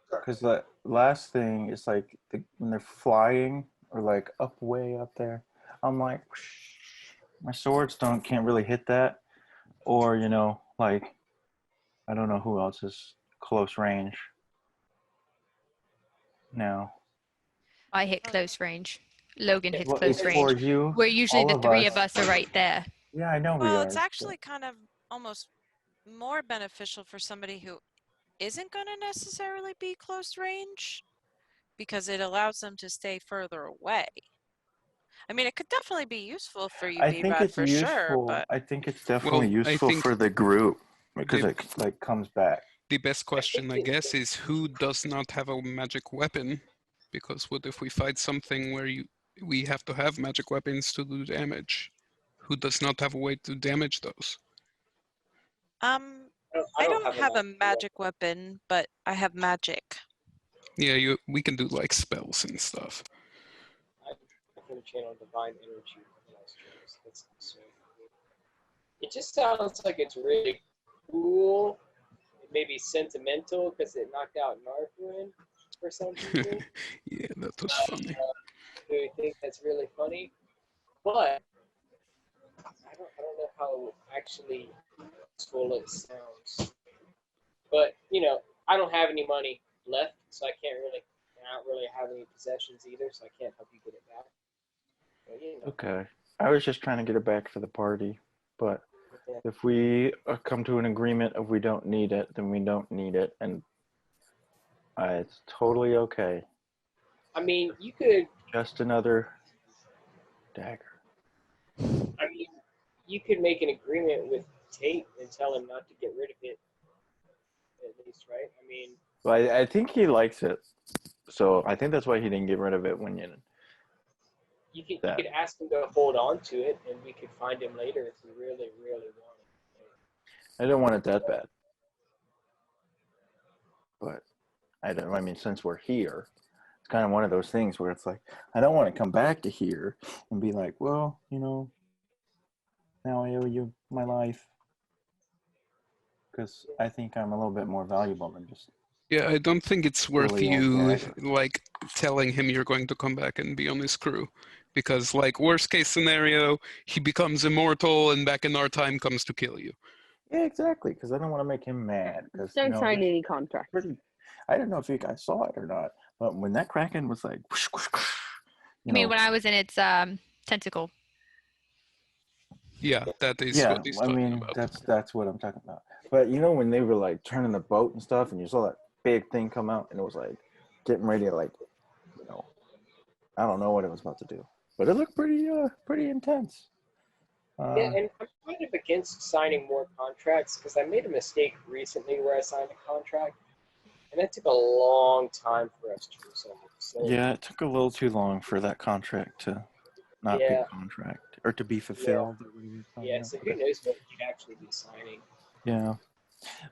because the last thing is like when they're flying or like up way up there, I'm like, my swords can't really hit that, or you know, like I don't know who else is close range now. I hit close range. Logan hits Well, close it's range. for you. Where usually all the of three us. of us are right there. Yeah, I know we Well, are. it's actually kind of almost more beneficial for somebody who isn't going to necessarily be close range because it allows them to stay further away. I mean, it could definitely be useful for you, I think B-Rad, it's for sure, useful. but I think it's definitely Well, I useful think for the group because the- it like comes back. The best question, I guess, is who does not have a magic weapon? Because what if we fight something where we have to have magic weapons to do damage? Who does not have a way to damage those? I don't have a magic weapon, but I have magic. Yeah, we can do like spells and stuff. I can channel divine energy. So it just sounds like it's really cool. Maybe sentimental because it knocked out Narfrin for some people. Yeah, that was funny. Who think that's really funny, but I don't know how actually useful it sounds. But you know, I don't have any money left, so I don't really have any possessions either, so I can't help you get it back. But, you know. Okay. I was just trying to get it back for the party, but if we come to an agreement if we don't need it, then we don't need it, and it's totally okay. I mean, you could. Just another dagger. I mean, you could make an agreement with Tate and tell him not to get rid of it. At least, right? I mean. Well, I think he likes it, so I think that's why he didn't get rid of it when you. You could ask him to hold on to it, and we could find him later if we really, really want it. I don't want it that bad, but I don't. I mean, since we're here, it's kind of one of those things where it's like I don't want to come back to here and be like, well, you know, now I owe you my life, because I think I'm a little bit more valuable than just Yeah, I don't think it's worth Silly old you guy. like telling him you're going to come back and be on his crew, because like worst case scenario, he becomes immortal and back in our time comes to kill you. Yeah, exactly. Because I don't want to make him mad. Because Don't sign any contracts. I don't know if you guys saw it or not, but when that Kraken was like, whoosh, whoosh, whoosh, I mean, when I was in its tentacle. Yeah, that is yeah, what he's I talking mean about. that's what I'm talking about. But you know when they were like turning the boat and stuff, and you saw that big thing come out, and it was like getting ready to like, I don't know what it was about to do, but it looked pretty intense. Yeah, and I'm kind of against signing more contracts because I made a mistake recently where I signed a contract, and that took a long time for us to resolve. So Yeah, it took a little too long for that contract to not be yeah, a contract or to be yeah, fulfilled. Or whatever it's called, yeah. So who knows what you'd actually be signing? Yeah,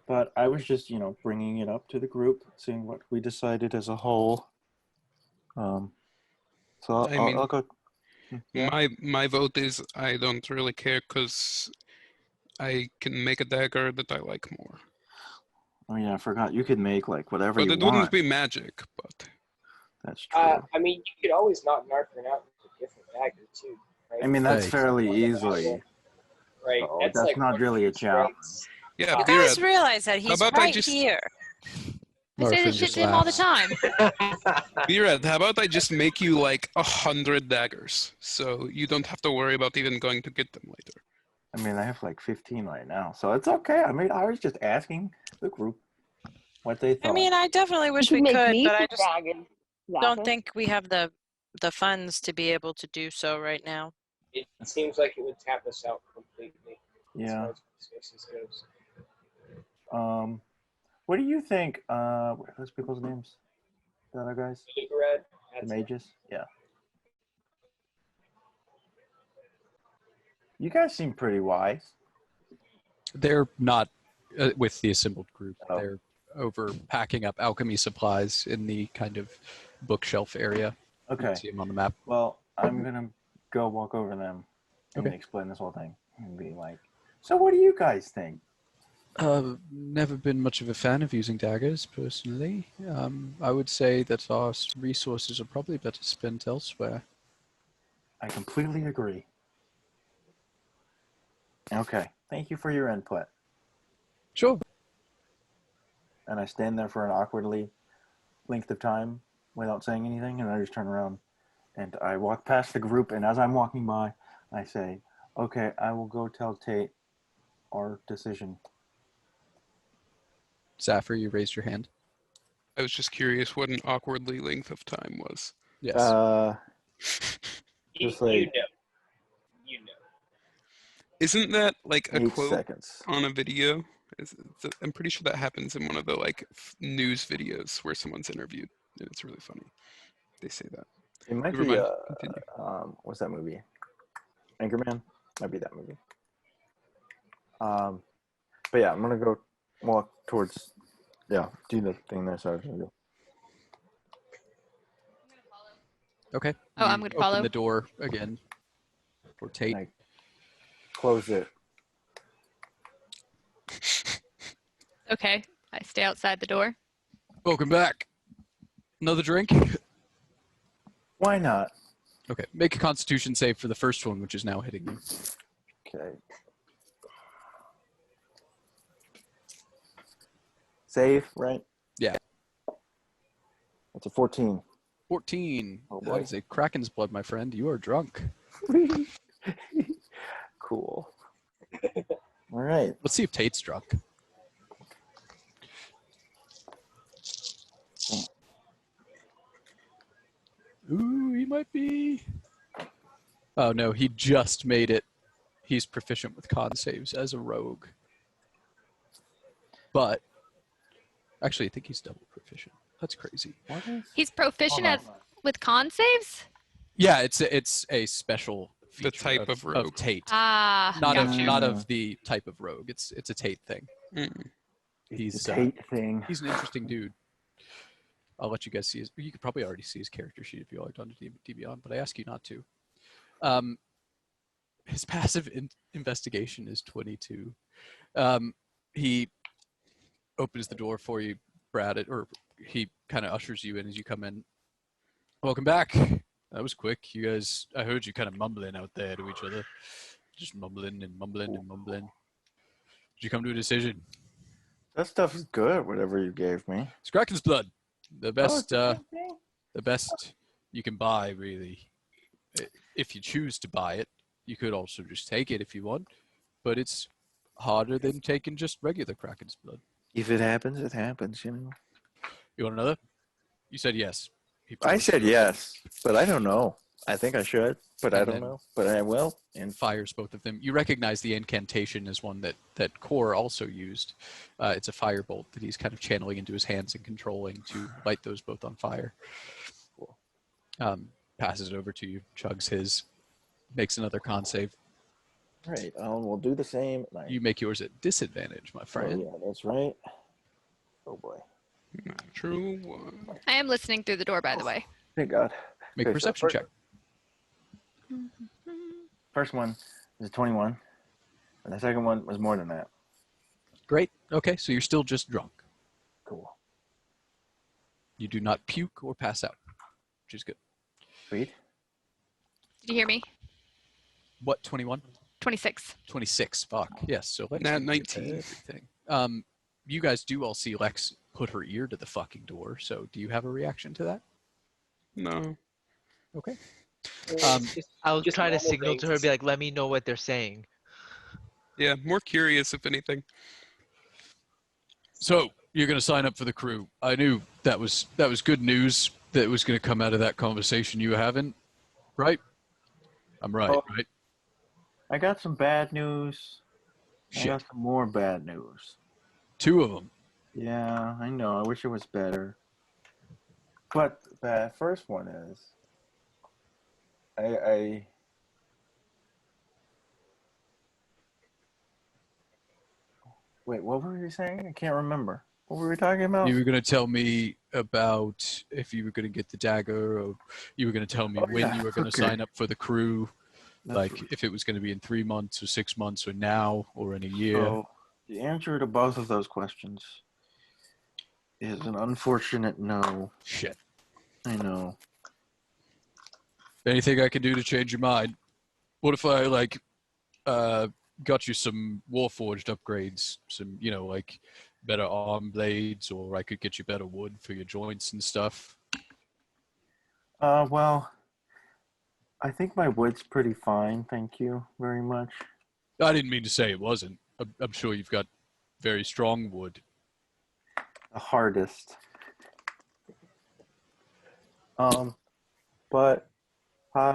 but I was just bringing it up to the group, seeing what we decided as a whole. So I mean, I'll go. Yeah. my vote is I don't really care because I can make a dagger that I like more. Oh yeah, I forgot. You could make like whatever But you it wouldn't want. be magic, but That's true. I mean, you could always knock Narfern out with a different dagger too, right? I mean, that's Hey. fairly easily. Right. So That's that's like not one really a two challenge. strikes. yeah, You guys realize that he's about I right just- here. I say Narfin this shit just to him all the laughs. time. B-Red, how about I just make you like 100 daggers, so you don't have to worry about even going to get them later. I mean, I have like 15 right now, so it's okay. I mean, I was just asking the group what they thought. I mean, I definitely wish we can make could, me but I some just dragons, don't Zappa. think we have the funds to be able to do so right now. It seems like it would tap us out completely as Yeah. far as resources goes. What do you think? What are those people's names? The other guys? Red, The mages? Yeah. You guys seem pretty wise. They're not with the assembled group. Oh. They're over packing up alchemy supplies in the kind of bookshelf area. You Okay. can see them on the map. Well, I'm gonna go walk over to them and Okay. explain this whole thing and be like, so what do you guys think? Never been much of a fan of using daggers, personally. I would say that our resources are probably better spent elsewhere. I completely agree. Okay. Thank you for your input. Sure. And I stand there for an awkwardly length of time without saying anything, and I just turn around and I walk past the group, and as I'm walking by, I say, okay, I will go tell Tate our decision. Zafir, you raised your hand. I was just curious what an awkwardly length of time was. Yes. Just You like know. You know. Isn't that like a 8 quote seconds. on a video? I'm pretty sure that happens in one of the like news videos where someone's interviewed, and it's really funny. They say that. It might Never be, mind. Continue. what's that movie? Anchorman? Might be that movie. But yeah, I'm going to go walk towards, do the thing there. So I Okay. Oh, I'm You gonna follow. Open the door again for Tate. I close it. Okay, I stay outside the door. Welcome back. Another drink? Why not? Okay. Make a constitution save for the first one, which is now hitting you. Okay. Save, right? Yeah. That's a 14. 14. Oh, That boy. is a Kraken's blood, my friend. You are drunk. Cool. All right. Let's see if Tate's drunk. Ooh, he might be. Oh, no, he just made it. He's proficient with con saves as a rogue. But, actually, I think he's double proficient. That's crazy. He's proficient with con saves? Yeah, it's a special feature The type of rogue. Tate. Ah, Not gotcha. of the type of rogue. It's a Tate thing. He's It's a Tate thing. He's an interesting dude. I'll let you guys see his. You could probably already see his character sheet if you logged on to DBon, but I ask you not to. His passive investigation is 22. He opens the door for you, Brad, or he kind of ushers you in as you come in. Welcome back. That was quick. You guys, I heard you kind of mumbling out there to each other. Just mumbling and mumbling and mumbling. Did you come to a decision? That stuff is good, whatever you gave me. It's Kraken's blood. The best, okay. the best you can buy, really. If you choose to buy it, you could also just take it if you want. But it's harder than taking just regular Kraken's blood. If it happens, it happens, you know. You want another? You said yes. I said yes, but I don't know. I think I should, but I don't then- know. But I will. And Fires both of them. You recognize the incantation as one that Kor also used. It's a firebolt that he's kind of channeling into his hands and controlling to light those both on fire. Passes it over to you, chugs his, makes another con save. right, we'll do the same. You make yours at disadvantage, my friend. Oh, yeah, that's right. Oh boy. Natural one. I am listening through the door, by the way. Thank God. Make a Okay, so perception check. First one is 21, and the second one was more than that. Great. Okay, so you're still just drunk. Cool. You do not puke or pass out, which is good. Sweet. Did you hear me? What, 21? 26. 26. Fuck. Yes. So let's Nat get 19. everything. You guys do all see Lex put her ear to the fucking door. So do you have a reaction to that? No. Okay. I'll just try to normal signal to her, things. be like, let me know what they're saying. Yeah, more curious if anything. So you're going to sign up for the crew. I knew that was good news that was going to come out of that conversation you were having, right? I'm right, Oh. right? I got some bad news. I Shit. got some more bad news. 2 of them. Yeah, I know. I wish it was better. But the first one is, I wait. What were you saying? I can't remember. What were we talking about? You were going to tell me about if you were going to get the dagger, or you were going to tell me Oh, when yeah, you were going to okay. sign up for the crew, That's like if it was going to be in 3 months or 6 months or now or in a year. So the answer to both of those questions is an unfortunate no. Shit. I know. Anything I can do to change your mind? What if I got you some Warforged upgrades, some like better arm blades, or I could get you better wood for your joints and stuff? Well, I think my wood's pretty fine. Thank you very much. I didn't mean to say it wasn't. I'm sure you've got very strong wood. The hardest. But I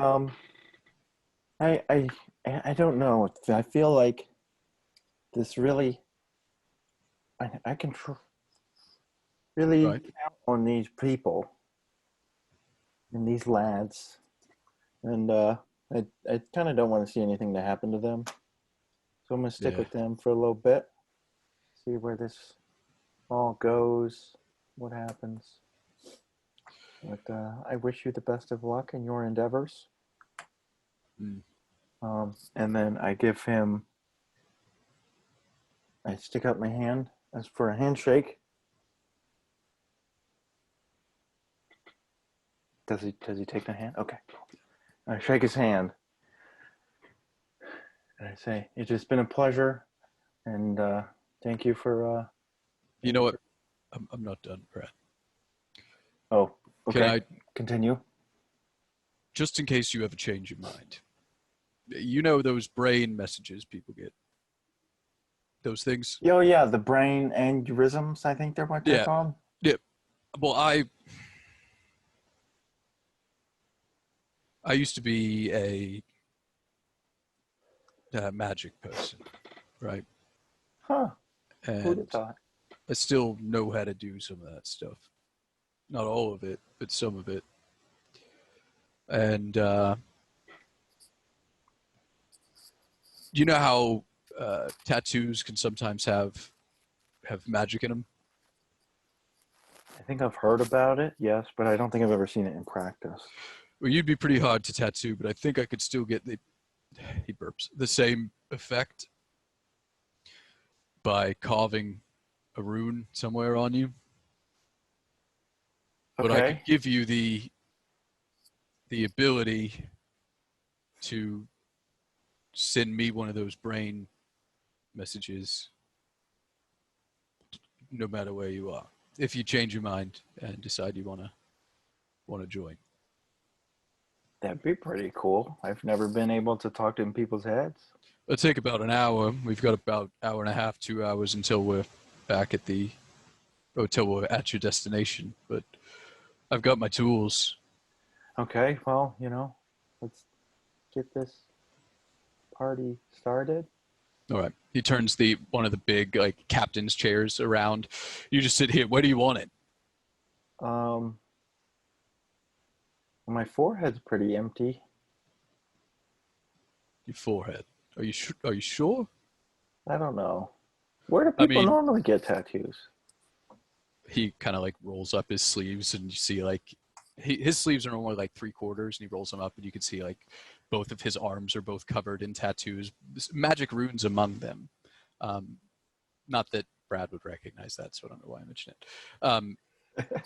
don't know. I feel like this really, I can really Right. count on these people and these lads, and I kind of don't want to see anything to happen to them, so I'm gonna stick Yeah. with them for a little bit, see where this all goes, what happens. But I wish you the best of luck in your endeavors. Mm. And then I give him, I stick out my hand as for a handshake. Does he take the hand? Okay. I shake his hand. And I say, it's just been a pleasure. And thank you for... You know what? I'm not done, Brad. Oh, okay. Can I, Continue. just in case you ever change your mind, you know those brain messages people get? Those things? Oh, yeah, the brain aneurysms, I think they're what they're Yeah. called. Yeah. Well, I used to be a magic person, right? Huh. Who'd have And thought? I still know how to do some of that stuff. Not all of it, but some of it. And you know how tattoos can sometimes have magic in them? I think I've heard about it, yes, but I don't think I've ever seen it in practice. Well, you'd be pretty hard to tattoo, but I think I could still get he burps, the same effect by carving a rune somewhere on you. But I could Okay. give you the ability to send me one of those brain messages no matter where you are. If you change your mind and decide you wanna join. That'd be pretty cool. I've never been able to talk in people's heads. It'll take about an hour. We've got about hour and a half, 2 hours until we're back at the until we're at your destination. But I've got my tools. Okay, well, let's get this party started. All right. He turns one of the big captain's chairs around. You just sit here. Where do you want it? My forehead's pretty empty. Your forehead. Are you sure? I don't know. Where do people normally get tattoos? He kind of rolls up his sleeves, and you see his sleeves are only 3/4, and he rolls them up, and you can see both of his arms are both covered in tattoos, magic runes among them. Not that Brad would recognize that, so I don't know why I mentioned it.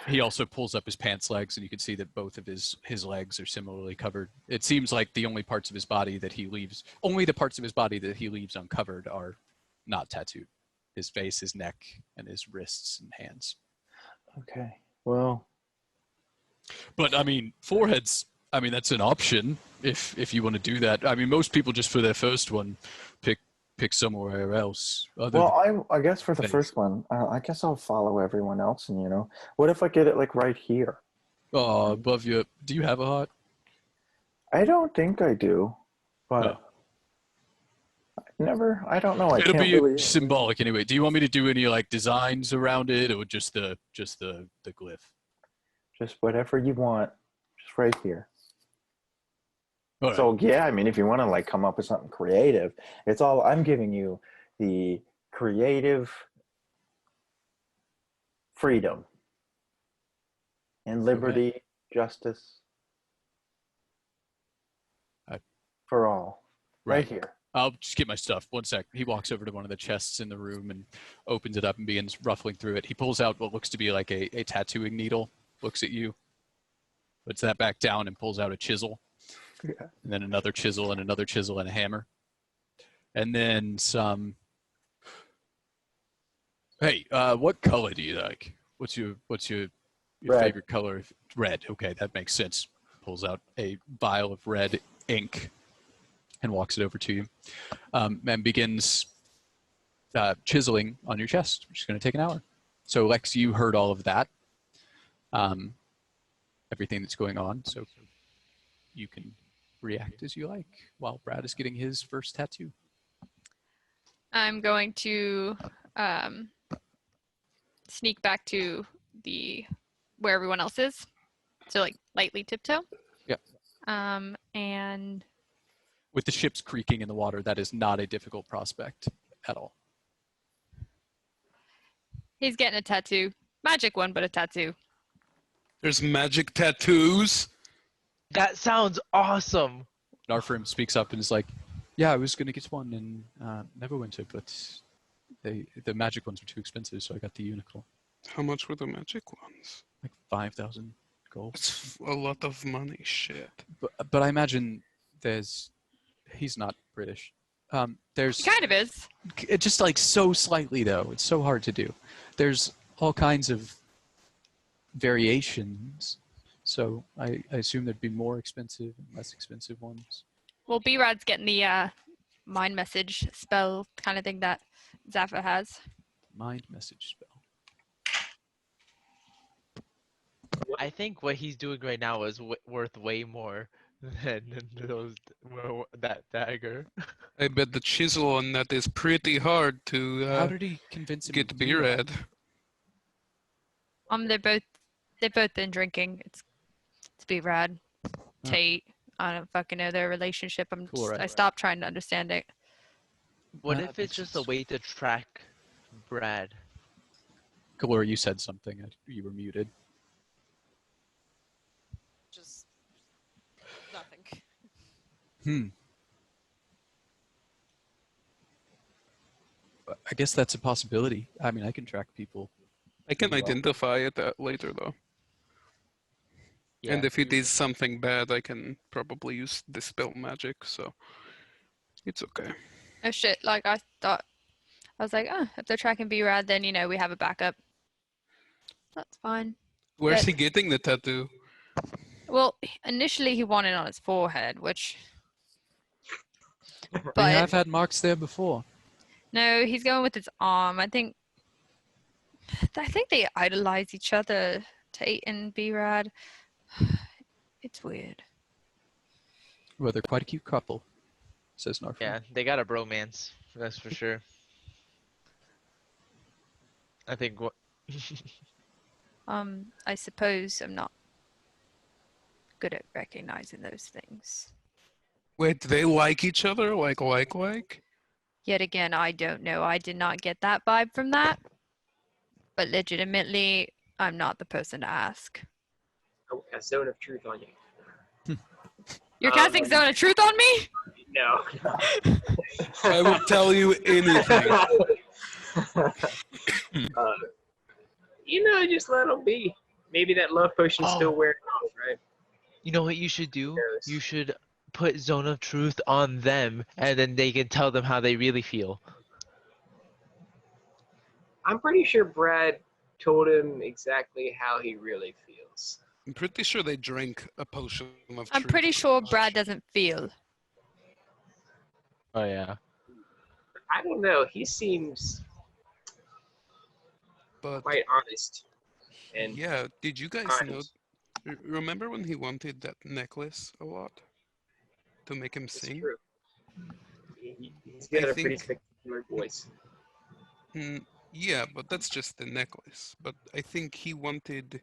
He also pulls up his pants legs, and you can see that both of his legs are similarly covered. It seems like the only parts of his body that he leaves uncovered are not tattooed. His face, his neck, and his wrists and hands. Okay, well. But foreheads. That's an option if you want to do that. Most people just for their first one pick somewhere else. I guess for the first one, I guess I'll follow everyone else, and what if I get it right here? Oh, above you. Do you have a heart? I don't think I do, but I don't know. It'll be symbolic anyway. Do you want me to do any designs around it, or just the glyph? Just whatever you want, just right here. Right. So yeah, if you want to come up with something creative, I'm giving you the creative freedom and liberty, justice for all. Right here. I'll just get my stuff. One sec. He walks over to one of the chests in the room and opens it up and begins ruffling through it. He pulls out what looks to be a tattooing needle, looks at you, puts that back down, and pulls out a chisel. Yeah. And then another chisel and another chisel and a hammer. And then some. Hey, what color do you like? What's your favorite color? Red. Okay, that makes sense. Pulls out a vial of red ink and walks it over to you. And begins chiseling on your chest, which is going to take an hour. So Lex, you heard all of that. Everything that's going on. So you can react as you like while Brad is getting his first tattoo. I'm going to sneak back to where everyone else is. So lightly tiptoe. Yeah. And with the ships creaking in the water, that is not a difficult prospect at all. He's getting a tattoo. Magic one, but a tattoo. There's magic tattoos? That sounds awesome. Narfrim speaks up and is like, yeah, I was going to get one in Neverwinter, but the magic ones were too expensive, so I got the unicorn. How much were the magic ones? 5,000 gold. That's a lot of money, shit. But I imagine he's not British. He kind of is. It's just so slightly, though. It's so hard to do. There's all kinds of variations. So I assume there'd be more expensive and less expensive ones. Well, B-Rod's getting the mind message spell kind of thing that Zaffa has. Mind message spell. I think what he's doing right now is worth way more than that dagger. I bet the chisel on that is pretty hard to How did he convince him get to beer do at. They've both been drinking. It's B-Rod, Tate. I don't fucking know their relationship. I stopped trying to understand it. What if it's just a way to track Brad? Kalora, you said something. You were muted. Just nothing. I guess that's a possibility. I can track people I can You're welcome. identify it later though. Yeah. And if it is something bad, I can probably use dispel magic, so it's okay. Oh shit! Like I thought, I was like, oh, if they're tracking B-Rad, then we have a backup. That's fine. Where's But- he getting the tattoo? Well, initially he wanted it on his forehead, which. We But have had marks there before. no, he's going with his arm. I think they idolize each other, Tate and B-Rad. It's weird. Well, they're quite a cute couple, says Narfin. Yeah, they got a bromance. That's for sure. I think what. I suppose I'm not good at recognizing those things. Wait, they like each other? Like? Yet again, I don't know. I did not get that vibe from that. But legitimately, I'm not the person to ask. Oh, a zone of truth on you. You're casting Zone of Truth on me? No. I will tell you anything. Just let them be. Maybe that love potion's still wearing off, right? You know what you should do? You should put Zone of Truth on them, and then they can tell them how they really feel. I'm pretty sure Brad told him exactly how he really feels. I'm pretty sure they drank a potion of I'm truth. pretty sure Brad doesn't feel. Oh yeah. I don't know. He seems quite honest. And yeah, did you guys kind. know? Remember when he wanted that necklace a lot to make him sing? True. He's got a pretty spectacular voice. Yeah, but that's just the necklace. But I think he wanted.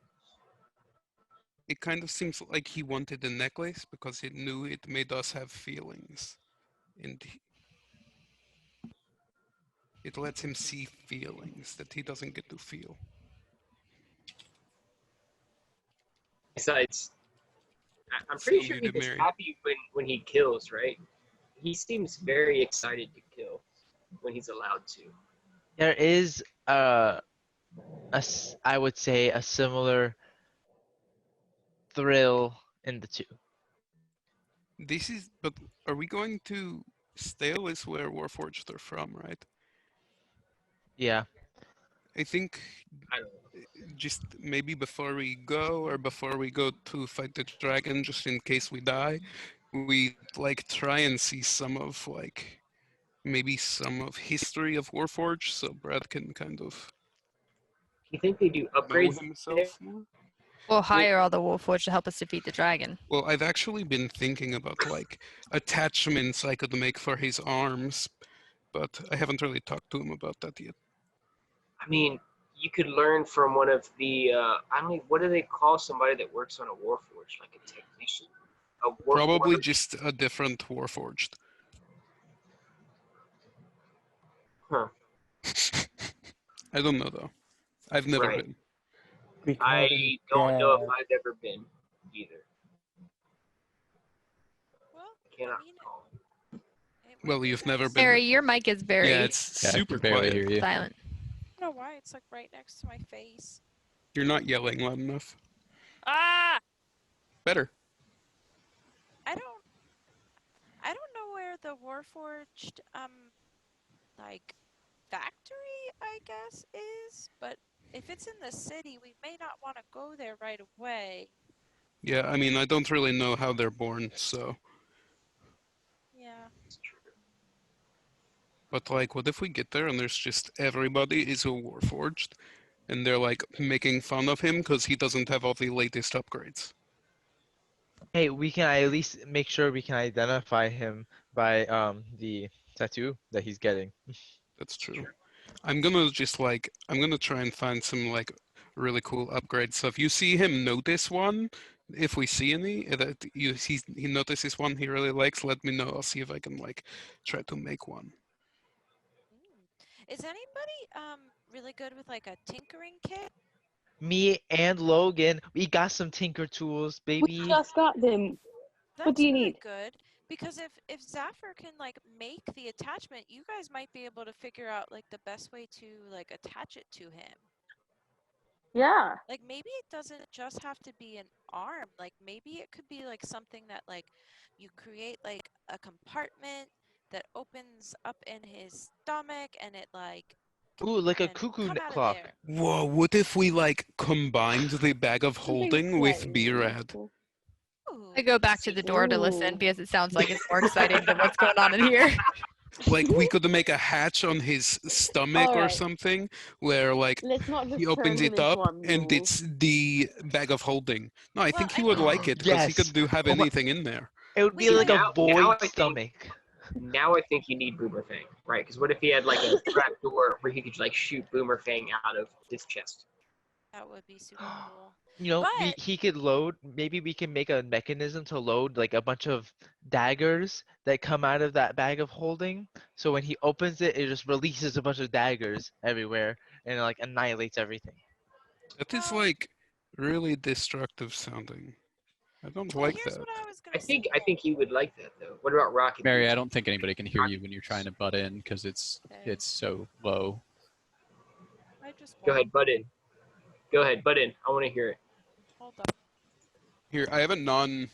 It kind of seems like he wanted the necklace because he knew it made us have feelings, and it lets him see feelings that he doesn't get to feel. Besides, I'm pretty So sure you he did was marry. happy when he kills, right? He seems very excited to kill when he's allowed to. There is I would say a similar thrill in the two. But are we going to Stale is where Warforged are from, right? Yeah. I think just maybe before we go to fight the dragon, just in case we die, we try and see some of maybe some of history of Warforged, so Brad can kind of You think they do know upgrades himself more. Or hire all the Warforged to help us defeat the dragon. Well, I've actually been thinking about attachments I could make for his arms, but I haven't really talked to him about that yet. I mean, you could learn from one of the I don't know, what do they call somebody that works on a Warforged, like a technician? Probably just a different Warforged. Huh. I don't know though. I've never Right. been. I don't know if I've ever been either. Cannot recall. Well, you've never been. Harry, your mic is very Yeah, it's super quiet. silent. I don't know why it's like right next to my face. You're not yelling loud enough. Ah! Better. I don't know where the Warforged factory, I guess, is, but if it's in the city, we may not want to go there right away. Yeah, I mean, I don't really know how they're born, so. Yeah. But what if we get there and there's just everybody is a Warforged, and they're making fun of him because he doesn't have all the latest upgrades? Hey, we can at least make sure we can identify him by the tattoo that he's getting. That's true. I'm gonna I'm gonna try and find some really cool upgrades. So if you see him notice one, if we see any that he notices one he really likes, let me know. I'll see if I can try to make one. Is anybody really good with a tinkering kit? Me and Logan, we got some tinker tools, baby. We just got them. That's What do you really need? good, because if Zafir can make the attachment, you guys might be able to figure out the best way to attach it to him. Yeah. Like maybe it doesn't just have to be an arm. Like maybe it could be like something that like you create like a compartment that opens up in his stomach and it like Ooh, like a can cuckoo come out of clock. there. Whoa, what if we like combined the bag of Something holding with slightly B-Rad? useful. I go back to the door to listen Ooh. because it sounds like it's more exciting than what's going on in here. Like we could make a hatch on his stomach or Alright, something where like let's not he just opens turn him it into up a and mule. it's the bag of holding. No, I Well, think he I would mean, like it because he Yes. could have Oh my, anything in there. it would be wait, like a Now void I think stomach. now I think you need Boomerfang, right? Because what if he had like a trap door where he could like shoot Boomerfang out of his chest? that would be super cool. You know, But he could load, maybe we can make a mechanism to load like a bunch of daggers that come out of that bag of holding. So when he opens it, it just releases a bunch of daggers everywhere and it, like annihilates everything. That is well, like really destructive sounding. I don't well, like here's that. what I was I gonna say think I then. think he would like that though. What about Rocket? Mary, I Boots? don't think anybody can hear you when you're trying to butt in because Okay. it's so low. I just Go want ahead, butt in. Go ahead, butt in. I want to hear it. hold on. Here, I have a non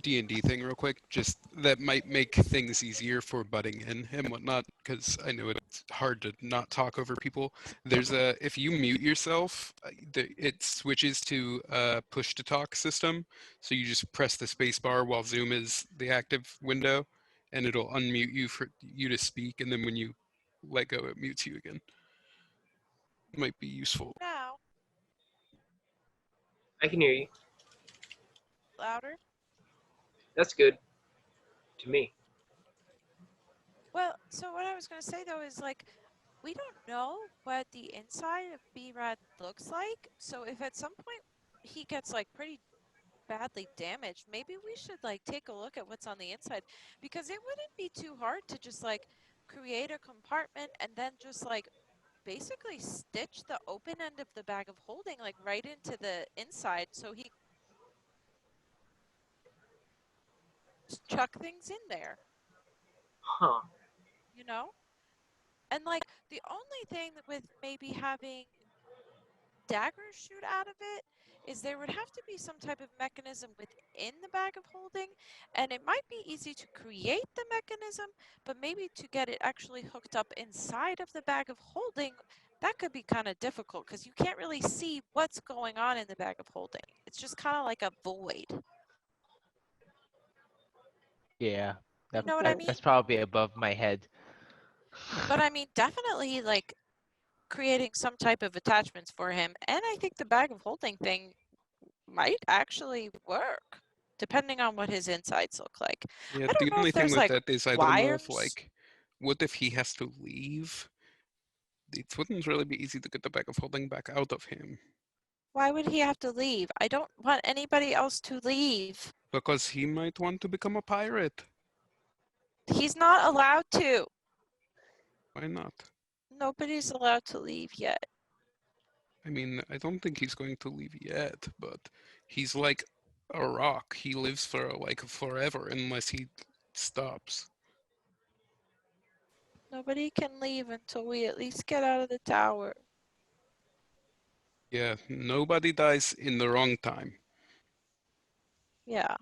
D&D thing real quick, just that might make things easier for butting in and whatnot, because I know it's hard to not talk over people. There's a, if you mute yourself, it switches to a push to talk system. So you just press the space bar while Zoom is the active window, and it'll unmute you for you to speak, and then when you let go, it mutes you again. Might be useful. Now, I can hear you. louder. That's good to me. Well, so what I was gonna say though is like we don't know what the inside of B-Rad looks like. So if at some point he gets like pretty badly damaged, maybe we should like take a look at what's on the inside because it wouldn't be too hard to just like create a compartment and then just like basically stitch the open end of the bag of holding like right into the inside so he just chuck things in there, Huh. you know? And like the only thing with maybe having daggers shoot out of it is there would have to be some type of mechanism within the bag of holding, and it might be easy to create the mechanism, but maybe to get it actually hooked up inside of the bag of holding, that could be kind of difficult because you can't really see what's going on in the bag of holding. It's just kind of like a void. Yeah, You know what I mean? that's probably above my head. But I mean, definitely like creating some type of attachments for him, and I think the bag of holding thing might actually work depending on what his insides look like. Yeah, I the don't know only if thing there's with like that is I don't know if wires. like, what if he has to leave? It wouldn't really be easy to get the bag of holding back out of him. Why would he have to leave? I don't want anybody else to leave. Because he might want to become a pirate. He's not allowed to. Why not? Nobody's allowed to leave yet. I mean, I don't think he's going to leave yet, but he's like a rock. He lives for like forever unless he stops. Nobody can leave until we at least get out of the tower. Yeah, nobody dies in the wrong time Yeah.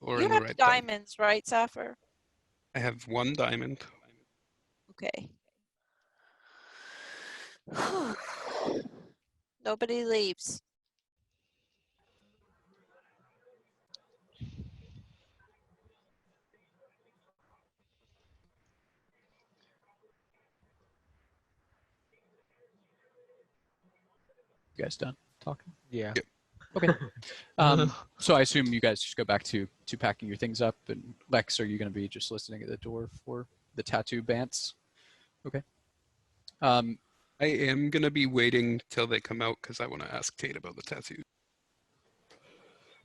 or You in the have right time. diamonds, right, Zephyr? I have one diamond. Okay. Nobody leaves. You guys done talking? Yeah. Yep. Okay. So I assume you guys just go back to packing your things up. And Lex, are you going to be just listening at the door for the tattoo bants? Okay. I am gonna be waiting till they come out because I want to ask Tate about the tattoo.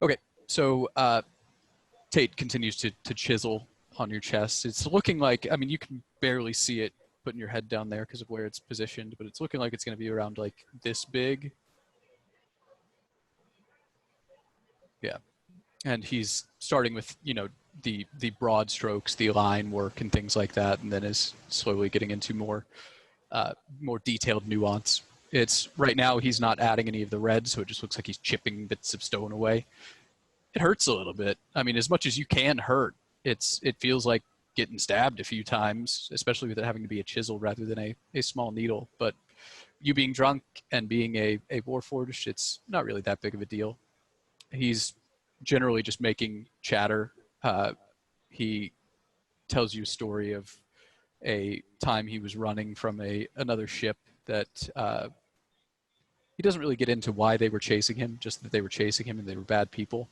Okay. So Tate continues to chisel on your chest. It's looking like, I mean, you can barely see it putting your head down there because of where it's positioned, but it's looking like it's going to be around like this big. Yeah. And he's starting with, you know, the broad strokes, the line work and things like that, and then is slowly getting into more detailed nuance. It's right now he's not adding any of the red, so it just looks like he's chipping bits of stone away. It hurts a little bit. I mean, as much as you can hurt, it feels like getting stabbed a few times, especially with it having to be a chisel rather than a small needle. But you being drunk and being a warforged, it's not really that big of a deal. He's generally just making chatter. He tells you a story of a time he was running from another ship that he doesn't really get into why they were chasing him, just that they were chasing him and they were bad people.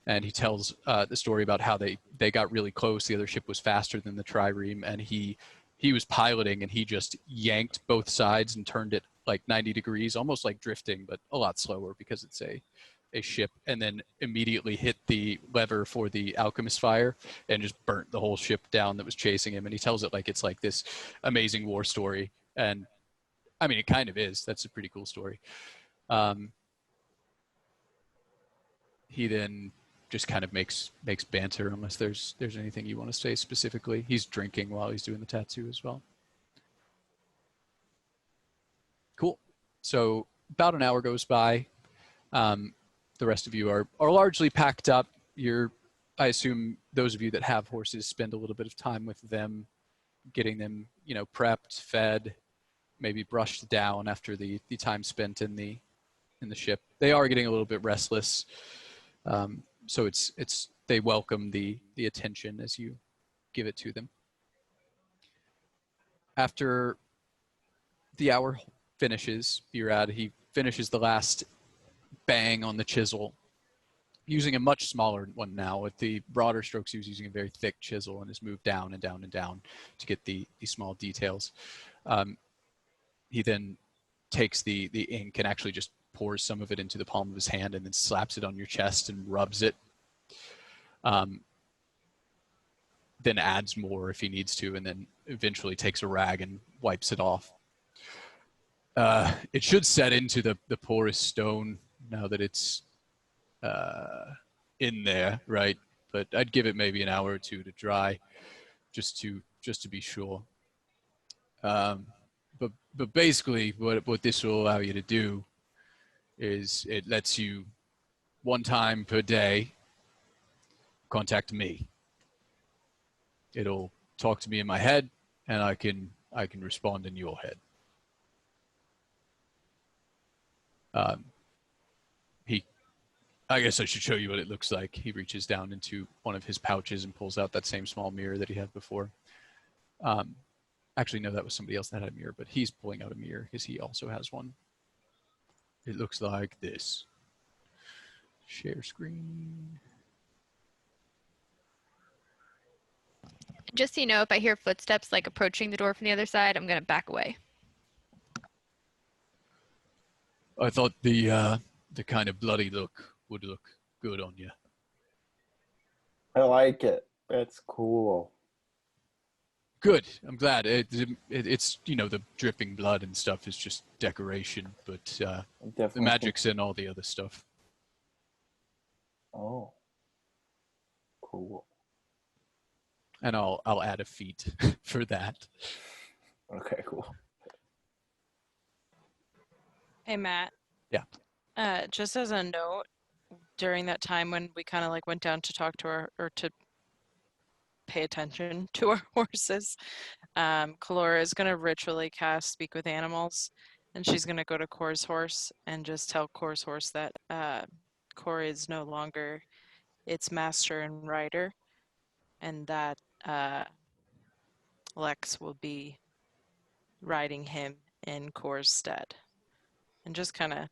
And he tells the story about how they got really close. The other ship was faster than the trireme, and he was piloting, and he just yanked both sides and turned it like 90 degrees, almost like drifting, but a lot slower because it's a ship, and then immediately hit the lever for the alchemist fire and just burnt the whole ship down that was chasing him. And he tells it like it's like this amazing war story. And I mean, it kind of is. That's a pretty cool story. He then just kind of makes banter, unless there's anything you want to say specifically. He's drinking while he's doing the tattoo as well. Cool. So about an hour goes by. The rest of you are largely packed up. I assume those of you that have horses spend a little bit of time with them, getting them, prepped, fed, maybe brushed down after the time spent in the ship. They are getting a little bit restless, so they welcome the attention as you give it to them. After the hour finishes, he finishes the last bang on the chisel, using a much smaller one now. With the broader strokes, he was using a very thick chisel and has moved down and down and down to get the small details. He then takes the ink and actually just pours some of it into the palm of his hand and then slaps it on your chest and rubs it. Then adds more if he needs to, and then eventually takes a rag and wipes it off. It should set into the porous stone now that it's in there, right? But I'd give it maybe an hour or two to dry, just to be sure. But basically, what this will allow you to do is it lets you, one time per day, contact me. It'll talk to me in my head, and I can respond in your head. I guess I should show you what it looks like. He reaches down into one of his pouches and pulls out that same small mirror that he had before. Actually, no, that was somebody else that had a mirror, but he's pulling out a mirror because he also has one. It looks like this. Share screen. Just so you know, if I hear footsteps like approaching the door from the other side, I'm going to back away. I thought the kind of bloody look would look good on you. I like it. That's cool. Good. I'm glad. It's the dripping blood and stuff is just decoration, but the magic's in all the other stuff. Oh, cool. And I'll add a feat for that. Okay, cool. Hey, Matt. Yeah. Just as a note, during that time when we kind of like went down to talk to to pay attention to our horses, Kalora is going to ritually cast Speak with Animals, and she's going to go to Kor's horse and just tell Kor's horse that Kor is no longer its master and rider, and that Lex will be riding him in Kor's stead, and just kind of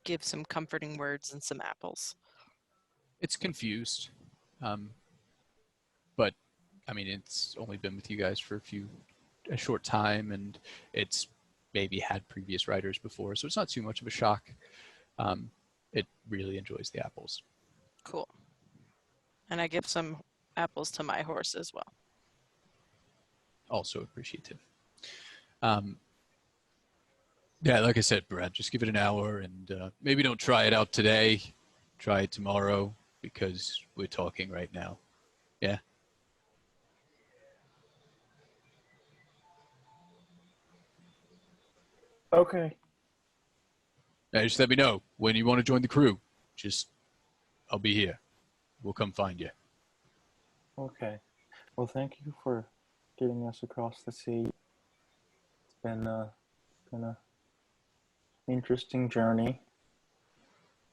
give some comforting words and some apples. It's confused, but I mean, it's only been with you guys for a short time, and it's maybe had previous riders before, so it's not too much of a shock. It really enjoys the apples. Cool. And I give some apples to my horse as well. Also appreciative. Yeah, like I said, Brad, just give it an hour, and maybe don't try it out today. Try it tomorrow, because we're talking right now. Yeah? Okay. Yeah, just let me know when you want to join the crew. I'll be here. We'll come find you. Okay. Well, thank you for getting us across the sea. It's been a interesting journey.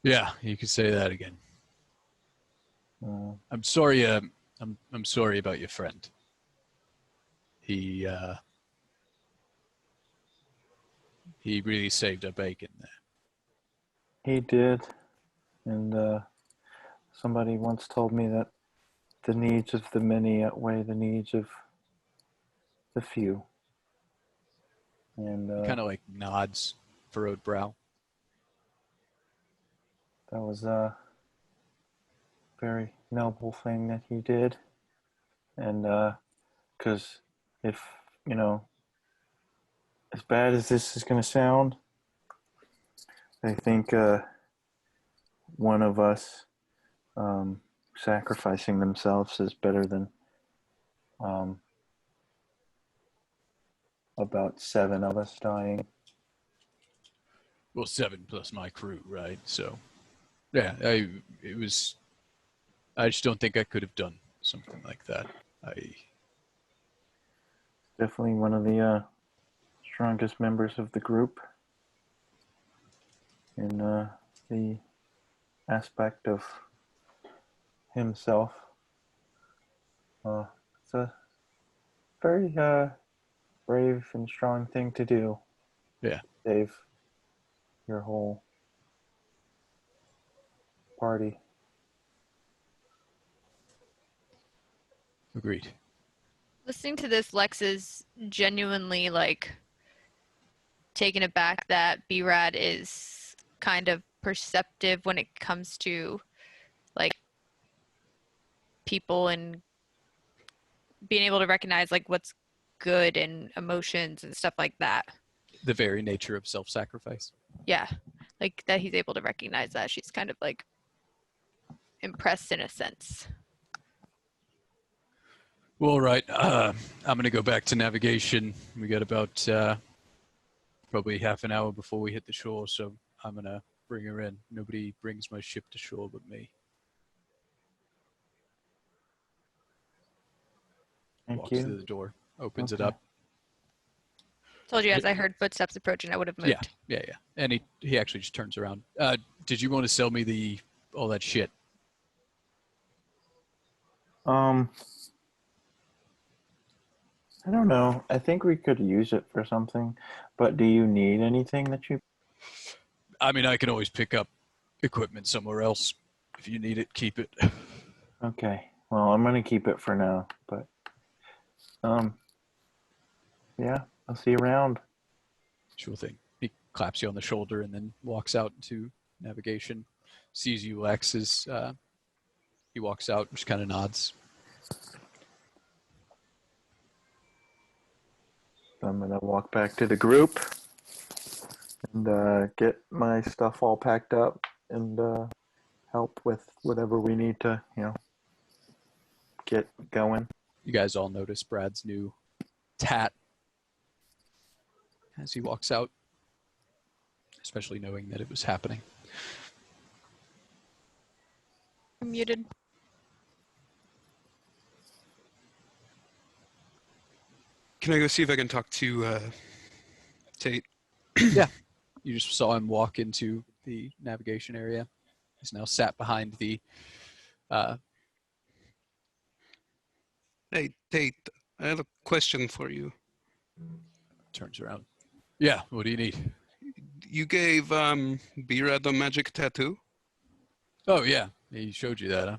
Yeah, you could say that again. Uh, I'm sorry. I'm sorry about your friend. He really saved our bacon there. he did, and somebody once told me that the needs of the many outweigh the needs of the few. And He kind of like nods, furrowed brow. that was a very noble thing that he did. And because if, you know, as bad as this is going to sound, I think one of us sacrificing themselves is better than um, about 7 of us dying. Well, 7 plus my crew, right? So, yeah, I just don't think I could have done something like that. Definitely one of the strongest members of the group in the aspect of himself. It's a very brave and strong thing to do. Yeah. Save your whole party. Agreed. Listening to this, Lex is genuinely like taken aback that B-Rad is kind of perceptive when it comes to like people and being able to recognize like what's good and emotions and stuff like that. The very nature of self-sacrifice. Yeah, like that he's able to recognize that. She's kind of like impressed in a sense. Well, all right. I'm going to go back to navigation. We got about probably half an hour before we hit the shore, so I'm going to bring her in. Nobody brings my ship to shore but me. Thank Walks you. to the door, opens it Okay. up. Told you as I heard footsteps approaching, I would have moved. Yeah. And he actually just turns around. Did you want to sell me all that shit? I don't know. I think we could use it for something, but do you need anything that you... I mean, I can always pick up equipment somewhere else. If you need it, keep it. Okay. Well, I'm going to keep it for now, but yeah, I'll see you around. Sure thing. He claps you on the shoulder and then walks out into navigation. Sees you, Lex, as he walks out, just kind of nods. I'm going to walk back to the group and get my stuff all packed up and help with whatever we need to, get going. You guys all notice Brad's new tat as he walks out, especially knowing that it was happening. I'm muted. Can I go see if I can talk to Tate? Yeah. You just saw him walk into the navigation area. He's now sat behind the... Hey, Tate, I have a question for you. Turns around. Yeah, what do you need? You gave B-Rad a magic tattoo? Oh, yeah. He showed you that, huh?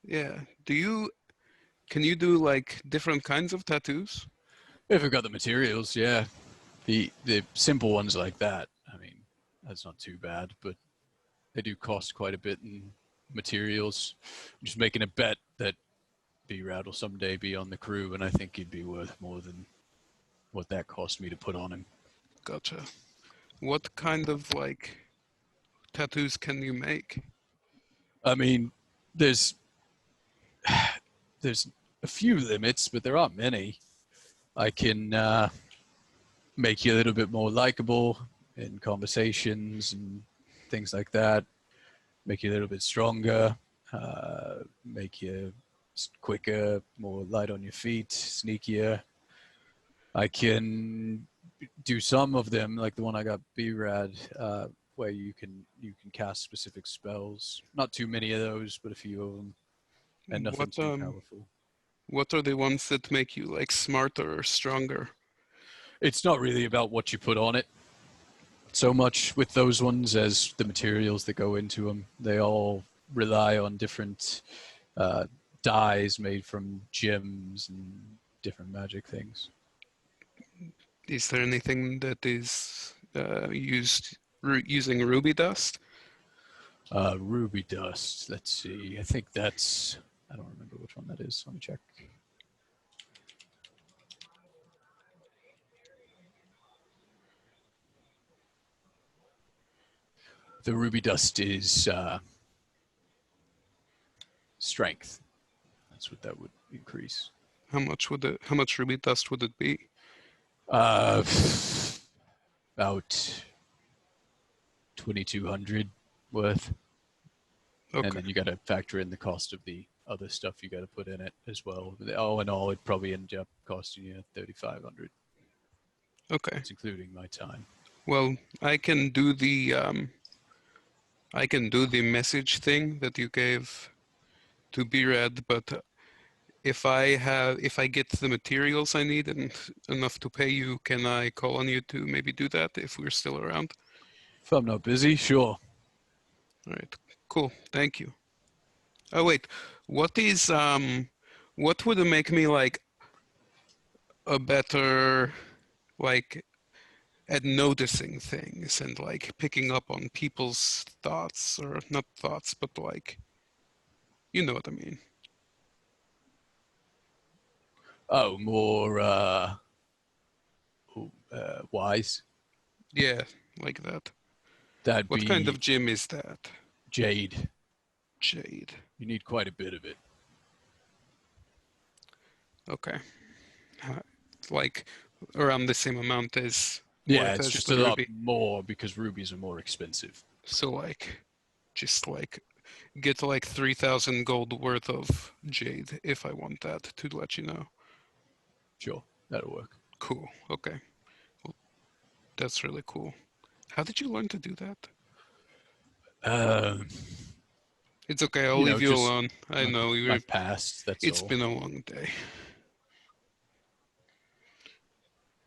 Yeah. Can you do like different kinds of tattoos? If we've got the materials, yeah. The simple ones like that, I mean, that's not too bad, but they do cost quite a bit in materials. I'm just making a bet that B-Rad will someday be on the crew, and I think he'd be worth more than what that cost me to put on him. Gotcha. What kind of like tattoos can you make? I mean, there's a few limits, but there aren't many. I can make you a little bit more likable in conversations and things like that. Make you a little bit stronger. Make you quicker, more light on your feet, sneakier. I can do some of them, like the one I got B-Rad, where you can cast specific spells. Not too many of those, but a few of them, and nothing too powerful. What are the ones that make you like smarter or stronger? It's not really about what you put on it so much with those ones as the materials that go into them. They all rely on different dyes made from gems and different magic things. Is there anything that is using ruby dust? Ruby dust. Let's see. I think that's. I don't remember which one that is. Let me check. The ruby dust is strength. That's what that would increase. How much ruby dust would it be? About 2,200 worth. Okay. And then you got to factor in the cost of the other stuff you got to put in it as well. All in all, it probably ended up costing you 3,500. Okay. That's including my time. Well, I can do the message thing that you gave to B-Rad, but if I get the materials I need and enough to pay you, can I call on you to maybe do that if we're still around? If I'm not busy, sure. All right, cool. Thank you. Oh wait, what would make me like a better like at noticing things and like picking up on people's thoughts, or not thoughts, but like, you know what I mean? Oh, more wise. Yeah, like that. That'd What be kind of gem is that? jade. Jade. You need quite a bit of it. Okay. Like around the same amount as Yeah, it's as just the a lot ruby. more because rubies are more expensive. So like, just like get like 3,000 gold worth of jade if I want that, to let you know. Sure, that'll work. Cool. Okay. Well, that's really cool. How did you learn to do that? It's okay. I'll leave you alone. I know my past. That's it's all. been a long day.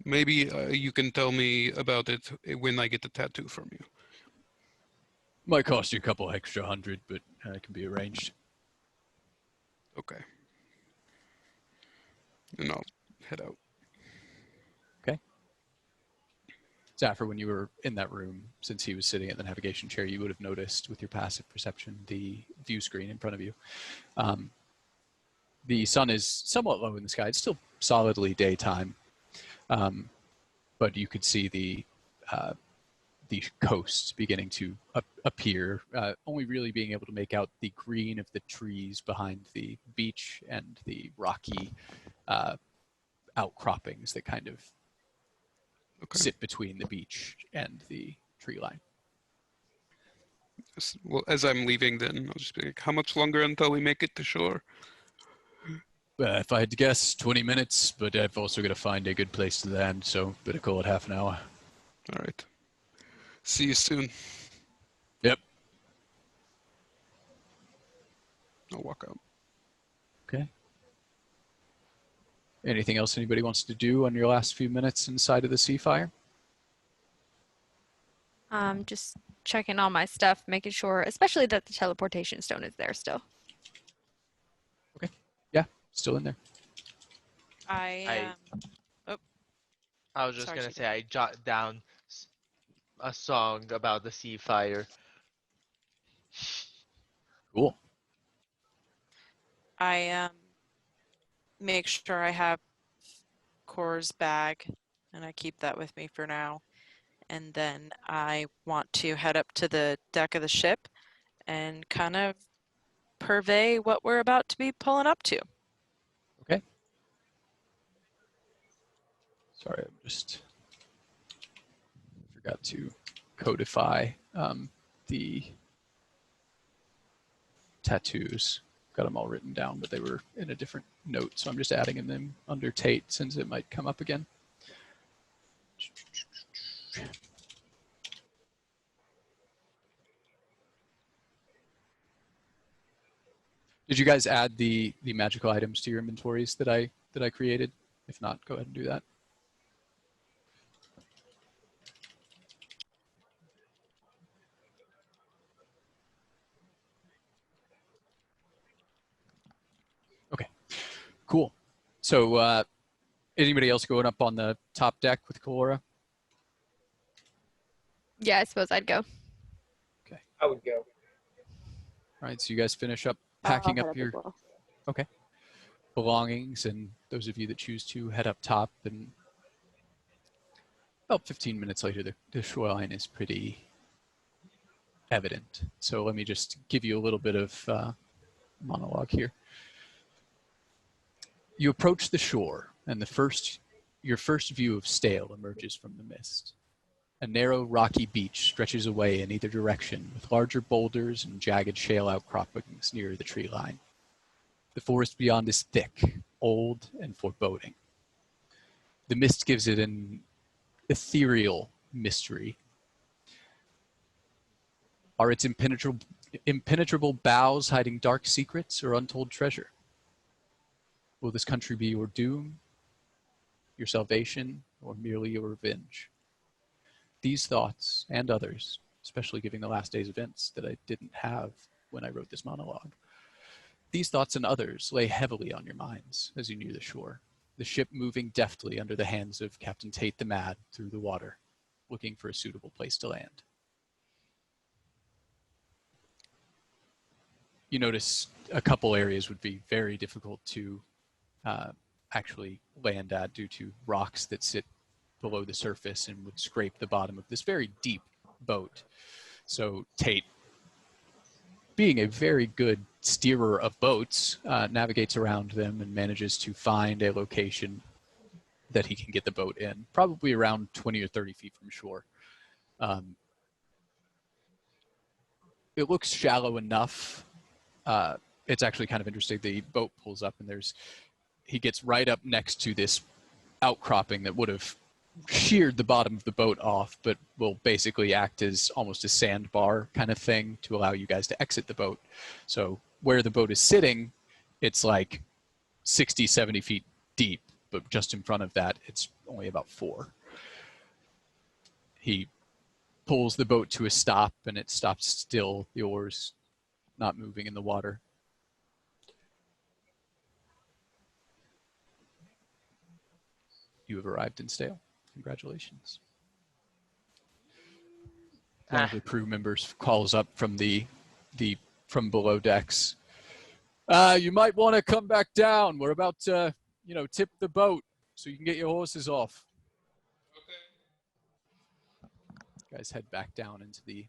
Maybe you can tell me about it when I get the tattoo from you. Might cost you a couple extra hundred, but it can be arranged. Okay. And I'll head out. Okay. Zafir, when you were in that room, since he was sitting at the navigation chair, you would have noticed with your passive perception the view screen in front of you. The sun is somewhat low in the sky. It's still solidly daytime, but you could see the coast beginning to appear, only really being able to make out the green of the trees behind the beach and the rocky outcroppings that kind of sit between the beach and the tree line. Well, as I'm leaving, then I'll just be like, how much longer until we make it to shore? If I had to guess, 20 minutes, but I've also got to find a good place to land, so better call it half an hour. All right. See you soon. Yep. I'll walk out. Okay. Anything else anybody wants to do on your last few minutes inside of the Seafire? Just checking all my stuff, making sure, especially that the teleportation stone is there still. Okay. Yeah, still in there. I was just gonna say I jot down a song about the sea fire. Cool. I make sure I have Core's bag, and I keep that with me for now. And then I want to head up to the deck of the ship and kind of purvey what we're about to be pulling up to. Okay. Sorry, I'm just Forgot to codify the tattoos. Got them all written down, but they were in a different note, so I'm just adding them under Tate since it might come up again. Did you guys add the magical items to your inventories that I created? If not, go ahead and do that. Okay, cool. So anybody else going up on the top deck with Kalora? Yeah, I suppose I'd go. Okay. I would go. All right, so you guys finish up I'll packing head up up your as well. belongings, and those of you that choose to head up top, and about 15 minutes later, the shoreline is pretty evident. So let me just give you a little bit of monologue here. You approach the shore, and your first view of Stale emerges from the mist. A narrow, rocky beach stretches away in either direction, with larger boulders and jagged shale outcroppings near the tree line. The forest beyond is thick, old, and foreboding. The mist gives it an ethereal mystery. Are its impenetrable boughs hiding dark secrets or untold treasure? Will this country be your doom, your salvation, or merely your revenge? These thoughts and others, especially given the last day's events that I didn't have when I wrote this monologue, these thoughts and others lay heavily on your minds as you near the shore, the ship moving deftly under the hands of Captain Tate the Mad through the water, looking for a suitable place to land. You notice a couple areas would be very difficult to actually land at due to rocks that sit below the surface and would scrape the bottom of this very deep boat. So Tate, being a very good steerer of boats, navigates around them and manages to find a location that he can get the boat in, probably around 20 or 30 feet from shore. It looks shallow enough. It's actually kind of interesting. The boat pulls up and he gets right up next to this outcropping that would have sheared the bottom of the boat off, but will basically act as almost a sandbar kind of thing to allow you guys to exit the boat. So where the boat is sitting, it's like 60, 70 feet deep, but just in front of that, it's only about 4. He pulls the boat to a stop, and it stops still, the oars not moving in the water. You have arrived in Stale. Congratulations. One of the crew members calls up from from below decks. You might want to come back down. We're about to, tip the boat so you can get your horses off. Okay. Guys, head back down into the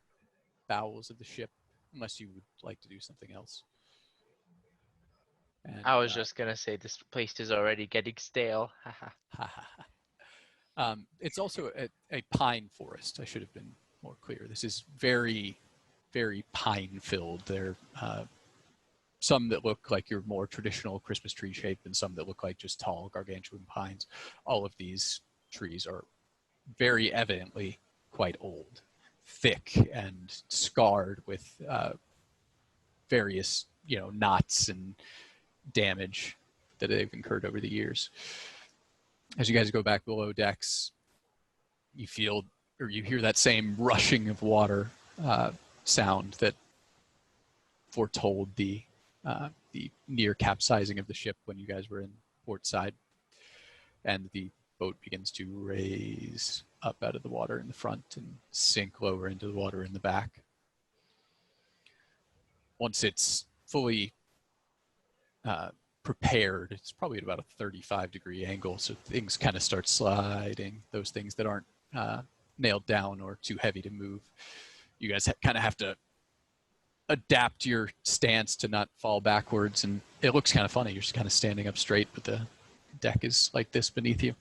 bowels of the ship, unless you would like to do something else. And, I was just gonna say this place is already getting stale. It's also a pine forest. I should have been more clear. This is very, very pine-filled. There are some that look like your more traditional Christmas tree shape and some that look like just tall gargantuan pines. All of these trees are very evidently quite old, thick and scarred with various, knots and damage that they've incurred over the years. As you guys go back below decks, you hear that same rushing of water sound that foretold the near capsizing of the ship when you guys were in port side, and the boat begins to raise up out of the water in the front and sink lower into the water in the back. Once it's fully prepared, it's probably at about a 35-degree angle, so things kind of start sliding. Those things that aren't nailed down or too heavy to move, you guys kind of have to adapt your stance to not fall backwards, and it looks kind of funny. You're just kind of standing up straight, but the deck is like this beneath you.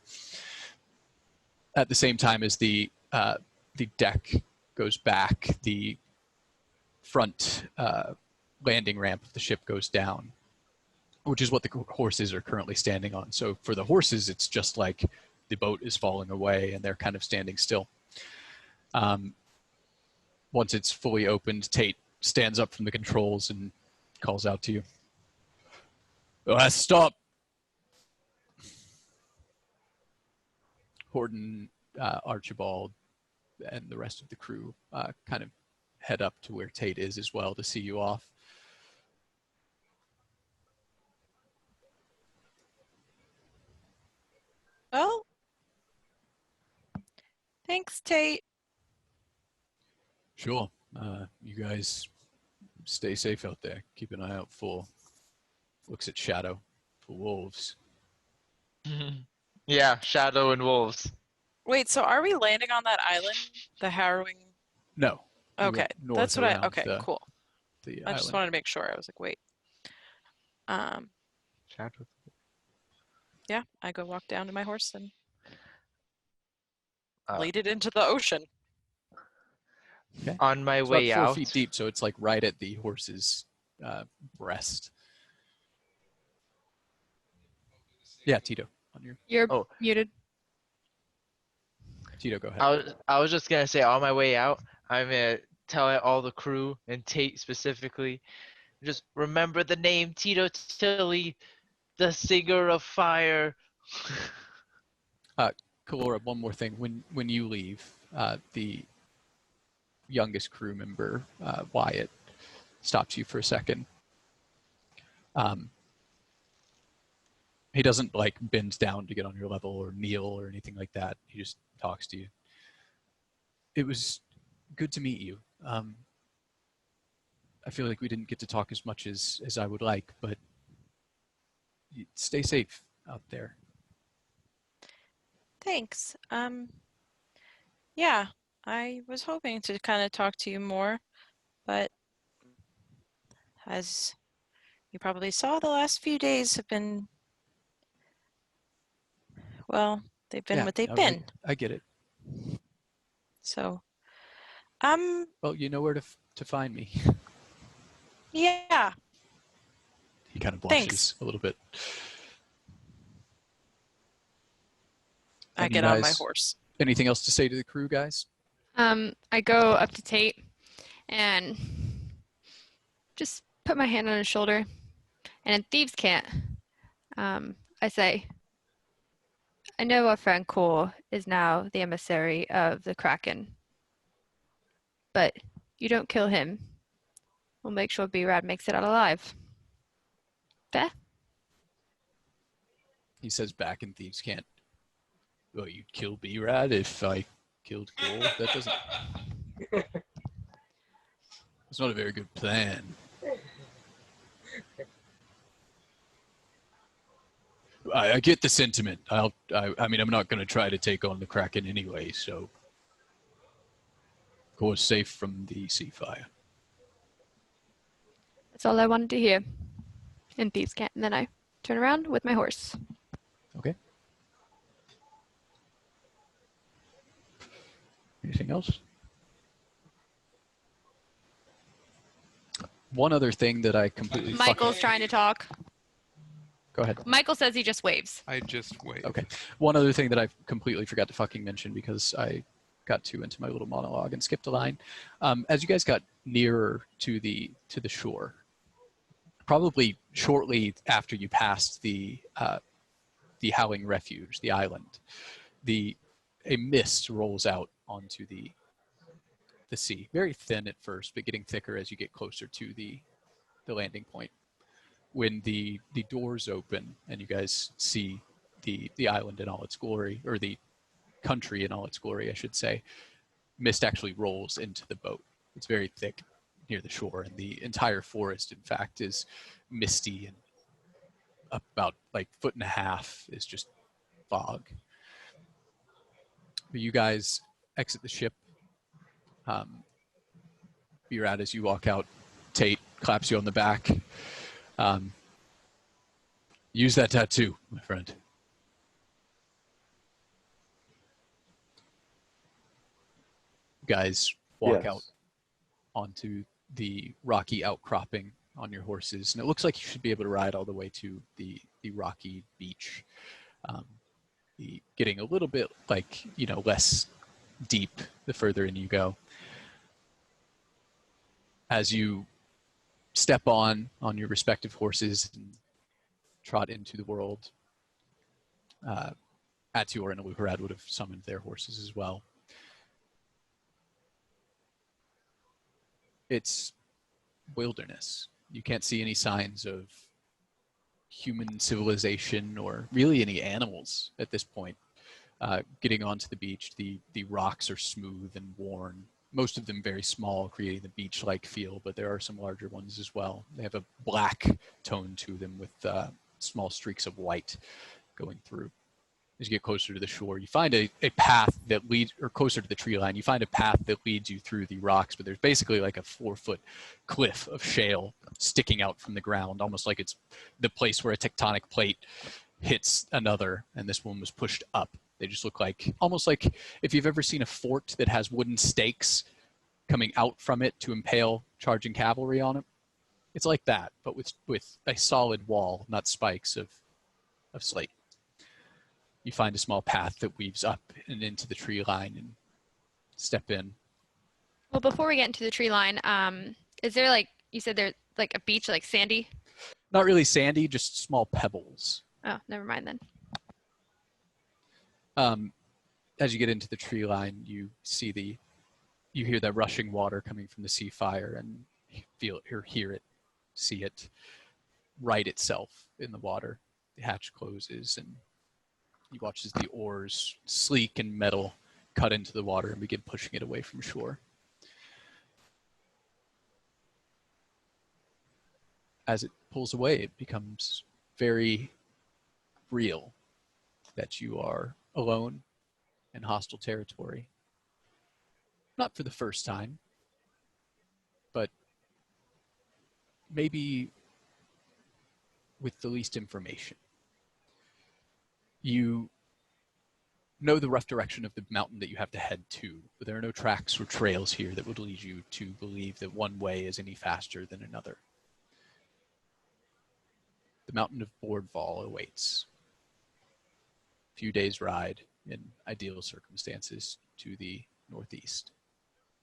At the same time as the the deck goes back, the front landing ramp of the ship goes down, which is what the horses are currently standing on. So for the horses, it's just like the boat is falling away and they're kind of standing still. Once it's fully opened, Tate stands up from the controls and calls out to you. Stop! Horton, Archibald, and the rest of the crew kind of head up to where Tate is as well to see you off. Well, thanks, Tate. Sure. You guys stay safe out there. Keep an eye out for, looks at Shadow, for wolves. Yeah, Shadow and Wolves. Wait, so are we landing on that island? The harrowing. No. You Okay, went north that's what I. around Okay, cool. the I just island. wanted to make sure. I was like, wait. Shadow. Yeah, I go walk down to my horse and Uh, lead it into the ocean. Okay. On my It's way about 4 out. feet deep, so it's like right at the horse's breast. Yeah, Tito. On your You're muted. Tito, go ahead. I was just gonna say, on my way out, I'm gonna tell all the crew and Tate specifically, just remember the name Tito Tilly, the singer of fire. Kalora, one more thing. When you leave, the youngest crew member, Wyatt, stops you for a second. He doesn't like bend down to get on your level or kneel or anything like that. He just talks to you. It was good to meet you. I feel like we didn't get to talk as much as I would like, but stay safe out there. Thanks. Yeah, I was hoping to kind of talk to you more, but as you probably saw, the last few days have been, well, they've been what they've been. I get it. So, well, you know where to find me. Yeah. He kind of blushes Thanks. a little bit. I get on my horse. Anything else to say to the crew, guys? I go up to Tate and just put my hand on his shoulder. And in Thieves' Cant, I say, I know our friend Cole is now the emissary of the Kraken, but you don't kill him. We'll make sure B-Rad makes it out alive. Fair? He says back in Thieves' Cant, well, you'd kill B-Rad if I killed Cole? That doesn't... It's not a very good plan. I get the sentiment. I mean, I'm not going to try to take on the Kraken anyway, so... Cole's safe from the sea fire. That's all I wanted to hear in Thieves' Cant. And then I turn around with my horse. Okay. Anything else? One other thing that I completely Michael's trying to talk. Go ahead. Michael says he just waves. I just wave. Okay. One other thing that I completely forgot to fucking mention because I got too into my little monologue and skipped a line. As you guys got nearer to the shore, probably shortly after you passed the Howling Refuge, the island, a mist rolls out onto the sea. Very thin at first, but getting thicker as you get closer to the landing point. When the doors open and you guys see the island in all its glory, or the country in all its glory, I should say, mist actually rolls into the boat. It's very thick near the shore, and the entire forest, in fact, is misty, and about like 1.5 feet is just fog. But you guys exit the ship. You're out as you walk out. Tate claps you on the back. Use that tattoo, my friend. guys walk out Yes. onto the rocky outcropping on your horses, and it looks like you should be able to ride all the way to the rocky beach. Getting a little bit less deep the further in you go. As you step on your respective horses and trot into the world, Atior and Aluharad would have summoned their horses as well. It's wilderness. You can't see any signs of human civilization or really any animals at this point. Getting onto the beach, the rocks are smooth and worn, most of them very small, creating the beach-like feel, but there are some larger ones as well. They have a black tone to them with small streaks of white going through. As you get closer to the shore, you find a path that leads, or closer to the tree line, you find a path that leads you through the rocks, but there's basically like a 4-foot cliff of shale sticking out from the ground, almost like it's the place where a tectonic plate hits another, and this one was pushed up. They just look like, almost like if you've ever seen a fort that has wooden stakes coming out from it to impale charging cavalry on it. It's like that, but with a solid wall, not spikes of slate. You find a small path that weaves up and into the tree line and step in. Well, before we get into the tree line, is there you said there's like a beach, like sandy? Not really sandy, just small pebbles. Oh, never mind then. As you get into the tree line, you hear that rushing water coming from the sea fire and feel or hear it, see it right itself in the water. The hatch closes and you watch as the oars, sleek and metal, cut into the water and begin pushing it away from shore. As it pulls away, it becomes very real that you are alone in hostile territory. Not for the first time, but maybe with the least information. You know the rough direction of the mountain that you have to head to, but there are no tracks or trails here that would lead you to believe that one way is any faster than another. The mountain of Boardval awaits. A few days' ride in ideal circumstances to the northeast.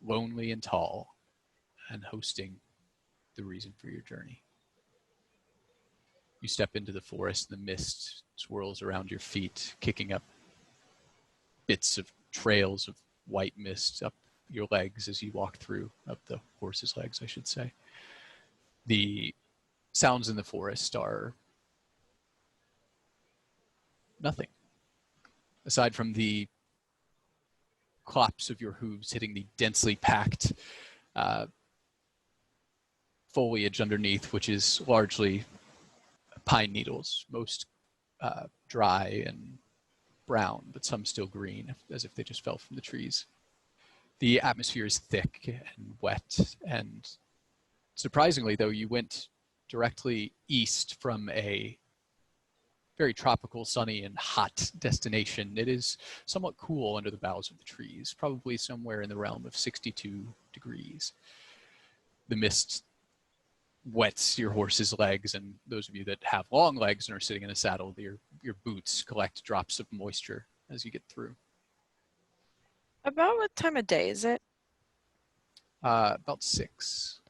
Lonely and tall, and hosting the reason for your journey. You step into the forest, the mist swirls around your feet, kicking up bits of trails of white mist up your legs as you walk through, up the horse's legs, I should say. The sounds in the forest are nothing, aside from the clops of your hooves hitting the densely packed foliage underneath, which is largely pine needles, most dry and brown, but some still green, as if they just fell from the trees. The atmosphere is thick and wet, and surprisingly, though, you went directly east from a very tropical, sunny, and hot destination. It is somewhat cool under the boughs of the trees, probably somewhere in the realm of 62 degrees. The mist wets your horse's legs, and those of you that have long legs and are sitting in a saddle, your boots collect drops of moisture as you get through. About what time of day is it? About 6.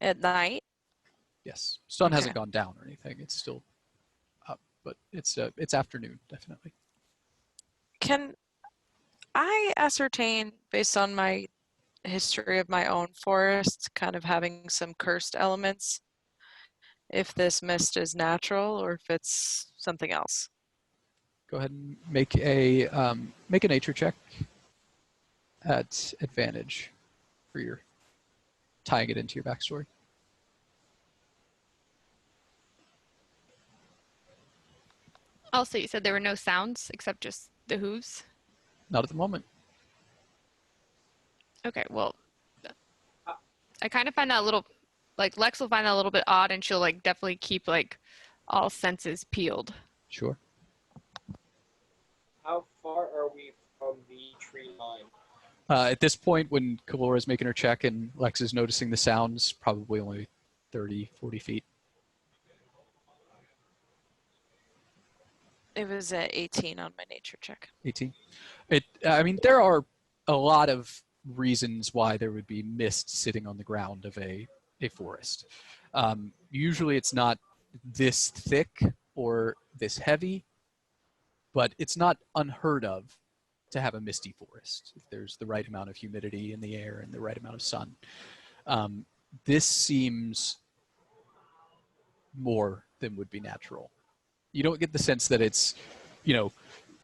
At night? Yes. Sun Okay. hasn't gone down or anything. It's still up, but it's afternoon, definitely. Can I ascertain, based on my history of my own forest, kind of having some cursed elements, if this mist is natural or if it's something else? Go ahead and make a nature check at advantage for your tying it into your backstory. Also, you said there were no sounds except just the hooves. Not at the moment. Okay, well, I kind of find that a little, Lex will find that a little bit odd, and she'll definitely keep all senses peeled. Sure. How far are we from the tree line? At this point, when Kalora's making her check and Lex is noticing the sounds, probably only 30, 40 feet. It was at 18 on my nature check. 18. I mean, there are a lot of reasons why there would be mist sitting on the ground of a forest. Usually it's not this thick or this heavy, but it's not unheard of to have a misty forest if there's the right amount of humidity in the air and the right amount of sun. This seems more than would be natural. You don't get the sense that it's,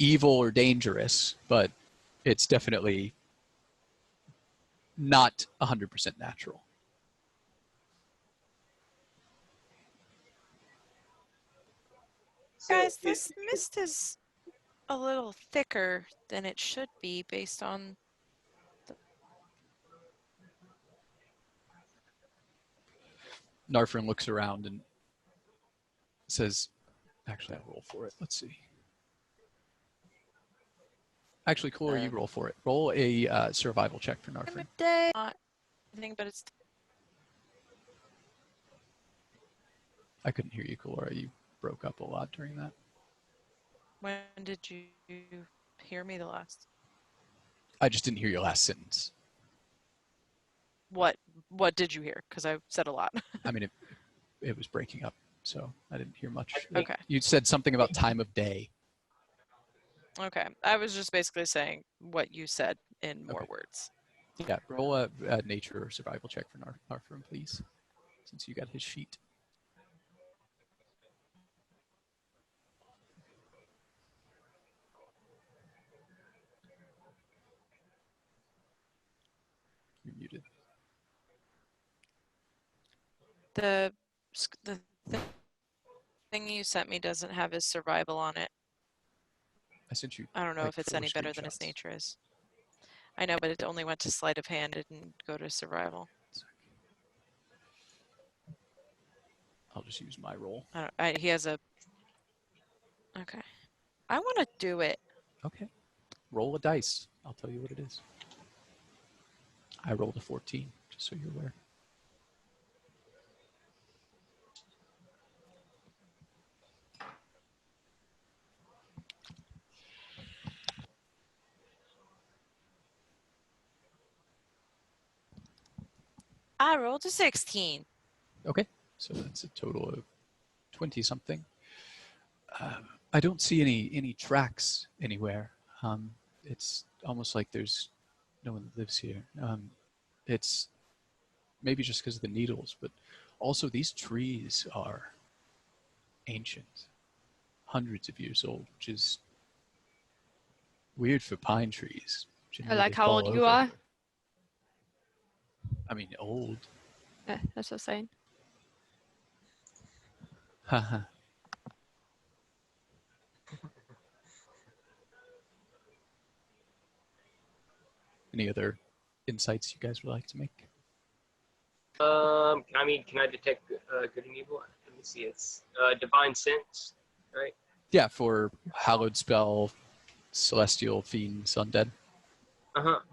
evil or dangerous, but it's definitely not 100% natural. Guys, this mist is a little thicker than it should be based on Narfrin looks around and says, actually, I'll roll for it. Let's see. Actually, Kalora, you roll for it. Roll a survival check for Narfrin. day. I think, but it's I couldn't hear you, Kalora. You broke up a lot during that. when did you hear me the last? I just didn't hear your last sentence. What did you hear? Because I said a lot. I mean, it was breaking up, so I didn't hear much. Okay. You said something about time of day. Okay. I was just basically saying what you said in more words. Yeah, roll a nature or survival check for Narfrin, please, since you got his sheet. You're muted. The thing you sent me doesn't have his survival on it. I sent you. I don't know like if it's 4 any better than his screenshots. nature is. I know, but it only went to sleight of hand. It didn't go to survival. I'll just use my roll. He has a... Okay. I want to do it. Okay. Roll a dice. I'll tell you what it is. I rolled a 14, just so you're aware. I rolled a 16. Okay, so that's a total of 20-something. I don't see any tracks anywhere. It's almost like there's no one that lives here. It's maybe just because of the needles, but also these trees are ancient, hundreds of years old, which is weird for pine trees. I Generally, like they how fall old you over. are. I mean, old. Yeah, that's what I'm saying. Haha. Any other insights you guys would like to make? I mean, can I detect good and evil? Let me see. It's divine sense, right? Yeah, for hallowed spell, celestial fiends, undead.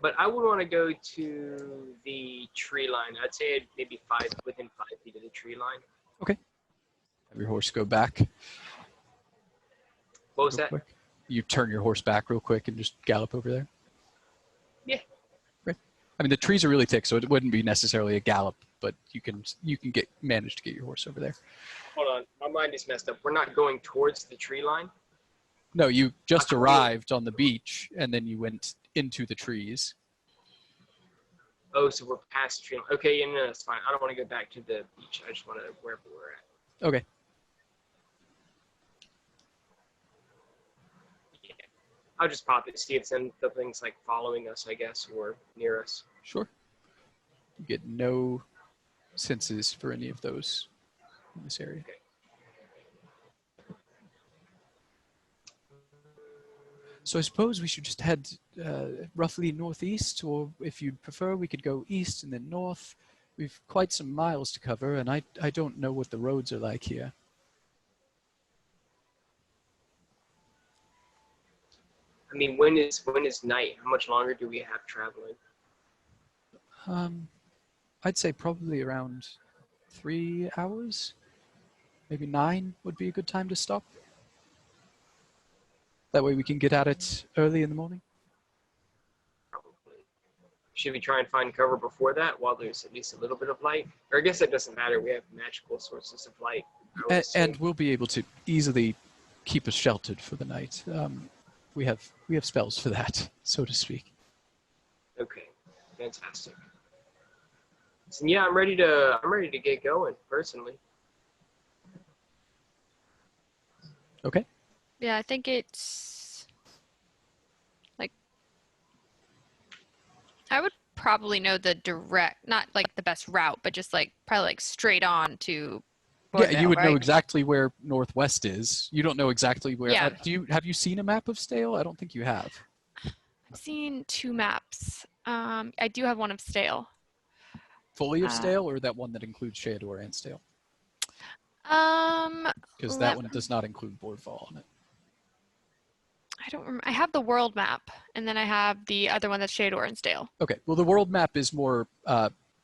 But I would want to go to the tree line. I'd say maybe within 5 feet of the tree line. Okay. Have your horse go back. What was real that? Quick. You turn your horse back real quick and just gallop over there. Yeah. Great. I mean, the trees are really thick, so it wouldn't be necessarily a gallop, but you can manage to get your horse over there. Hold on, my mind is messed up. We're not going towards the tree line. No, you just arrived on the beach, and then you went into the trees. Oh, so we're past the tree line. Okay, yeah, no, that's fine. I don't want to go back to the beach. I just want to wherever we're at. Okay. Yeah. I'll just pop it, see if something's like following us, I guess, or near us. Sure. You get no senses for any of those in this area. Okay. So I suppose we should just head roughly northeast, or if you'd prefer, we could go east and then north. We've quite some miles to cover, and I don't know what the roads are like here. I mean, when is night? How much longer do we have traveling? I'd say probably around 3 hours, maybe 9 would be a good time to stop. That way we can get at it early in the morning. Should we try and find cover before that while there's at least a little bit of light? Or I guess it doesn't matter. We have magical sources of light. And we'll be able to easily keep us sheltered for the night. We have spells for that, so to speak. Okay, fantastic. So yeah, I'm ready to get going personally. Okay. Yeah, I think it's like I would probably know the direct, not like the best route, but just like probably like straight on to Yeah, you Boardvale, would know right? exactly where Northwest is. You don't know exactly where. Yeah. Have you seen a map of Stale? I don't think you have. I've seen 2 maps. I do have one of Stale. Fully of Stale, or that one that includes Sheador and Stale? Because that one does not include Boardfall on it. I don't remember. I have the world map, and then I have the other one that's Shador and Stale. Okay. Well, the world map is more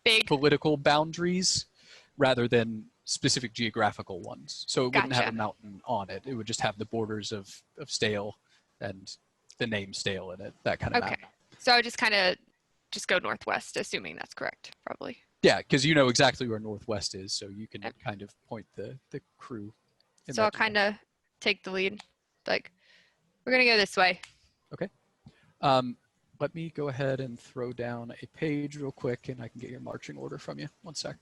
big political boundaries rather than specific geographical ones. So it wouldn't have a Gotcha. mountain on it. It would just have the borders of Stale and the name Stale in it. That kind of Okay. map. So I would just kind of just go northwest, assuming that's correct, probably. Yeah, because you know exactly where Northwest is, so you can kind of point the crew. So I'll kind of take the lead. Like, we're going to go this way. Okay. Let me go ahead and throw down a page real quick, and I can get your marching order from you. One sec.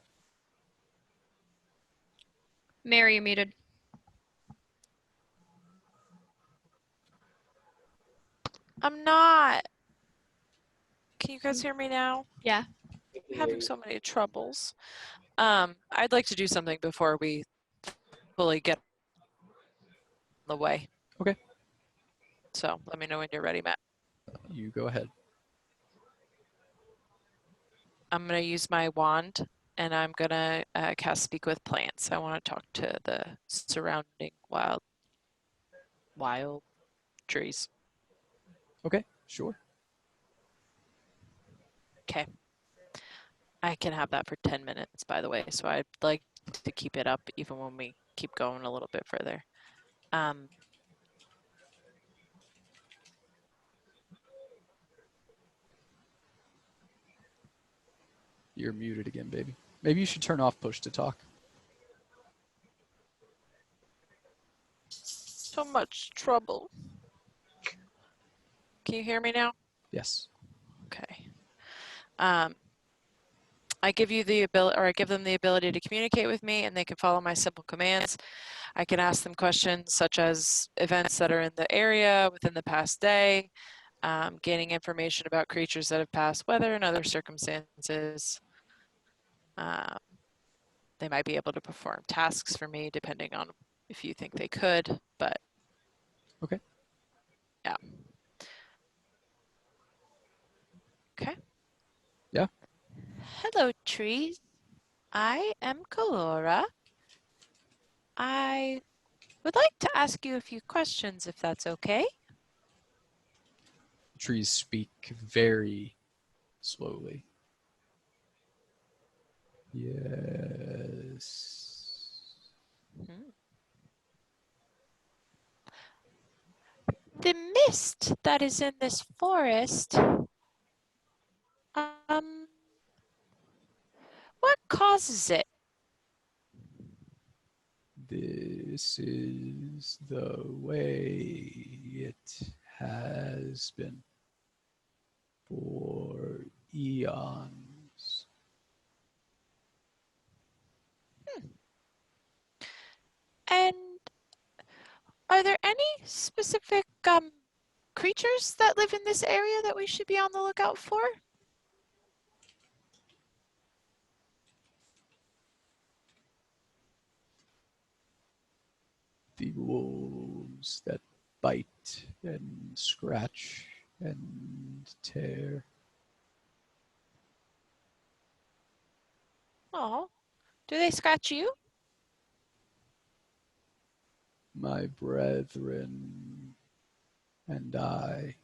Mary, you're muted. I'm not. Can you guys hear me now? Yeah. I'm having so many troubles. I'd like to do something before we fully get on the way. Okay. So let me know when you're ready, Matt. You go ahead. I'm going to use my wand and I'm going to cast Speak with Plants. I want to talk to the surrounding wild trees. Okay, sure. Okay. I can have that for 10 minutes, by the way, so I'd like to keep it up even when we keep going a little bit further. You're muted again, baby. Maybe you should turn off push to talk. So much trouble. Can you hear me now? Yes. Okay. I give you the ability, or I give them the ability to communicate with me, and they can follow my simple commands. I can ask them questions such as events that are in the area within the past day, gaining information about creatures that have passed, weather, and other circumstances. They might be able to perform tasks for me depending on if you think they could, but okay. Yeah. Okay. Yeah. Hello, trees. I am Kalora. I would like to ask you a few questions, if that's okay. Trees speak very slowly. Yes. The mist that is in this forest, what causes it? This is the way it has been for eons. And are there any specific creatures that live in this area that we should be on the lookout for? The wolves that bite and scratch and tear. Oh, do they scratch you? My brethren, and I.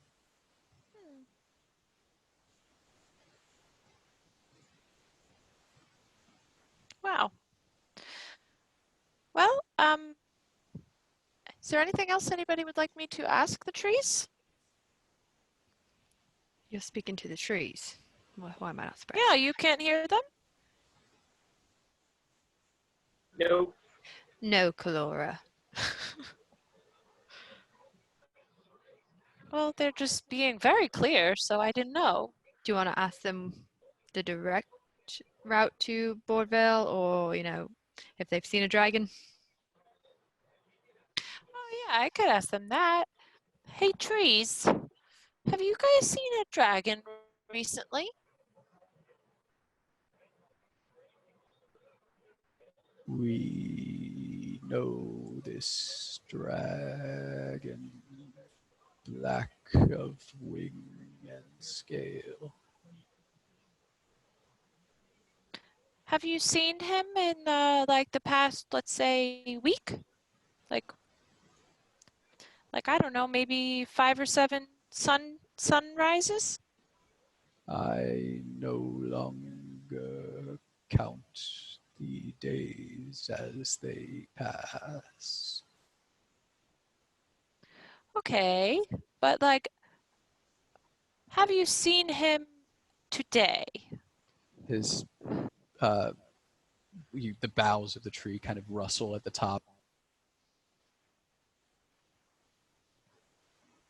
Wow. Well, is there anything else anybody would like me to ask the trees? You're speaking to the trees. Why am I not surprised? Yeah, you can't hear them? No. No, Kalora. Well, they're just being very clear, so I didn't know. Do you want to ask them the direct route to Boardvale, or if they've seen a dragon? Oh yeah, I could ask them that. Hey, trees, have you guys seen a dragon recently? We know this dragon, black of wing and scale. Have you seen him in like the past, let's say, week? Like I don't know, maybe 5 or 7 sunrises? I no longer count the days as they pass. Okay, but like, have you seen him today? His the boughs of the tree kind of rustle at the top.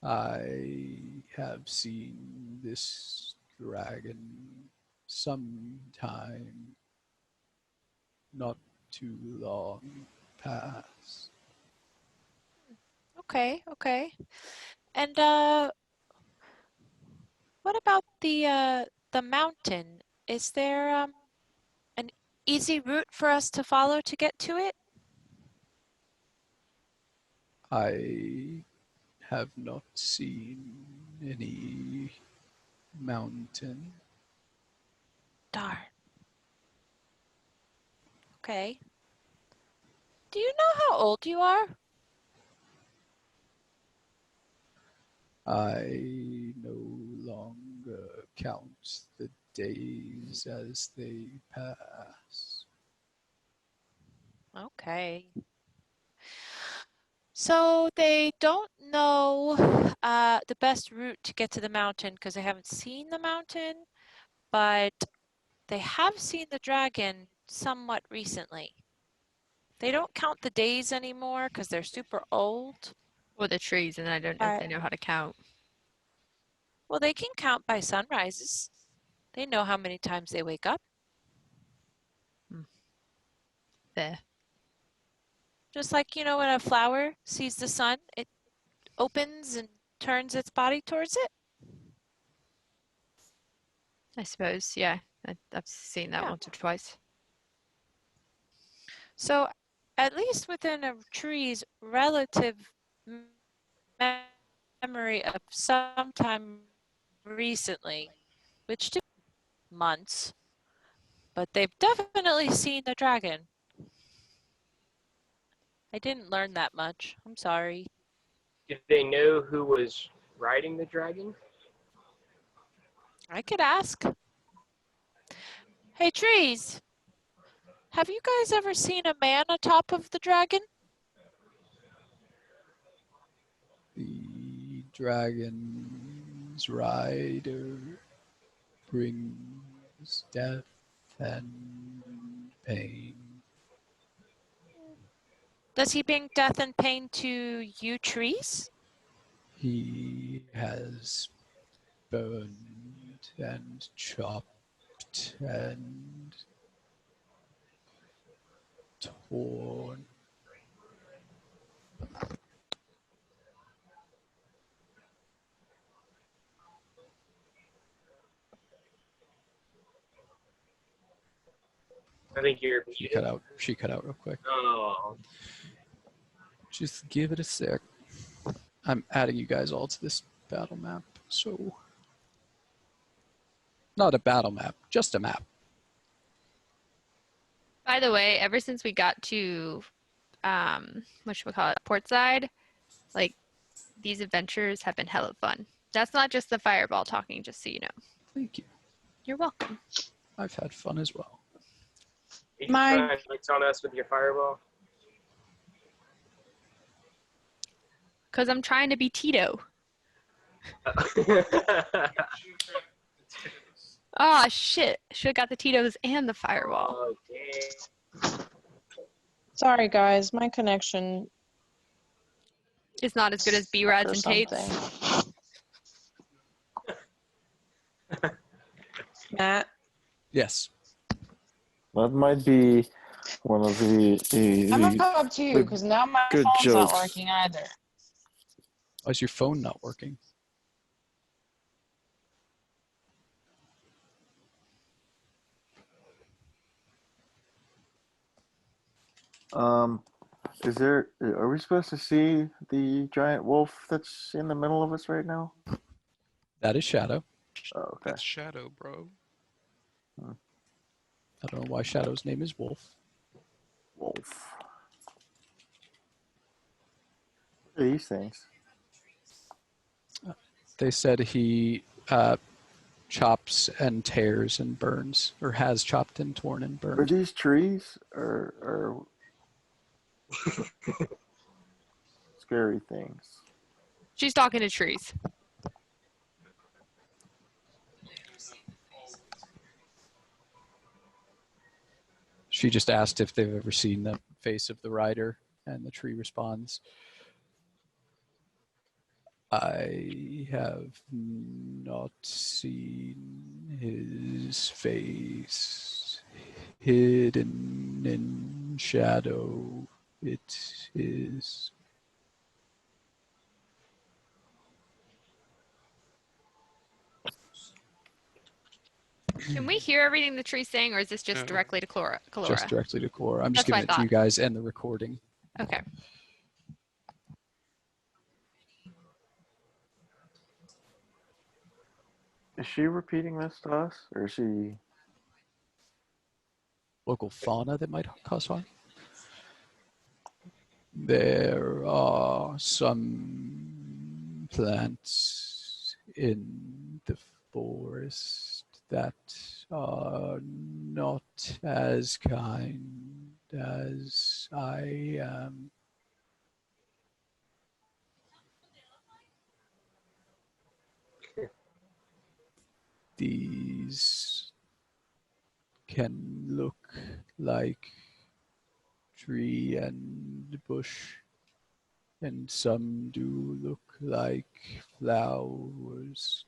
I have seen this dragon sometime not too long past. Okay, okay. And what about the mountain? Is there an easy route for us to follow to get to it? I have not seen any mountain. Darn. Okay. Do you know how old you are? I no longer count the days as they pass. Okay. So they don't know the best route to get to the mountain because they haven't seen the mountain, but they have seen the dragon somewhat recently. They don't count the days anymore because they're super old. Or the trees, and I don't know if they know how to count. Well, they can count by sunrises. They know how many times they wake up. There. Just like, when a flower sees the sun, it opens and turns its body towards it. I suppose, yeah. I've seen that once or twice. So at least within a tree's relative memory of sometime recently, which took months, but they've definitely seen the dragon. I didn't learn that much. I'm sorry. Did they know who was riding the dragon? I could ask. Hey, trees, have you guys ever seen a man atop of the dragon? The dragon's rider brings death and pain. Does he bring death and pain to you trees? He has burned and chopped and torn. I think you're. She cut out. She cut out real quick. Oh. Just give it a sec. I'm adding you guys all to this battle map. So, not a battle map, just a map. By the way, ever since we got to, whatchamacallit, Portside, like, these adventures have been hella fun. That's not just the fireball talking, just so you know. Thank you. You're welcome. I've had fun as well. Are you trying to flex on us with your fireball? Because I'm trying to be Tito. Oh, shit. Should have got the Tito's and the fireball. Okay. Sorry, guys. My connection It's not as good as B-Rads or and something. Tate's. Matt? Yes. That might be one of I'm gonna come up to you the because now my good phone's not jokes. working either. Why is your phone not working? Are we supposed to see the giant wolf that's in the middle of us right now? That is Shadow. Oh, okay. That's Shadow, bro. I don't know why Shadow's name is Wolf. Wolf. What are these things? They said he chops and tears and burns, or has chopped and torn and Are burned. these trees or scary things? She's talking to trees. She just asked if they've ever seen the face of the rider, and the tree responds, I have not seen his face. Hidden in shadow it is. Can we hear everything the tree's saying, or is this just directly to Kalora? Just directly to Kalora. I'm just That's giving what I it to you guys and the recording. Okay. Is she repeating this to us, or is she? Local fauna that might cause harm? There are some plants in the forest that are not as kind as I am. These can look like tree and bush, and some do look like flowers.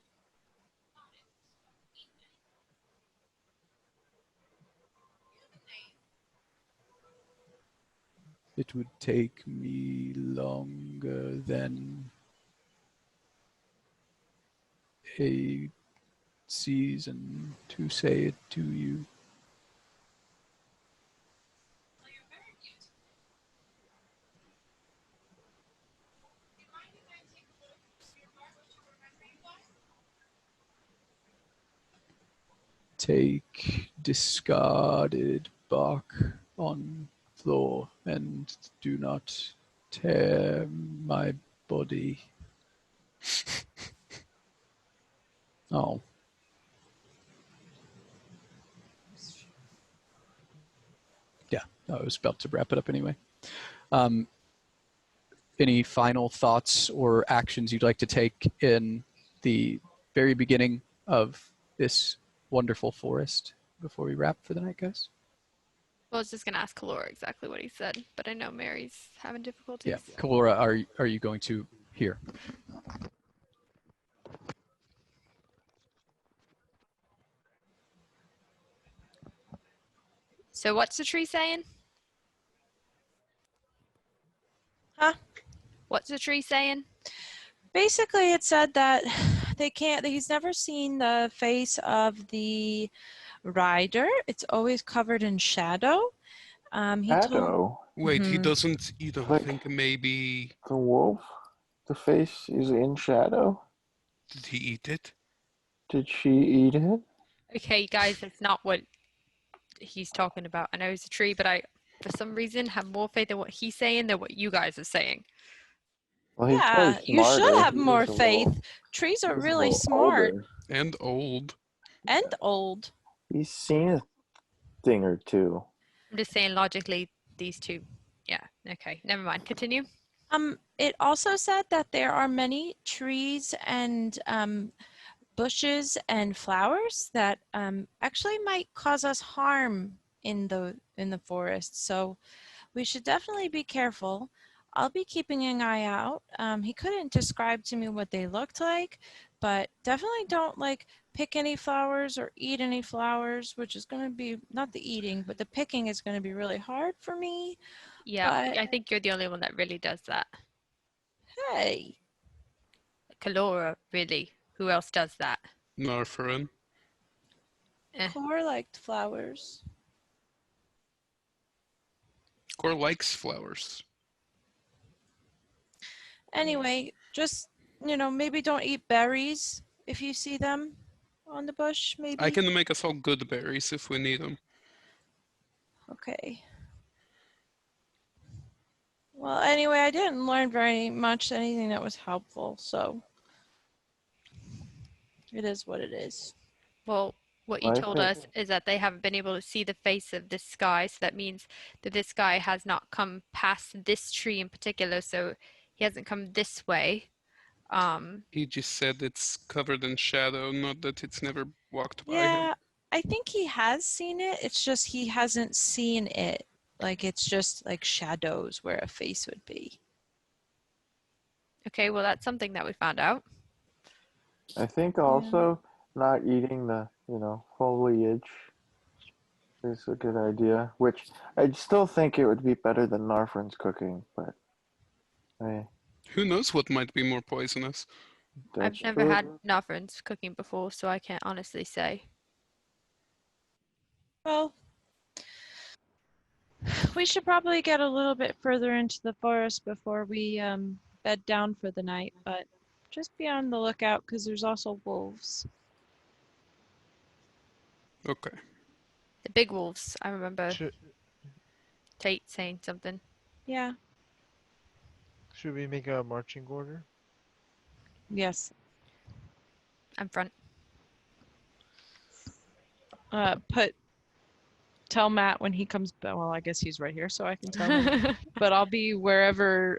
It would take me longer than a season to say it to you. Take discarded bark on floor and do not tear my body. Oh. Yeah, I was about to wrap it up anyway. Any final thoughts or actions you'd like to take in the very beginning of this wonderful forest before we wrap for the night, guys? Well, I was just going to ask Kalora exactly what he said, but I know Mary's having difficulties. Yeah, Kalora, are you going to hear? So what's the tree saying? Huh? What's the tree saying? Basically, it said that he's never seen the face of the rider. It's always covered in shadow. Shadow? Wait, he Mhm. doesn't. You don't Like- think maybe? The wolf? The face is in shadow? Did he eat it? Did she eat it? Okay, guys, that's not what he's talking about. I know he's a tree, but I, for some reason, have more faith in what he's saying than what you guys are saying. Well, he's Yeah, probably you should smarter. have He's more a faith. little, Trees are he's a really little smart older. And old. and old. He's seen a thing or two. I'm just saying logically, these two. Yeah. Okay. Never mind. Continue. It also said that there are many trees and bushes and flowers that actually might cause us harm in the forest. So we should definitely be careful. I'll be keeping an eye out. He couldn't describe to me what they looked like, but definitely don't like pick any flowers or eat any flowers, which is going to be not the eating, but the picking is going to be really hard for me. Yeah, But I think you're the only one that really does that. hey, Kalora, really. Who else does that? Narfarin. Cor liked flowers. Cor likes flowers. Anyway, just, maybe don't eat berries if you see them on the bush, maybe. I can make us all good berries if we need them. Okay. Well, anyway, I didn't learn very much, anything that was helpful, so it is what it is. Well, what you I told think- us is that they haven't been able to see the face of this guy, so that means that this guy has not come past this tree in particular, so he hasn't come this way. He just said it's covered in shadow, not that it's never walked by him. Yeah, I think he has seen it. It's just he hasn't seen it. Like, it's just like shadows where a face would be. Okay, well, that's something that we found out. I think also not eating the, foliage is a good idea. Which I still think it would be better than Narfrin's cooking, but hey, Who knows what might be more poisonous? I've never had Nafrin's cooking before, so I can't honestly say. Well, we should probably get a little bit further into the forest before we bed down for the night, but just be on the lookout because there's also wolves. Okay. The big wolves, I remember Should, Tate saying something. Yeah. should we make a marching order? Yes. I'm front. Tell Matt when he comes. Well, I guess he's right here, so I can tell him. But I'll be wherever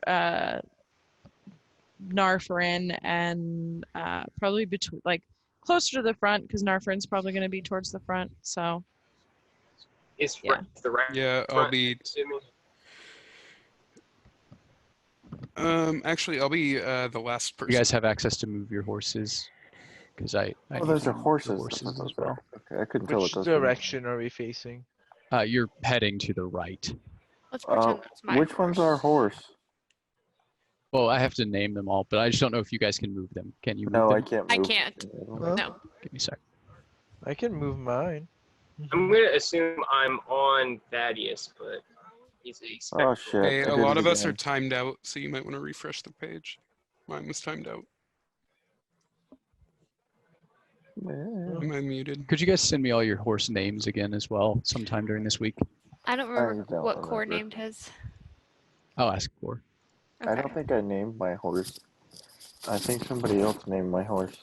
Narfarin and probably between, like, closer to the front because Narfarin's probably going to be towards the front. So. Is Yeah. the right? Yeah, I'll front, be. assuming? Actually, I'll be the last person. You guys have access to move your horses, because I oh, need those to are move the horses. horses That's what as those well. are. Okay, I couldn't tell what Which those were. direction are we facing? You're heading to the right. Let's pretend that's my Which one's our horse? Well, I have to name them all, but I just don't know if you guys can move them. Can you move No, them? I can't I move. can't. Huh? No. Give me a sec. I can move mine. I'm gonna assume I'm on Thaddeus, but he's a Oh spectacle. shit! Hey, I a did lot it of us are again. timed out, so you might want to refresh the page. Mine was timed out. Am I muted? Could you guys send me all your horse names again as well sometime during this week? I don't I remember don't what Core remember. named his. I'll ask for. Okay. I don't think I named my horse. I think somebody else named my horse.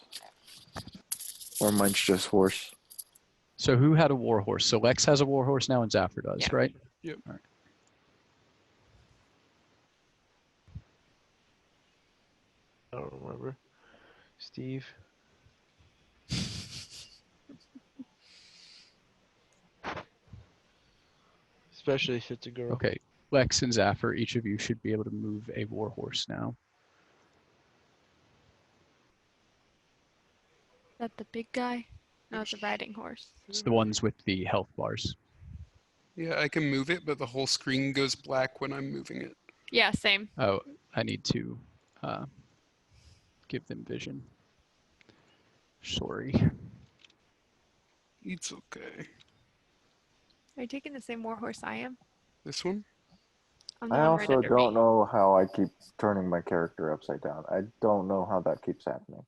Or mine's just horse. So who had a war horse? So Lex has a war horse now and Zafir does, Yeah. right? Yep. All right. I don't remember. Steve. Especially if it's a girl. Okay. Lex and Zafir, each of you should be able to move a war horse now. Is that the big guy? No, it's a riding horse. It's the ones with the health bars. Yeah, I can move it, but the whole screen goes black when I'm moving it. Yeah, same. Oh, I need to give them vision. Sorry. It's okay. Are you taking the same war horse I am? This one? I'm the I one right also under don't me. know how I keep turning my character upside down. I don't know how that keeps happening.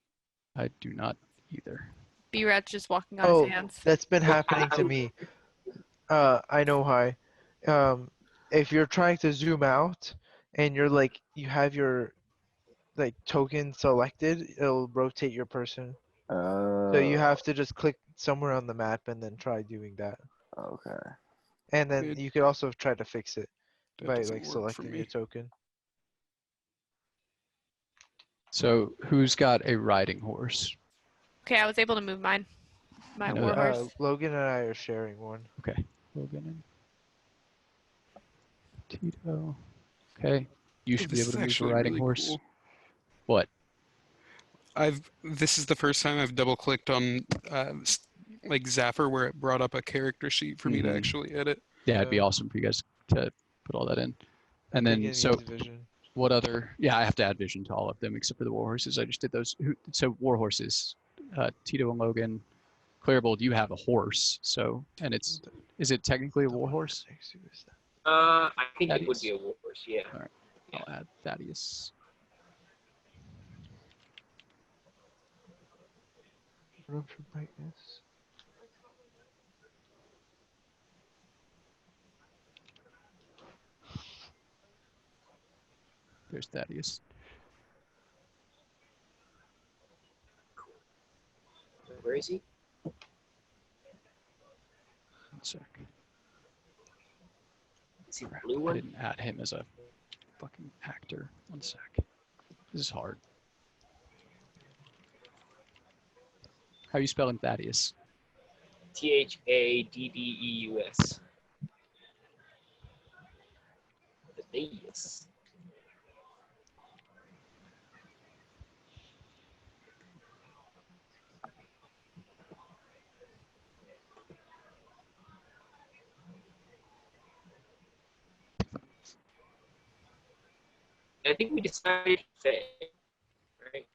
I do not either. B-Rat's just walking on Oh, his hands. that's been happening to me. I know why. If you're trying to zoom out and you're like, you have your like token selected, it'll rotate your person. So you have to just click somewhere on the map and then try doing that. Okay. And then you could also try to fix it That by doesn't like work for selecting me. your token. So who's got a riding horse? Okay, I was able to move mine. My I know war that. horse. Logan and I are sharing one. Okay. Logan and Tito. Okay. You should be This able is to move a actually riding really horse. cool. What? This is the first time I've double clicked on like Zaffer where it brought up a character sheet for me to Mhm. actually edit. Yeah, it'd be awesome for you guys to put all that in. I And think then, it so needs vision. what other? Yeah, I have to add vision to all of them except for the war horses. I just did those. So war horses, Tito and Logan. Claribald, you have a horse, so and is it technically a war horse? I think it would Thaddeus? be a war horse. Yeah. All right, I'll add Thaddeus. Room for brightness. There's Thaddeus. Where is he? One sec. Is he the blue I one? didn't add him as a fucking actor. One sec. This is hard. How are you spelling Thaddeus? Thaddeus. Thaddeus. I think we decided Faye, right?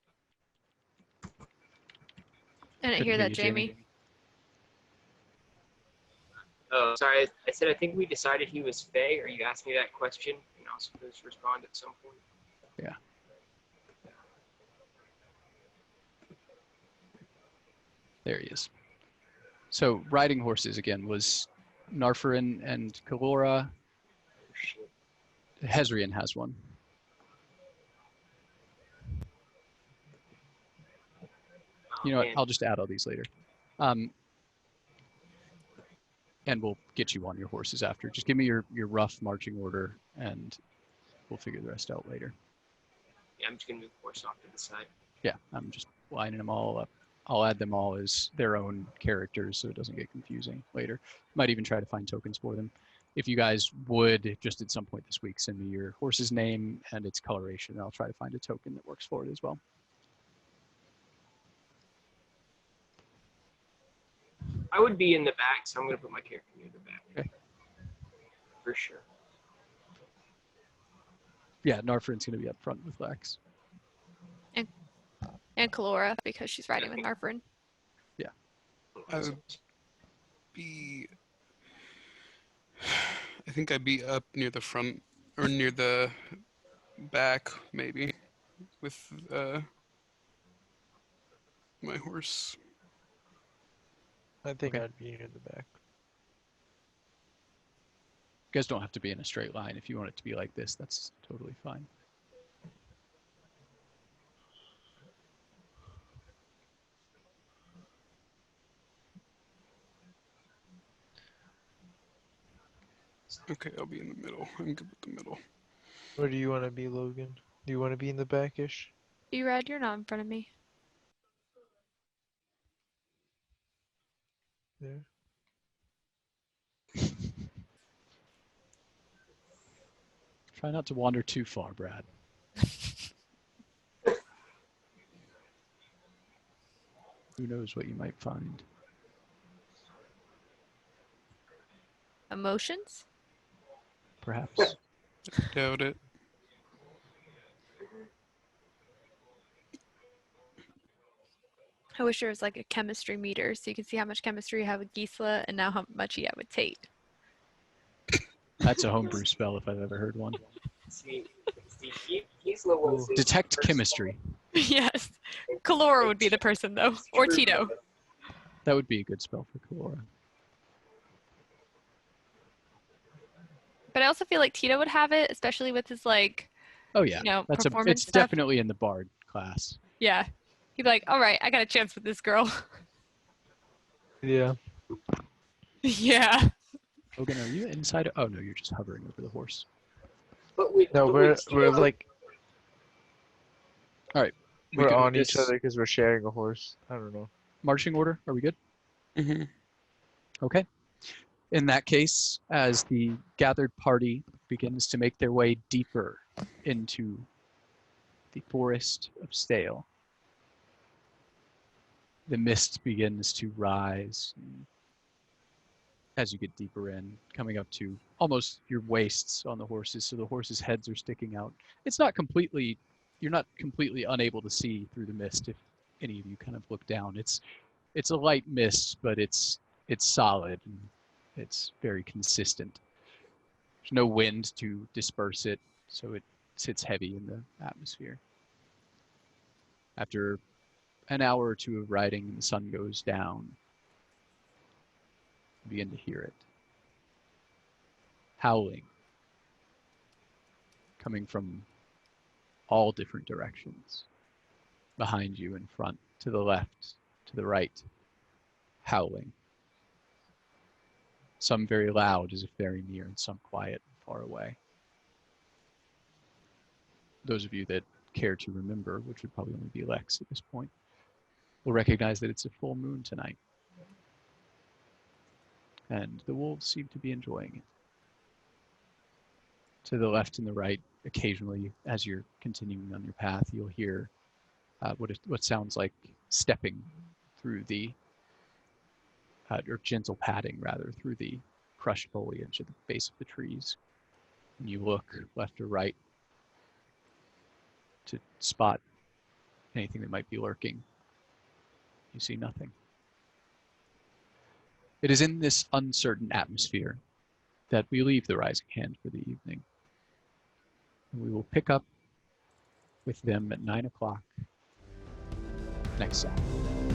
I didn't Couldn't hear hear that, you, Jamie. Oh, sorry. I said I think we decided he was Faye, or you asked me that question, and I was supposed to respond at some point. Yeah. There he is. So riding horses again was Narfarin and Kalora. Hezrian has one. You know what? I'll just add all these later. And we'll get you on your horses after. Just give me your rough marching order and we'll figure the rest out later. Yeah, I'm just gonna move the horse off to the side. Yeah, I'm just lining them all up. I'll add them all as their own characters so it doesn't get confusing later. Might even try to find tokens for them. If you guys would, just at some point this week, send me your horse's name and its coloration, and I'll try to find a token that works for it as well. I would be in the back, so I'm gonna put my character near the back. Okay. For sure. Yeah, Narfarin's going to be up front with Lex. And Kalora, because she's riding with Narfarin. Yeah. I would be. I think I'd be up near the front or near the back, maybe, with my horse. I think Okay. I'd be near the back. You guys don't have to be in a straight line. If you want it to be like this, that's totally fine. Okay, I'll be in the middle. I'm good with the middle. Where do you want to be, Logan? Do you want to be in the back-ish? Erad, you're not in front of me. There. Try not to wander too far, Brad. Who knows what you might find. Emotions? Perhaps. Doubt it. I wish there was like a chemistry meter so you can see how much chemistry you have with Gisela and now how much you have with Tate. That's a homebrew spell if I've ever heard one. See, Gisela was his Detect first chemistry. Yes. Kalora would be the person though. Or Tito. That would be a good spell for Kalora. But I also feel like Tito would have it, especially with his like Oh yeah, performance it's stuff. definitely in the bard class. Yeah. He'd be like, all right, I got a chance with this girl. Yeah. Yeah. Logan, are you inside? Oh no, you're just hovering over the horse. No, we're like All right. we're on each other because we're sharing a horse. I don't know. Marching order. Are we good? Mm-hmm. Okay. In that case, as the gathered party begins to make their way deeper into the forest of Stale, the mist begins to rise as you get deeper in, coming up to almost your waists on the horses, so the horses' heads are sticking out. You're not completely unable to see through the mist if any of you kind of look down. It's a light mist, but it's solid and it's very consistent. There's no wind to disperse it, so it sits heavy in the atmosphere. After an hour or two of riding and the sun goes down, you begin to hear it. Howling. Coming from all different directions. Behind you, in front, to the left, to the right. Howling. Some very loud as if very near, and some quiet and far away. Those of you that care to remember, which would probably only be Lex at this point, will recognize that it's a full moon tonight. And the wolves seem to be enjoying it. To the left and the right, occasionally, as you're continuing on your path, you'll hear what sounds like stepping through the, or gentle padding rather, through the crushed foliage at the base of the trees. And you look left or right to spot anything that might be lurking. You see nothing. It is in this uncertain atmosphere that we leave the Rising Hand for the evening. And we will pick up with them at 9 o'clock next Saturday.